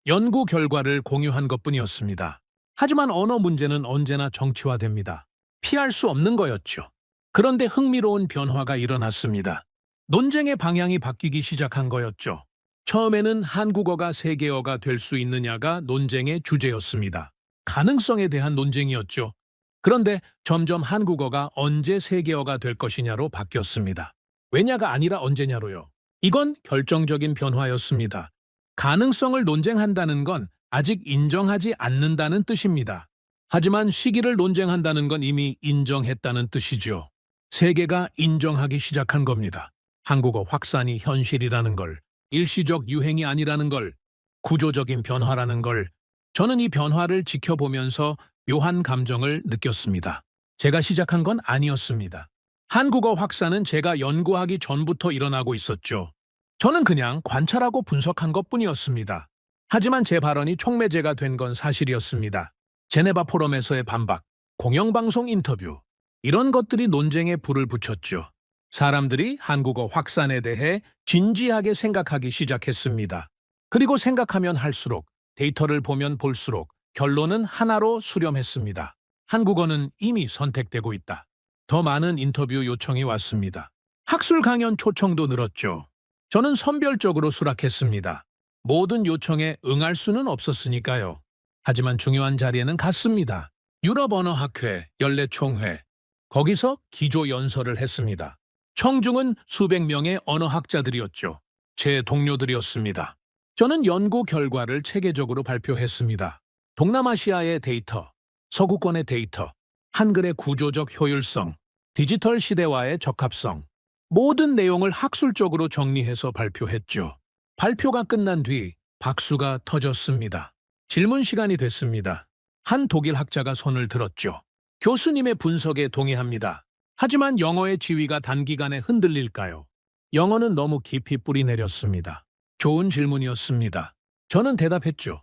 연구 결과를 공유한 것뿐이었습니다. 하지만 언어 문제는 언제나 정치화됩니다. 피할 수 없는 거였죠. 그런데 흥미로운 변화가 일어났습니다. 논쟁의 방향이 바뀌기 시작한 거였죠. 처음에는 한국어가 세계어가 될 수 있느냐가 논쟁의 주제였습니다. 가능성에 대한 논쟁이었죠. 그런데 점점 한국어가 언제 세계어가 될 것이냐로 바뀌었습니다. 왜냐가 아니라 언제냐로요. 이건 결정적인 변화였습니다. 가능성을 논쟁한다는 건 아직 인정하지 않는다는 뜻입니다. 하지만 시기를 논쟁한다는 건 이미 인정했다는 뜻이죠. 세계가 인정하기 시작한 겁니다. 한국어 확산이 현실이라는 걸, 일시적 유행이 아니라는 걸, 구조적인 변화라는 걸, 저는 이 변화를 지켜보면서 묘한 감정을 느꼈습니다. 제가 시작한 건 아니었습니다. 한국어 확산은 제가 연구하기 전부터 일어나고 있었죠. 저는 그냥 관찰하고 분석한 것뿐이었습니다. 하지만 제 발언이 촉매제가 된 건 사실이었습니다. 제네바 포럼에서의 반박, 공영방송 인터뷰, 이런 것들이 논쟁에 불을 붙였죠. 사람들이 한국어 확산에 대해 진지하게 생각하기 시작했습니다. 그리고 생각하면 할수록, 데이터를 보면 볼수록 결론은 하나로 수렴했습니다. 한국어는 이미 선택되고 있다. 더 많은 인터뷰 요청이 왔습니다. 학술 강연 초청도 늘었죠. 저는 선별적으로 수락했습니다. 모든 요청에 응할 수는 없었으니까요. 하지만 중요한 자리에는 갔습니다. 유럽언어학회 연례총회. 거기서 기조 연설을 했습니다. 청중은 수백 명의 언어학자들이었죠. 제 동료들이었습니다. 저는 연구 결과를 체계적으로 발표했습니다. 동남아시아의 데이터, 서구권의 데이터, 한글의 구조적 효율성, 디지털 시대와의 적합성, 모든 내용을 학술적으로 정리해서 발표했죠. 발표가 끝난 뒤 박수가 터졌습니다. 질문 시간이 됐습니다. 한 독일 학자가 손을 들었죠. 교수님의 분석에 동의합니다. 하지만 영어의 지위가 단기간에 흔들릴까요? 영어는 너무 깊이 뿌리 내렸습니다. 좋은 질문이었습니다. 저는 대답했죠.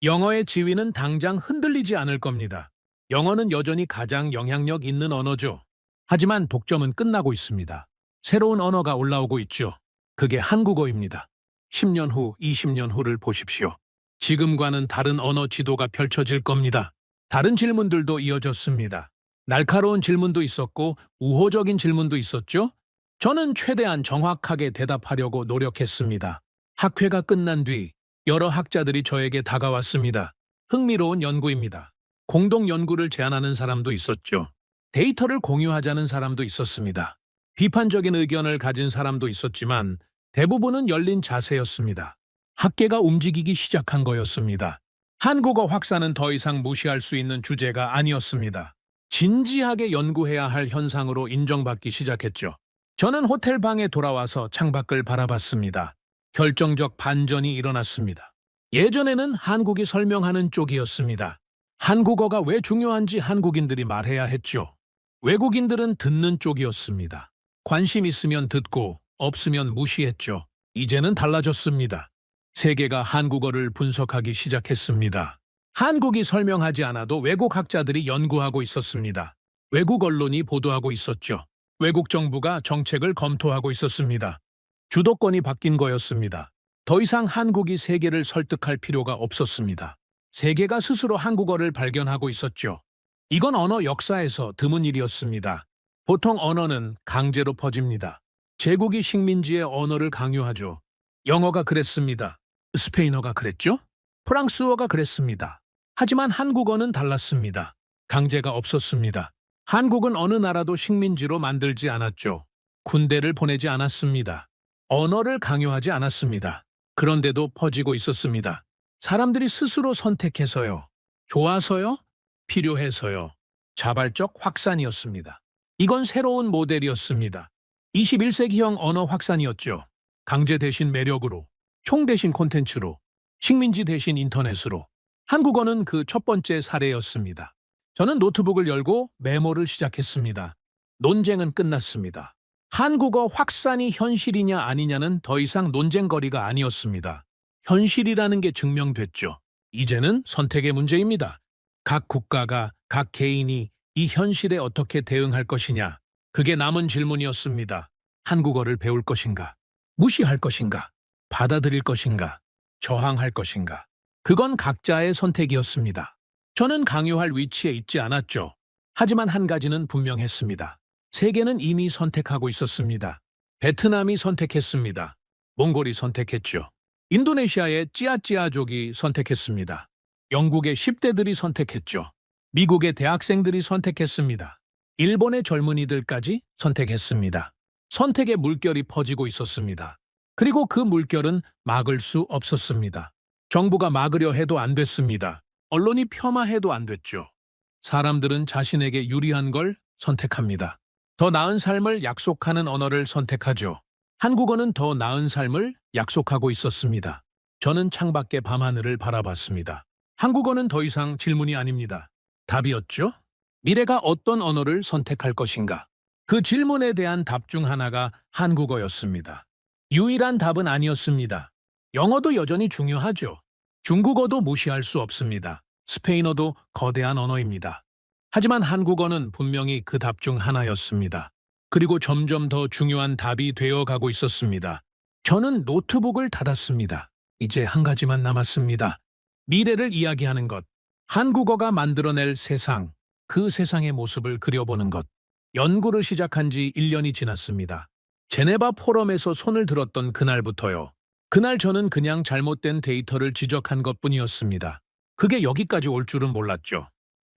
영어의 지위는 당장 흔들리지 않을 겁니다. 영어는 여전히 가장 영향력 있는 언어죠. 하지만 독점은 끝나고 있습니다. 새로운 언어가 올라오고 있죠. 그게 한국어입니다. 10년 후, 20년 후를 보십시오. 지금과는 다른 언어 지도가 펼쳐질 겁니다. 다른 질문들도 이어졌습니다. 날카로운 질문도 있었고 우호적인 질문도 있었죠. 저는 최대한 정확하게 대답하려고 노력했습니다. 학회가 끝난 뒤 여러 학자들이 저에게 다가왔습니다. 흥미로운 연구입니다. 공동 연구를 제안하는 사람도 있었죠. 데이터를 공유하자는 사람도 있었습니다. 비판적인 의견을 가진 사람도 있었지만 대부분은 열린 자세였습니다. 학계가 움직이기 시작한 거였습니다. 한국어 확산은 더 이상 무시할 수 있는 주제가 아니었습니다. 진지하게 연구해야 할 현상으로 인정받기 시작했죠. 저는 호텔 방에 돌아와서 창밖을 바라봤습니다. 결정적 반전이 일어났습니다. 예전에는 한국이 설명하는 쪽이었습니다. 한국어가 왜 중요한지 한국인들이 말해야 했죠. 외국인들은 듣는 쪽이었습니다. 관심 있으면 듣고 없으면 무시했죠. 이제는 달라졌습니다. 세계가 한국어를 분석하기 시작했습니다. 한국이 설명하지 않아도 외국 학자들이 연구하고 있었습니다. 외국 언론이 보도하고 있었죠. 외국 정부가 정책을 검토하고 있었습니다. 주도권이 바뀐 거였습니다. 더 이상 한국이 세계를 설득할 필요가 없었습니다. 세계가 스스로 한국어를 발견하고 있었죠. 이건 언어 역사에서 드문 일이었습니다. 보통 언어는 강제로 퍼집니다. 제국이 식민지의 언어를 강요하죠. 영어가 그랬습니다. 스페인어가 그랬죠? 프랑스어가 그랬습니다. 하지만 한국어는 달랐습니다. 강제가 없었습니다. 한국은 어느 나라도 식민지로 만들지 않았죠. 군대를 보내지 않았습니다. 언어를 강요하지 않았습니다. 그런데도 퍼지고 있었습니다. 사람들이 스스로 선택해서요. 좋아서요. 필요해서요. 자발적 확산이었습니다. 이건 새로운 모델이었습니다. 21세기형 언어 확산이었죠. 강제 대신 매력으로, 총 대신 콘텐츠로, 식민지 대신 인터넷으로. 한국어는 그 첫 번째 사례였습니다. 저는 노트북을 열고 메모를 시작했습니다. 논쟁은 끝났습니다. 한국어 확산이 현실이냐 아니냐는 더 이상 논쟁거리가 아니었습니다. 현실이라는 게 증명됐죠. 이제는 선택의 문제입니다. 각 국가가, 각 개인이 이 현실에 어떻게 대응할 것이냐. 그게 남은 질문이었습니다. 한국어를 배울 것인가? 무시할 것인가? 받아들일 것인가? 저항할 것인가? 그건 각자의 선택이었습니다. 저는 강요할 위치에 있지 않았죠. 하지만 한 가지는 분명했습니다. 세계는 이미 선택하고 있었습니다. 베트남이 선택했습니다. 몽골이 선택했죠. 인도네시아의 찌아찌아족이 선택했습니다. 영국의 10대들이 선택했죠. 미국의 대학생들이 선택했습니다. 일본의 젊은이들까지 선택했습니다. 선택의 물결이 퍼지고 있었습니다. 그리고 그 물결은 막을 수 없었습니다. 정부가 막으려 해도 안 됐습니다. 언론이 폄하해도 안 됐죠. 사람들은 자신에게 유리한 걸 선택합니다. 더 나은 삶을 약속하는 언어를 선택하죠. 한국어는 더 나은 삶을 약속하고 있었습니다. 저는 창밖의 밤하늘을 바라봤습니다. 한국어는 더 이상 질문이 아닙니다. 답이었죠? 미래가 어떤 언어를 선택할 것인가? 그 질문에 대한 답 중 하나가 한국어였습니다. 유일한 답은 아니었습니다. 영어도 여전히 중요하죠. 중국어도 무시할 수 없습니다. 스페인어도 거대한 언어입니다. 하지만 한국어는 분명히 그 답 중 하나였습니다. 그리고 점점 더 중요한 답이 되어가고 있었습니다. 저는 노트북을 닫았습니다. 이제 한 가지만 남았습니다. 미래를 이야기하는 것. 한국어가 만들어낼 세상, 그 세상의 모습을 그려보는 것. 연구를 시작한 지 1년이 지났습니다. 제네바 포럼에서 손을 들었던 그날부터요. 그날 저는 그냥 잘못된 데이터를 지적한 것뿐이었습니다. 그게 여기까지 올 줄은 몰랐죠.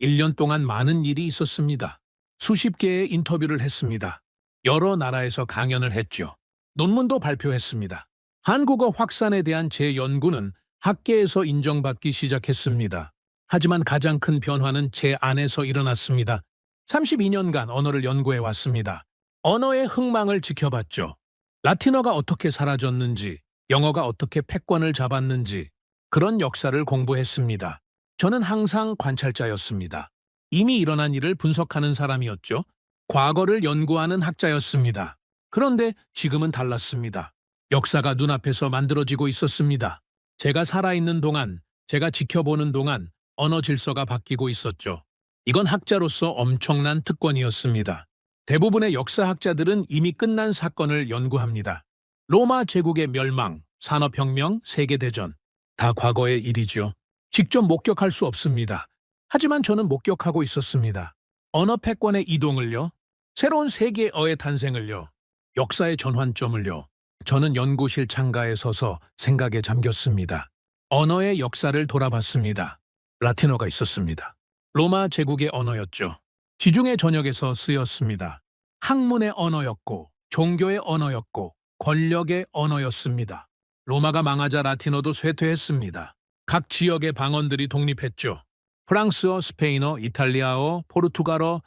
1년 동안 많은 일이 있었습니다. 수십 개의 인터뷰를 했습니다. 여러 나라에서 강연을 했죠. 논문도 발표했습니다. 한국어 확산에 대한 제 연구는 학계에서 인정받기 시작했습니다. 하지만 가장 큰 변화는 제 안에서 일어났습니다. 32년간 언어를 연구해 왔습니다. 언어의 흥망을 지켜봤죠. 라틴어가 어떻게 사라졌는지, 영어가 어떻게 패권을 잡았는지 그런 역사를 공부했습니다. 저는 항상 관찰자였습니다. 이미 일어난 일을 분석하는 사람이었죠. 과거를 연구하는 학자였습니다. 그런데 지금은 달랐습니다. 역사가 눈앞에서 만들어지고 있었습니다. 제가 살아있는 동안, 제가 지켜보는 동안 언어 질서가 바뀌고 있었죠. 이건 학자로서 엄청난 특권이었습니다. 대부분의 역사학자들은 이미 끝난 사건을 연구합니다. 로마 제국의 멸망, 산업혁명, 세계대전. 다 과거의 일이죠. 직접 목격할 수 없습니다. 하지만 저는 목격하고 있었습니다. 언어 패권의 이동을요. 새로운 세계어의 탄생을요. 역사의 전환점을요. 저는 연구실 창가에 서서 생각에 잠겼습니다. 언어의 역사를 돌아봤습니다. 라틴어가 있었습니다. 로마 제국의 언어였죠. 지중해 전역에서 쓰였습니다. 학문의 언어였고, 종교의 언어였고, 권력의 언어였습니다. 로마가 망하자 라틴어도 쇠퇴했습니다. 각 지역의 방언들이 독립했죠. 프랑스어, 스페인어, 이탈리아어, 포르투갈어,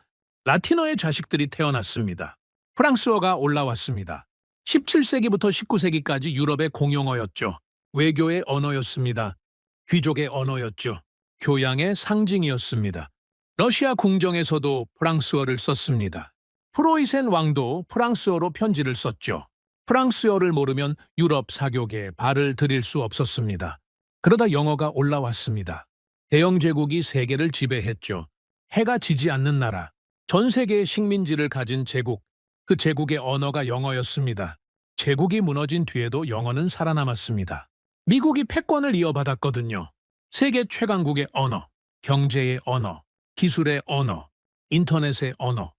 라틴어의 자식들이 태어났습니다. 프랑스어가 올라왔습니다. 17세기부터 19세기까지 유럽의 공용어였죠. 외교의 언어였습니다. 귀족의 언어였죠. 교양의 상징이었습니다. 러시아 궁정에서도 프랑스어를 썼습니다. 프로이센 왕도 프랑스어로 편지를 썼죠. 프랑스어를 모르면 유럽 사교계에 발을 들일 수 없었습니다. 그러다 영어가 올라왔습니다. 대영 제국이 세계를 지배했죠. 해가 지지 않는 나라, 전 세계의 식민지를 가진 제국, 그 제국의 언어가 영어였습니다. 제국이 무너진 뒤에도 영어는 살아남았습니다. 미국이 패권을 이어받았거든요. 세계 최강국의 언어, 경제의 언어, 기술의 언어, 인터넷의 언어.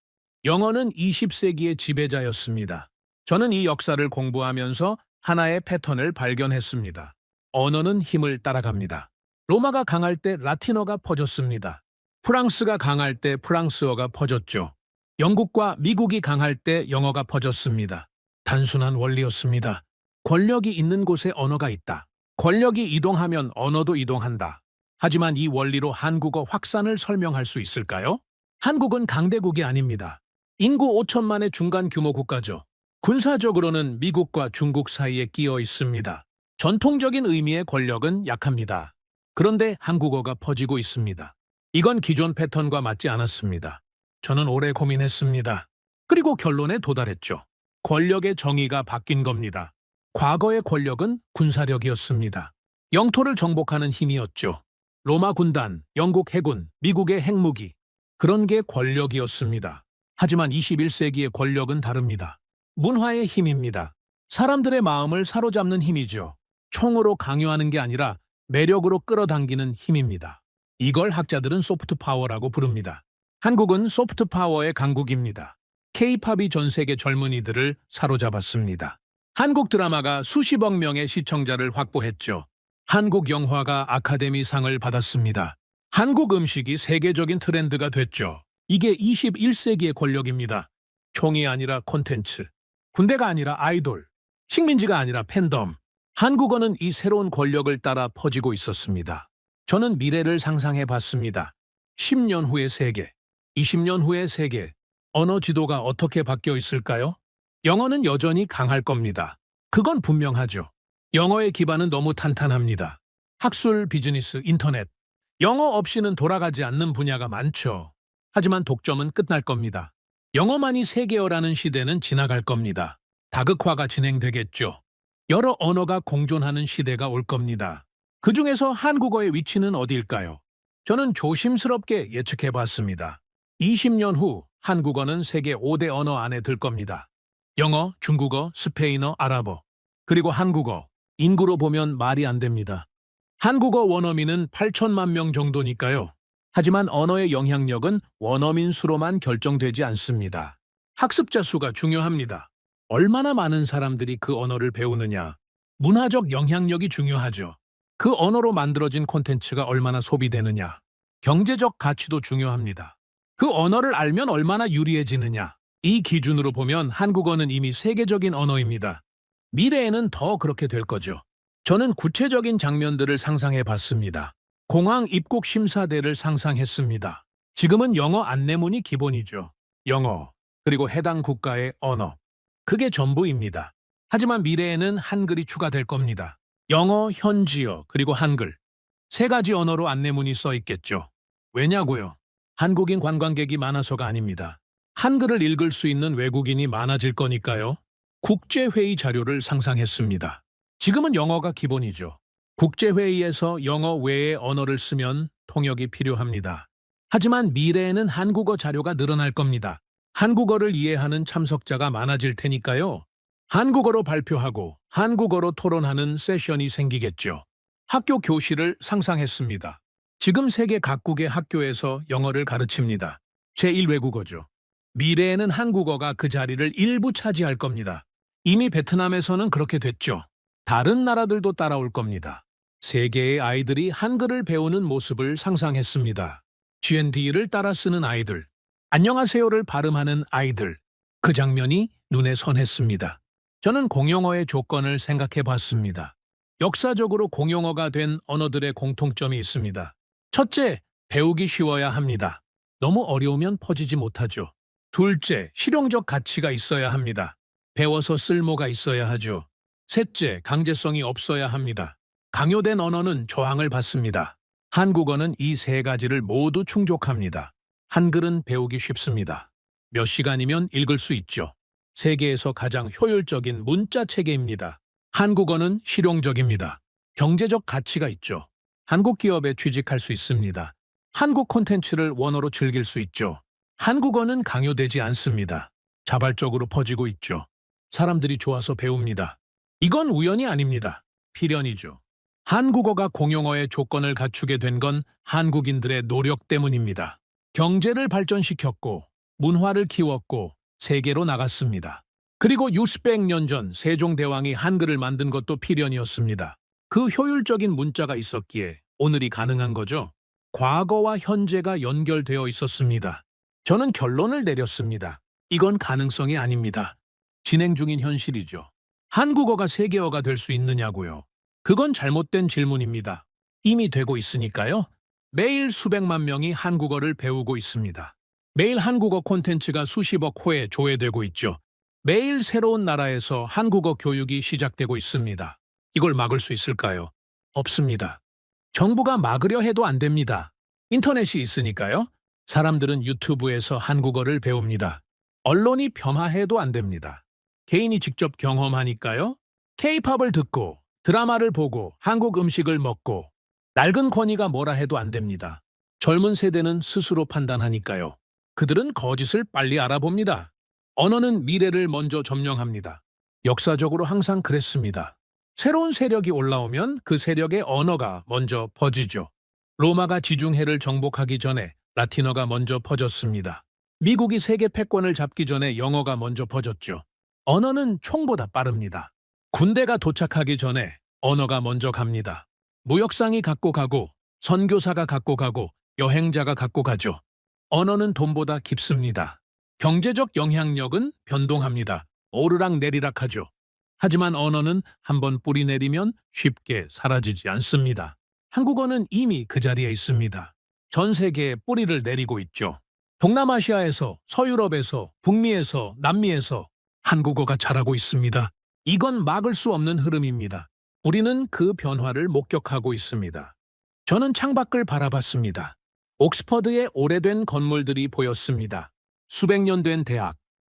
영어는 20세기의 지배자였습니다. 저는 이 역사를 공부하면서 하나의 패턴을 발견했습니다. 언어는 힘을 따라갑니다. 로마가 강할 때 라틴어가 퍼졌습니다. 프랑스가 강할 때 프랑스어가 퍼졌죠. 영국과 미국이 강할 때 영어가 퍼졌습니다. 단순한 원리였습니다. 권력이 있는 곳에 언어가 있다. 권력이 이동하면 언어도 이동한다. 하지만 이 원리로 한국어 확산을 설명할 수 있을까요? 한국은 강대국이 아닙니다. 인구 5천만의 중간 규모 국가죠. 군사적으로는 미국과 중국 사이에 끼어 있습니다. 전통적인 의미의 권력은 약합니다. 그런데 한국어가 퍼지고 있습니다. 이건 기존 패턴과 맞지 않았습니다. 저는 오래 고민했습니다. 그리고 결론에 도달했죠. 권력의 정의가 바뀐 겁니다. 과거의 권력은 군사력이었습니다. 영토를 정복하는 힘이었죠. 로마 군단, 영국 해군, 미국의 핵무기. 그런 게 권력이었습니다. 하지만 21세기의 권력은 다릅니다. 문화의 힘입니다. 사람들의 마음을 사로잡는 힘이죠. 총으로 강요하는 게 아니라 매력으로 끌어당기는 힘입니다. 이걸 학자들은 소프트 파워라고 부릅니다. 한국은 소프트 파워의 강국입니다. K-팝이 전 세계 젊은이들을 사로잡았습니다. 한국 드라마가 수십억 명의 시청자를 확보했죠. 한국 영화가 아카데미상을 받았습니다. 한국 음식이 세계적인 트렌드가 됐죠. 이게 21세기의 권력입니다. 총이 아니라 콘텐츠, 군대가 아니라 아이돌, 식민지가 아니라 팬덤. 한국어는 이 새로운 권력을 따라 퍼지고 있었습니다. 저는 미래를 상상해 봤습니다. 10년 후의 세계, 20년 후의 세계, 언어 지도가 어떻게 바뀌어 있을까요? 영어는 여전히 강할 겁니다. 그건 분명하죠. 영어의 기반은 너무 탄탄합니다. 학술, 비즈니스, 인터넷. 영어 없이는 돌아가지 않는 분야가 많죠. 하지만 독점은 끝날 겁니다. 영어만이 세계어라는 시대는 지나갈 겁니다. 다극화가 진행되겠죠. 여러 언어가 공존하는 시대가 올 겁니다. 그 중에서 한국어의 위치는 어디일까요? 저는 조심스럽게 예측해 봤습니다. 20년 후 한국어는 세계 5대 언어 안에 들 겁니다. 영어, 중국어, 스페인어, 아랍어, 그리고 한국어. 인구로 보면 말이 안 됩니다. 한국어 원어민은 8천만 명 정도니까요. 하지만 언어의 영향력은 원어민 수로만 결정되지 않습니다. 학습자 수가 중요합니다. 얼마나 많은 사람들이 그 언어를 배우느냐. 문화적 영향력이 중요하죠. 그 언어로 만들어진 콘텐츠가 얼마나 소비되느냐. 경제적 가치도 중요합니다. 그 언어를 알면 얼마나 유리해지느냐. 이 기준으로 보면 한국어는 이미 세계적인 언어입니다. 미래에는 더 그렇게 될 거죠. 저는 구체적인 장면들을 상상해 봤습니다. 공항 입국 심사대를 상상했습니다. 지금은 영어 안내문이 기본이죠. 영어, 그리고 해당 국가의 언어. 그게 전부입니다. 하지만 미래에는 한글이 추가될 겁니다. 영어, 현지어, 그리고 한글. 세 가지 언어로 안내문이 써 있겠죠. 왜냐고요? 한국인 관광객이 많아서가 아닙니다. 한글을 읽을 수 있는 외국인이 많아질 거니까요. 국제회의 자료를 상상했습니다. 지금은 영어가 기본이죠. 국제회의에서 영어 외의 언어를 쓰면 통역이 필요합니다. 하지만 미래에는 한국어 자료가 늘어날 겁니다. 한국어를 이해하는 참석자가 많아질 테니까요. 한국어로 발표하고 한국어로 토론하는 세션이 생기겠죠. 학교 교실을 상상했습니다. 지금 세계 각국의 학교에서 영어를 가르칩니다. 제1외국어죠. 미래에는 한국어가 그 자리를 일부 차지할 겁니다. 이미 베트남에서는 그렇게 됐죠. 다른 나라들도 따라올 겁니다. 세계의 아이들이 한글을 배우는 모습을 상상했습니다. GND를 따라 쓰는 아이들, 안녕하세요를 발음하는 아이들. 그 장면이 눈에 선했습니다. 저는 공용어의 조건을 생각해 봤습니다. 역사적으로 공용어가 된 언어들의 공통점이 있습니다. 첫째, 배우기 쉬워야 합니다. 너무 어려우면 퍼지지 못하죠. 둘째, 실용적 가치가 있어야 합니다. 배워서 쓸모가 있어야 하죠. 셋째, 강제성이 없어야 합니다. 강요된 언어는 저항을 받습니다. 한국어는 이 세 가지를 모두 충족합니다. 한글은 배우기 쉽습니다. 몇 시간이면 읽을 수 있죠. 세계에서 가장 효율적인 문자 체계입니다. 한국어는 실용적입니다. 경제적 가치가 있죠. 한국 기업에 취직할 수 있습니다. 한국 콘텐츠를 원어로 즐길 수 있죠. 한국어는 강요되지 않습니다. 자발적으로 퍼지고 있죠. 사람들이 좋아서 배웁니다. 이건 우연이 아닙니다. 필연이죠. 한국어가 공용어의 조건을 갖추게 된 건 한국인들의 노력 때문입니다. 경제를 발전시켰고 문화를 키웠고 세계로 나갔습니다. 그리고 600년 전 세종대왕이 한글을 만든 것도 필연이었습니다. 그 효율적인 문자가 있었기에 오늘이 가능한 거죠. 과거와 현재가 연결되어 있었습니다. 저는 결론을 내렸습니다. 이건 가능성이 아닙니다. 진행 중인 현실이죠. 한국어가 세계어가 될 수 있느냐고요. 그건 잘못된 질문입니다. 이미 되고 있으니까요. 매일 수백만 명이 한국어를 배우고 있습니다. 매일 한국어 콘텐츠가 수십억 호에 조회되고 있죠. 매일 새로운 나라에서 한국어 교육이 시작되고 있습니다. 이걸 막을 수 있을까요? 없습니다. 정부가 막으려 해도 안 됩니다. 인터넷이 있으니까요. 사람들은 유튜브에서 한국어를 배웁니다. 언론이 폄하해도 안 됩니다. 개인이 직접 경험하니까요. K-팝을 듣고 드라마를 보고 한국 음식을 먹고 낡은 권위가 뭐라 해도 안 됩니다. 젊은 세대는 스스로 판단하니까요. 그들은 거짓을 빨리 알아봅니다. 언어는 미래를 먼저 점령합니다. 역사적으로 항상 그랬습니다. 새로운 세력이 올라오면 그 세력의 언어가 먼저 퍼지죠. 로마가 지중해를 정복하기 전에 라틴어가 먼저 퍼졌습니다. 미국이 세계 패권을 잡기 전에 영어가 먼저 퍼졌죠. 언어는 총보다 빠릅니다. 군대가 도착하기 전에 언어가 먼저 갑니다. 무역상이 갖고 가고 선교사가 갖고 가고 여행자가 갖고 가죠. 언어는 돈보다 깊습니다. 경제적 영향력은 변동합니다. 오르락 내리락 하죠. 하지만 언어는 한번 뿌리 내리면 쉽게 사라지지 않습니다. 한국어는 이미 그 자리에 있습니다. 전 세계에 뿌리를 내리고 있죠. 동남아시아에서, 서유럽에서, 북미에서, 남미에서 한국어가 자라고 있습니다. 이건 막을 수 없는 흐름입니다. 우리는 그 변화를 목격하고 있습니다. 저는 창밖을 바라봤습니다. 옥스퍼드의 오래된 건물들이 보였습니다. 수백 년 된 대학,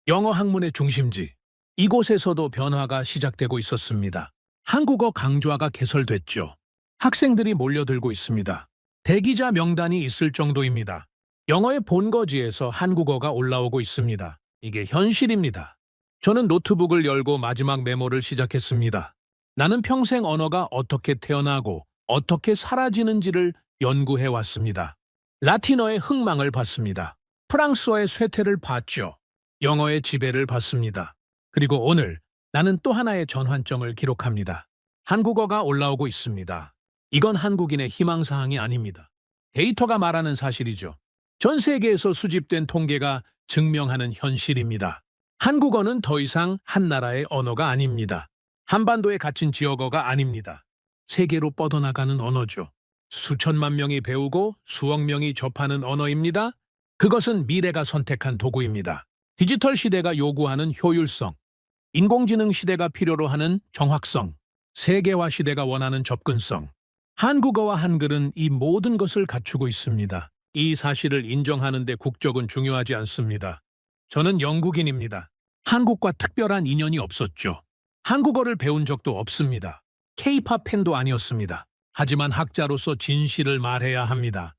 영어 학문의 중심지. 이곳에서도 변화가 시작되고 있었습니다. 한국어 강좌가 개설됐죠. 학생들이 몰려들고 있습니다. 대기자 명단이 있을 정도입니다. 영어의 본거지에서 한국어가 올라오고 있습니다. 이게 현실입니다. 저는 노트북을 열고 마지막 메모를 시작했습니다. 나는 평생 언어가 어떻게 태어나고 어떻게 사라지는지를 연구해 왔습니다. 라틴어의 흥망을 봤습니다. 프랑스어의 쇠퇴를 봤죠. 영어의 지배를 봤습니다. 그리고 오늘 나는 또 하나의 전환점을 기록합니다. 한국어가 올라오고 있습니다. 이건 한국인의 희망사항이 아닙니다. 데이터가 말하는 사실이죠. 전 세계에서 수집된 통계가 증명하는 현실입니다. 한국어는 더 이상 한 나라의 언어가 아닙니다. 한반도에 갇힌 지역어가 아닙니다. 세계로 뻗어나가는 언어죠. 수천만 명이 배우고 수억 명이 접하는 언어입니다. 그것은 미래가 선택한 도구입니다. 디지털 시대가 요구하는 효율성, 인공지능 시대가 필요로 하는 정확성, 세계화 시대가 원하는 접근성. 한국어와 한글은 이 모든 것을 갖추고 있습니다. 이 사실을 인정하는 데 국적은 중요하지 않습니다. 저는 영국인입니다. 한국과 특별한 인연이 없었죠. 한국어를 배운 적도 없습니다. K-팝 팬도 아니었습니다. 하지만 학자로서 진실을 말해야 합니다.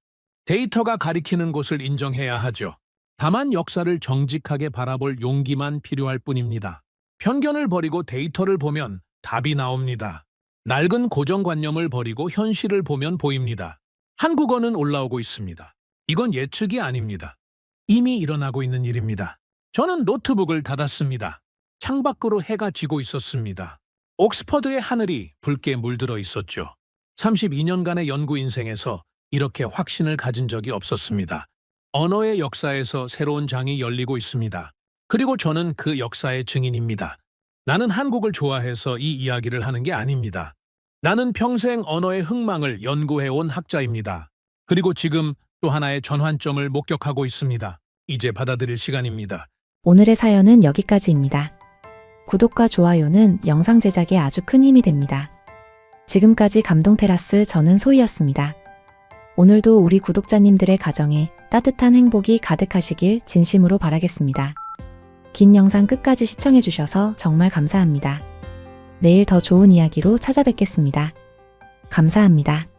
데이터가 가리키는 곳을 인정해야 하죠. 다만 역사를 정직하게 바라볼 용기만 필요할 뿐입니다. 편견을 버리고 데이터를 보면 답이 나옵니다. 낡은 고정관념을 버리고 현실을 보면 보입니다. 한국어는 올라오고 있습니다. 이건 예측이 아닙니다. 이미 일어나고 있는 일입니다. 저는 노트북을 닫았습니다. 창밖으로 해가 지고 있었습니다. 옥스퍼드의 하늘이 붉게 물들어 있었죠. 32년간의 연구 인생에서 이렇게 확신을 가진 적이 없었습니다. 언어의 역사에서 새로운 장이 열리고 있습니다. 그리고 저는 그 역사의 증인입니다. 나는 한국을 좋아해서 이 이야기를 하는 게 아닙니다. 나는 평생 언어의 흥망을 연구해온 학자입니다. 그리고 지금 또 하나의 전환점을 목격하고 있습니다. 이제 받아들일 시간입니다. 오늘의 사연은 여기까지입니다. 구독과 좋아요는 영상 제작에 아주 큰 힘이 됩니다. 지금까지 감동테라스 저는 소희였습니다. 오늘도 우리 구독자님들의 가정에 따뜻한 행복이 가득하시길 진심으로 바라겠습니다. 긴 영상 끝까지 시청해주셔서 정말 감사합니다. 내일 더 좋은 이야기로 찾아뵙겠습니다. 감사합니다.